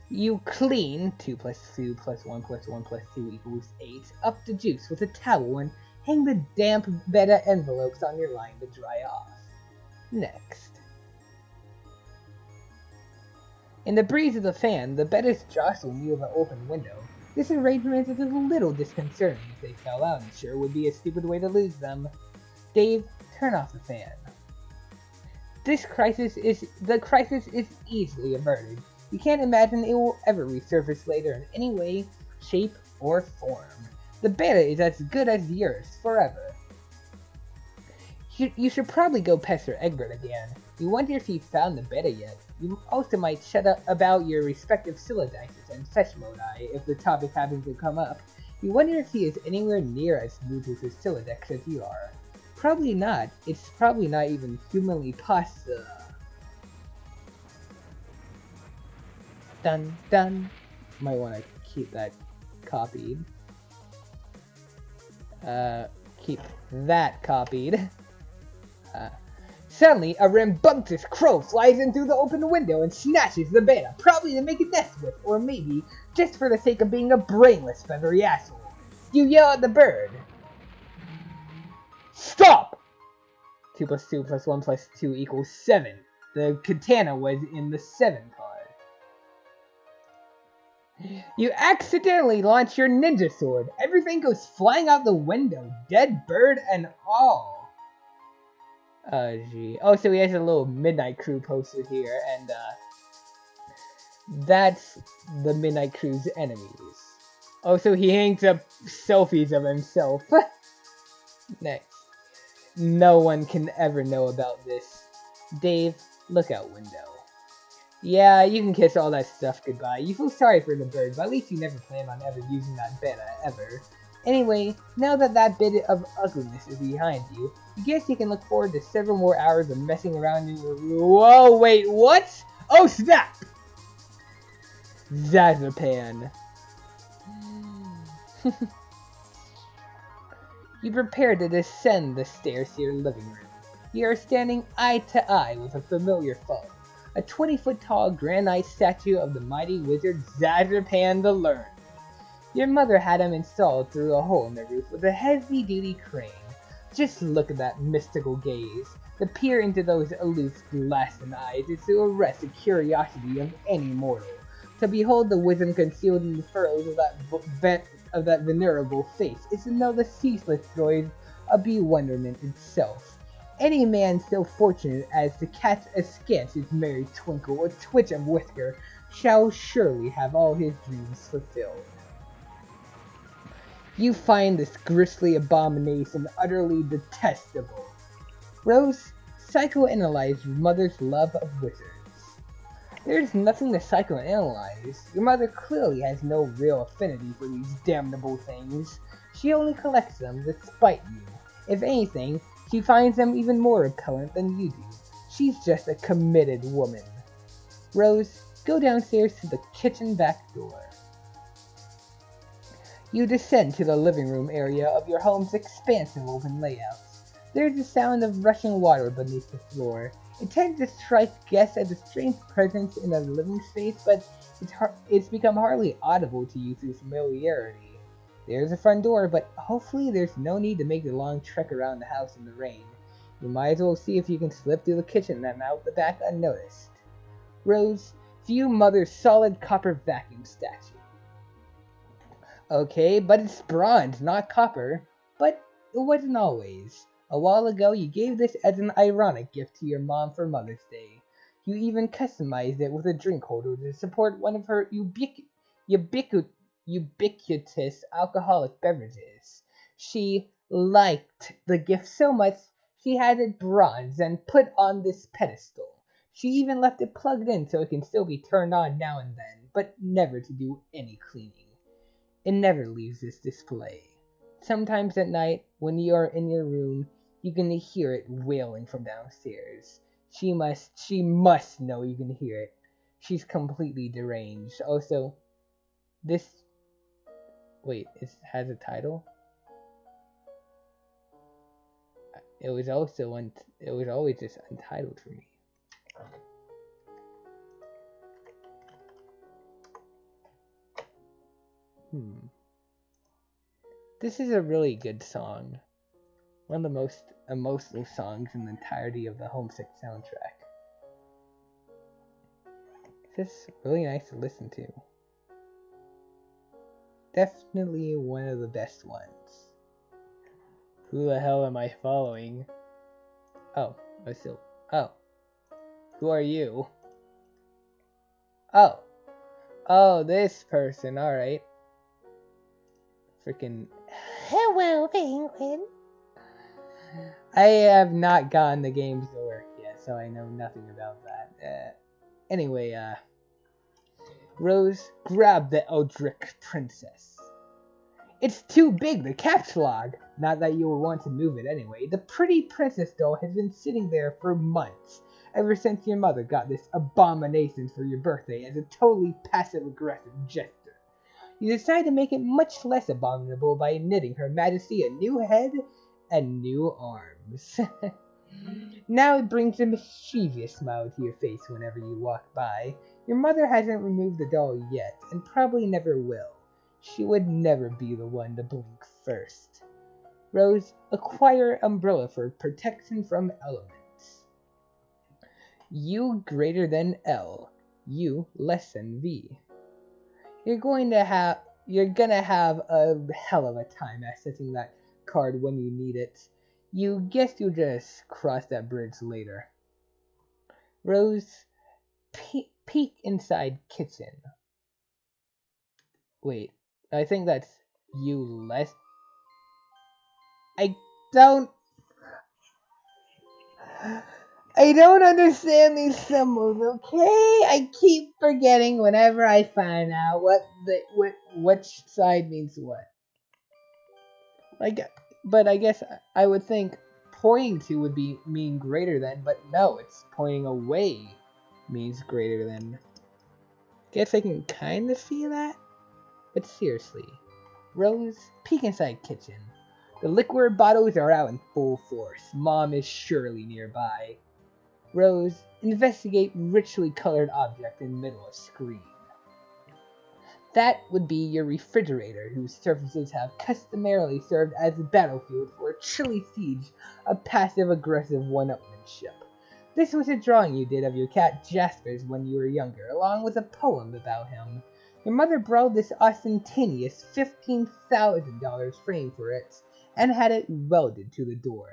You clean 2 plus 2 plus 1 plus 1 plus 2 equals 8 up the juice with a towel and hang the damp beta envelopes on your line to dry off. Next. In the breeze of the fan, the betas jostle near the open window. This arrangement is a little disconcerting. If they fell out, it sure would be a stupid way to lose them. Dave, turn off the fan. The crisis is easily averted. You can't imagine it will ever resurface later in any way, shape, or form. The beta is as good as yours, forever. You should probably go pester Egbert again. You wonder if he found the beta yet. You also might chat up about your respective Silodices and fetch modi if the topic happens to come up. You wonder if he is anywhere near as smooth with his Silodex as you are. Probably not. It's probably not even humanly possible. Dun dun. Might want to keep that copied. Keep that copied. Suddenly, a rambunctious crow flies in through the open window and snatches the banana, probably to make a nest with, or maybe just for the sake of being a brainless, feathery asshole. You yell at the bird. Stop! 2 plus 2 plus 1 plus 2 equals 7. The katana was in the 7 card. You accidentally launch your ninja sword. Everything goes flying out the window, dead bird and all. Gee. Oh, so he has a little Midnight Crew poster here, and that's the Midnight Crew's enemies. Oh, so he hangs up selfies of himself. Next. No one can ever know about this. Dave, look out window. Yeah, you can kiss all that stuff goodbye. You feel sorry for the bird, but at least you never plan on ever using that banner, ever. Anyway, now that that bit of ugliness is behind you, I guess you can look forward to several more hours of messing around in your room. Whoa, wait, what? Oh, snap! Zazapan. You prepare to descend the stairs to your living room. You are standing eye to eye with a familiar foe. A 20-foot-tall granite statue of the mighty wizard Zazapan the Learned. Your mother had him installed through a hole in the roof with a heavy-duty crane. Just look at that mystical gaze. To peer into those aloof, glassy eyes is to arrest the curiosity of any mortal. To behold the wisdom concealed in the furrows of that venerable face is to know the ceaseless joys of bewilderment itself. Any man so fortunate as to catch askance his merry twinkle or twitch of whisker shall surely have all his dreams fulfilled. You find this grisly abomination utterly detestable. Rose, psychoanalyze your mother's love of wizards. There's nothing to psychoanalyze. Your mother clearly has no real affinity for these damnable things. She only collects them to spite you. If anything, she finds them even more repellent than you do. She's just a committed woman. Rose, go downstairs to the kitchen back door. You descend to the living room area of your home's expansive open layout. There's a sound of rushing water beneath the floor. It tends to strike guests as a strange presence in a living space, but it's become hardly audible to you through familiarity. There's a front door, but hopefully there's no need to make the long trek around the house in the rain. You might as well see if you can slip through the kitchen and out the back unnoticed. Rose, view Mother's solid copper vacuum statue. Okay, but it's bronze, not copper. But it wasn't always. A while ago, you gave this as an ironic gift to your mom for Mother's Day. You even customized it with a drink holder to support one of her ubiquitous alcoholic beverages. She liked the gift so much, she had it bronze and put on this pedestal. She even left it plugged in so it can still be turned on now and then, but never to do any cleaning. It never leaves this display. Sometimes at night, when you are in your room, you can hear it wailing from downstairs. She must know you can hear it. She's completely deranged. Also, this... Wait, it has a title? It was always just untitled for me. This is a really good song. One of the most emotional songs in the entirety of the Homestuck soundtrack. It's just really nice to listen to. Definitely one of the best ones. Who the hell am I following? Oh, who are you? Oh, this person, alright. Freaking... Hello, Penguin! I have not gotten the games to work yet, so I know nothing about that. Anyway, Rose, grab the Eldritch Princess. It's too big to capsulog. Not that you will want to move it anyway. The pretty princess doll has been sitting there for months, ever since your mother got this abomination for your birthday as a totally passive-aggressive gesture. You decide to make it much less abominable by knitting Her Majesty a new head and new arms. Now it brings a mischievous smile to your face whenever you walk by. Your mother hasn't removed the doll yet, and probably never will. She would never be the one to blink first. Rose, acquire umbrella for protection from elements. U greater than L. U less than V. You're gonna have a hell of a time accessing that card when you need it. You guess you'll just cross that bridge later. Rose, peek inside kitchen. Wait, I think that's you less. I don't understand these symbols, okay? I keep forgetting whenever I find out which side means what. But I guess I would think pointing to would mean greater than, but no, it's pointing away means greater than. Guess I can kind of see that? But seriously, Rose, peek inside kitchen. The liquor bottles are out in full force. Mom is surely nearby. Rose, investigate richly colored object in middle of screen. That would be your refrigerator, whose surfaces have customarily served as a battlefield for a chilly siege of passive-aggressive one-upmanship. This was a drawing you did of your cat Jasper's when you were younger, along with a poem about him. Your mother borrowed this ostentatious $15,000 frame for it, and had it welded to the door.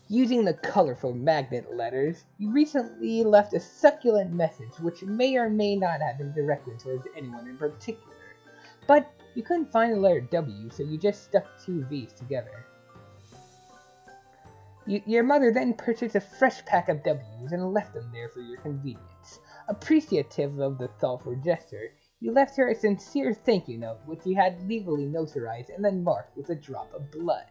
Using the colorful magnet letters, you recently left a succulent message which may or may not have been directed towards anyone in particular. But you couldn't find the letter W, so you just stuck two V's together. Your mother then purchased a fresh pack of W's and left them there for your convenience. Appreciative of the thoughtful gesture, you left her a sincere thank you note, which you had legally notarized and then marked with a drop of blood.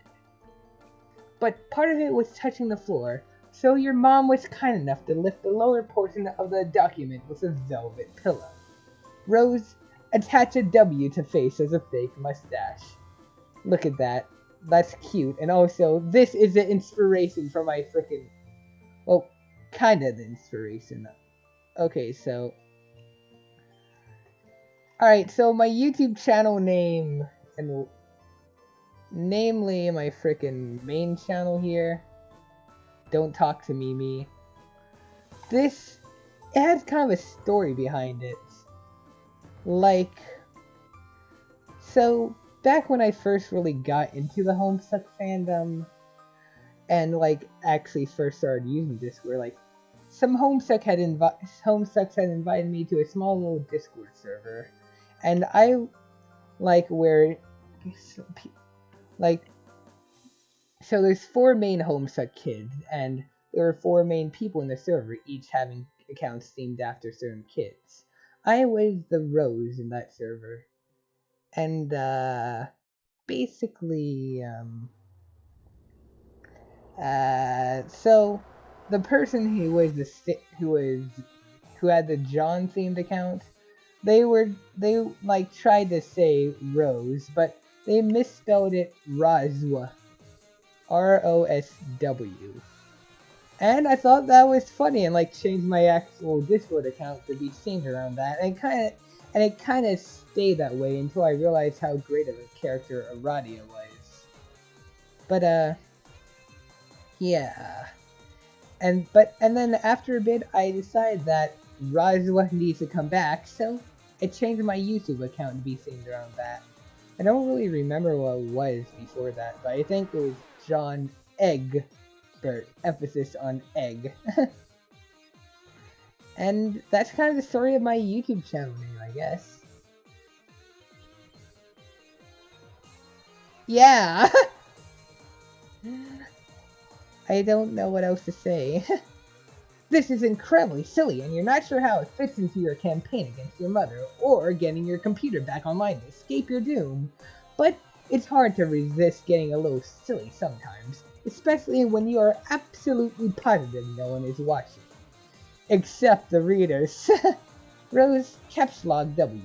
But part of it was touching the floor, so your mom was kind enough to lift the lower portion of the document with a velvet pillow. Rose, attach a W to face as a fake mustache. Look at that. That's cute. And also, this is the inspiration for my frickin'... Well, kinda the inspiration. Okay, so... Alright, so my YouTube channel name, and namely my frickin' main channel here, Don't Talk to Me. This, it has kind of a story behind it. Like, so back when I first really got into the Homestuck fandom, and like actually first started using Discord, like some Homestucks had invited me to a small little Discord server, and I like where like so there's 4 main Homestuck kids, and there are 4 main people in the server, each having accounts themed after certain kids. I was the Rose in that server, and basically so the person who had the John themed account, they like tried to say Rose, but they misspelled it Rosw, R-O-S-W. And I thought that was funny, and like changed my actual Discord account to be themed around that, and it kind of stayed that way until I realized how great of a character Aradia was. But yeah. And then after a bit, I decided that Rosw needs to come back, so I changed my YouTube account to be themed around that. I don't really remember what it was before that, but I think it was John Egbert, emphasis on egg. And that's kind of the story of my YouTube channel name, I guess. Yeah! I don't know what else to say. This is incredibly silly, and you're not sure how it fits into your campaign against your mother, or getting your computer back online to escape your doom. But it's hard to resist getting a little silly sometimes, especially when you are absolutely positive no one is watching. Except the readers. Rose, caps log W.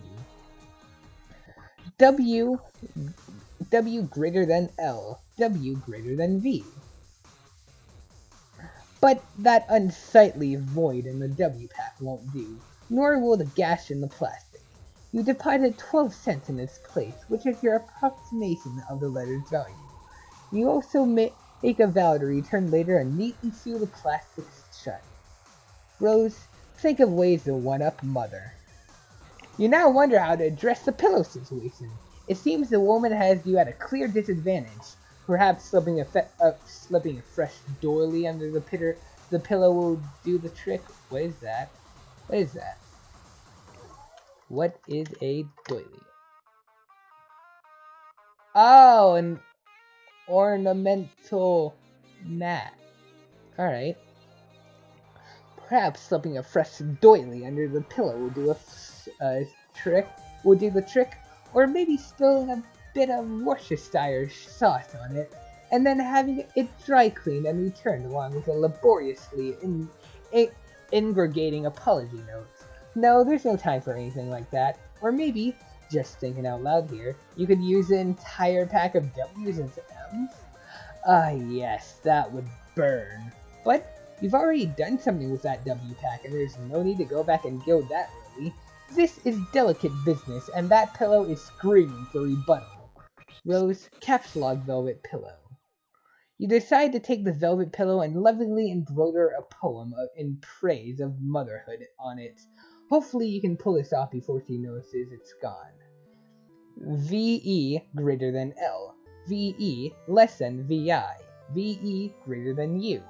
W greater than L. W greater than V. But that unsightly void in the W pack won't do, nor will the gash in the plastic. You deposited 12 cents in its place, which is your approximation of the letter's value. You also make a vow to return later and neatly seal the plastic shut. Rose, think of ways to one-up Mother. You now wonder how to address the pillow situation. It seems the woman has you at a clear disadvantage. Perhaps slipping a fresh doily under the pillow will do the trick. What is that? What is that? What is a doily? Oh, an ornamental mat. Alright. Perhaps slipping a fresh doily under the pillow will do the trick, or maybe spilling a bit of Worcestershire sauce on it, and then having it dry cleaned and returned along with a laboriously ingurgating apology note. No, there's no time for anything like that. Or maybe, just thinking out loud here, you could use an entire pack of W's and M's? Ah, yes, that would burn. But you've already done something with that W pack, and there's no need to go back and gild that, really. This is delicate business, and that pillow is screaming for rebuttal. Rose, caps lock velvet pillow. You decide to take the velvet pillow and lovingly embroider a poem in praise of motherhood on it. Hopefully you can pull this off before she notices it's gone. VE greater than L. VE less than VI. VE greater than U.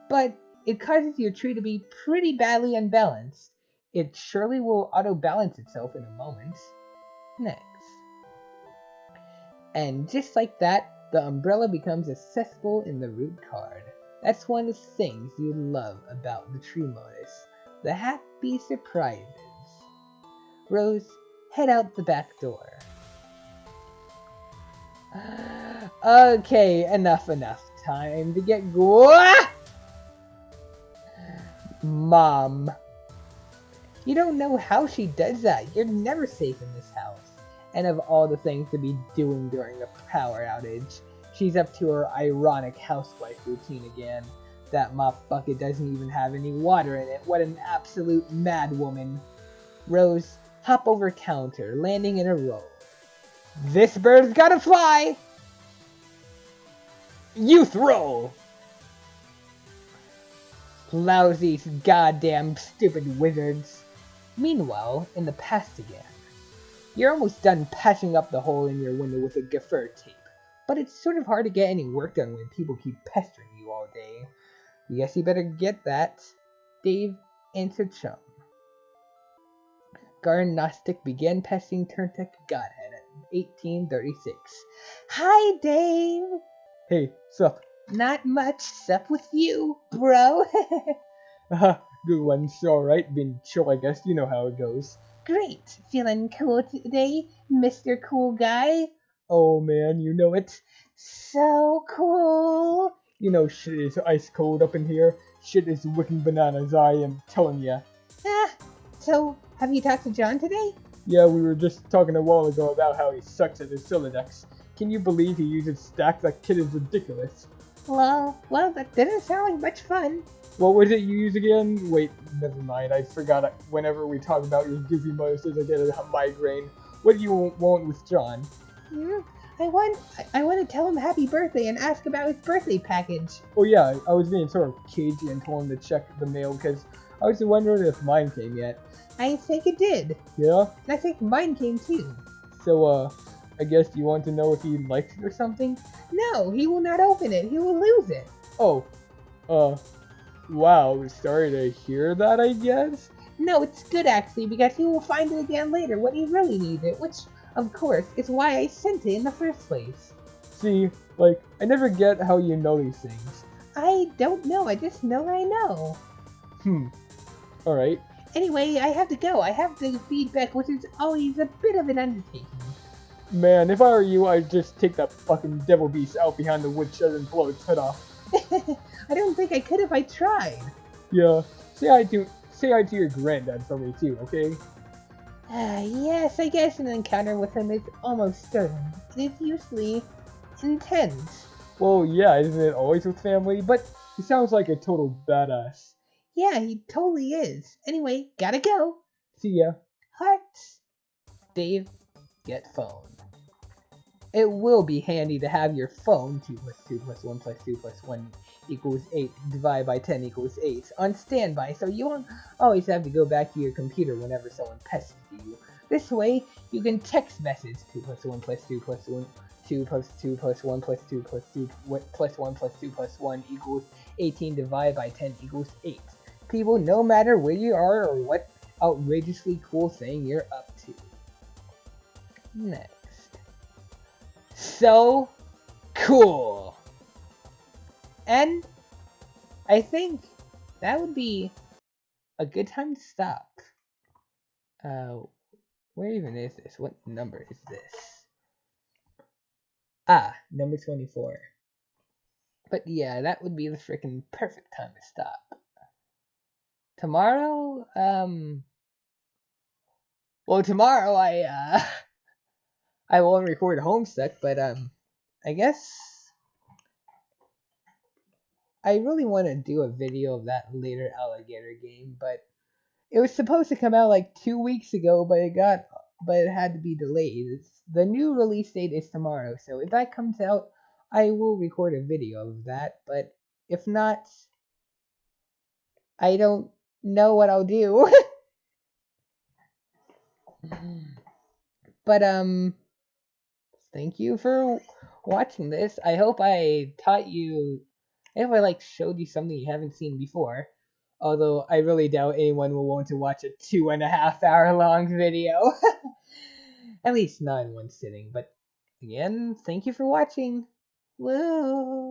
But it causes your tree to be pretty badly unbalanced. It surely will auto-balance itself in a moment. Next. And just like that, the umbrella becomes accessible in the root card. That's one of the things you love about the tree modus. The happy surprises. Rose, head out the back door. Okay, enough. Time to get Mom. You don't know how she does that. You're never safe in this house. And of all the things to be doing during a power outage, she's up to her ironic housewife routine again. That mop bucket doesn't even have any water in it. What an absolute madwoman. Rose, hop over counter, landing in a row. This bird's gotta fly! You throw! Lousy, goddamn, stupid wizards. Meanwhile, in the past again. You're almost done patching up the hole in your window with a gaffer tape, but it's sort of hard to get any work done when people keep pestering you all day. Guess you better get that. Dave answered chum. Garn Gnostic began pestering Turntech Godhead at 1836. Hi, Dave! Hey, sup? Not much. Sup with you, bro? Good one. Alright. Been chill, I guess. You know how it goes. Great. Feeling cool today, Mr. Cool Guy? Oh, man, you know it. So cool. You know shit is ice cold up in here. Shit is wicked bananas, I am telling ya. So, have you talked to John today? Yeah, we were just talking a while ago about how he sucks at his Silodex. Can you believe he uses stacks? That kid is ridiculous. Well, that didn't sound like much fun. What was it you use again? Wait, never mind. I forgot. Whenever we talk about your goofy moduses, I get a migraine. What do you want with John? I want to tell him happy birthday and ask about his birthday package. Oh yeah, I was being sort of cagey and told him to check the mail because I was wondering if mine came yet. I think it did. Yeah? And I think mine came too. So, I guess you want to know if he likes it or something? No, he will not open it. He will lose it. Oh, wow, sorry to hear that, I guess? No, it's good actually, because he will find it again later when he really needs it, which, of course, is why I sent it in the first place. See, like, I never get how you know these things. I don't know, I just know I know. Alright. Anyway, I have to go. I have to feed Beck, which is always a bit of an undertaking. Man, if I were you, I'd just take that fucking devil beast out behind the woodshed and blow its head off. I don't think I could if I tried. Yeah, say hi to your granddad for me too, okay? Yes, I guess an encounter with him is almost certain. It is usually intense. Well, yeah, isn't it always with family? But he sounds like a total badass. Yeah, he totally is. Anyway, gotta go. See ya. Hearts. Dave, get phone. It will be handy to have your phone 2 plus 2 plus 1 plus 2 plus 1 equals 8 divided by 10 equals 8 on standby, so you won't always have to go back to your computer whenever someone pesters you. This way, you can text message 2 plus 1 plus 2 plus 1 2 plus 2 plus 1 plus 2 plus 2 plus 1 plus 2 plus 1 equals 18 divided by 10 equals 8. People, no matter where you are or what outrageously cool thing you're up to. Next. So cool. And I think that would be a good time to stop. Where even is this? What number is this? Ah, number 24. But yeah, that would be the freaking perfect time to stop. Tomorrow, well, tomorrow I won't record Homestuck, but I guess I really want to do a video of that later alligator game, but it was supposed to come out like 2 weeks ago, but it had to be delayed. The new release date is tomorrow, so if that comes out, I will record a video of that, but if not, I don't know what I'll do. But thank you for watching this. I hope I taught you, I hope I like showed you something you haven't seen before. Although I really doubt anyone will want to watch a 2.5 hour long video. At least not in one sitting. But again, thank you for watching. Woo!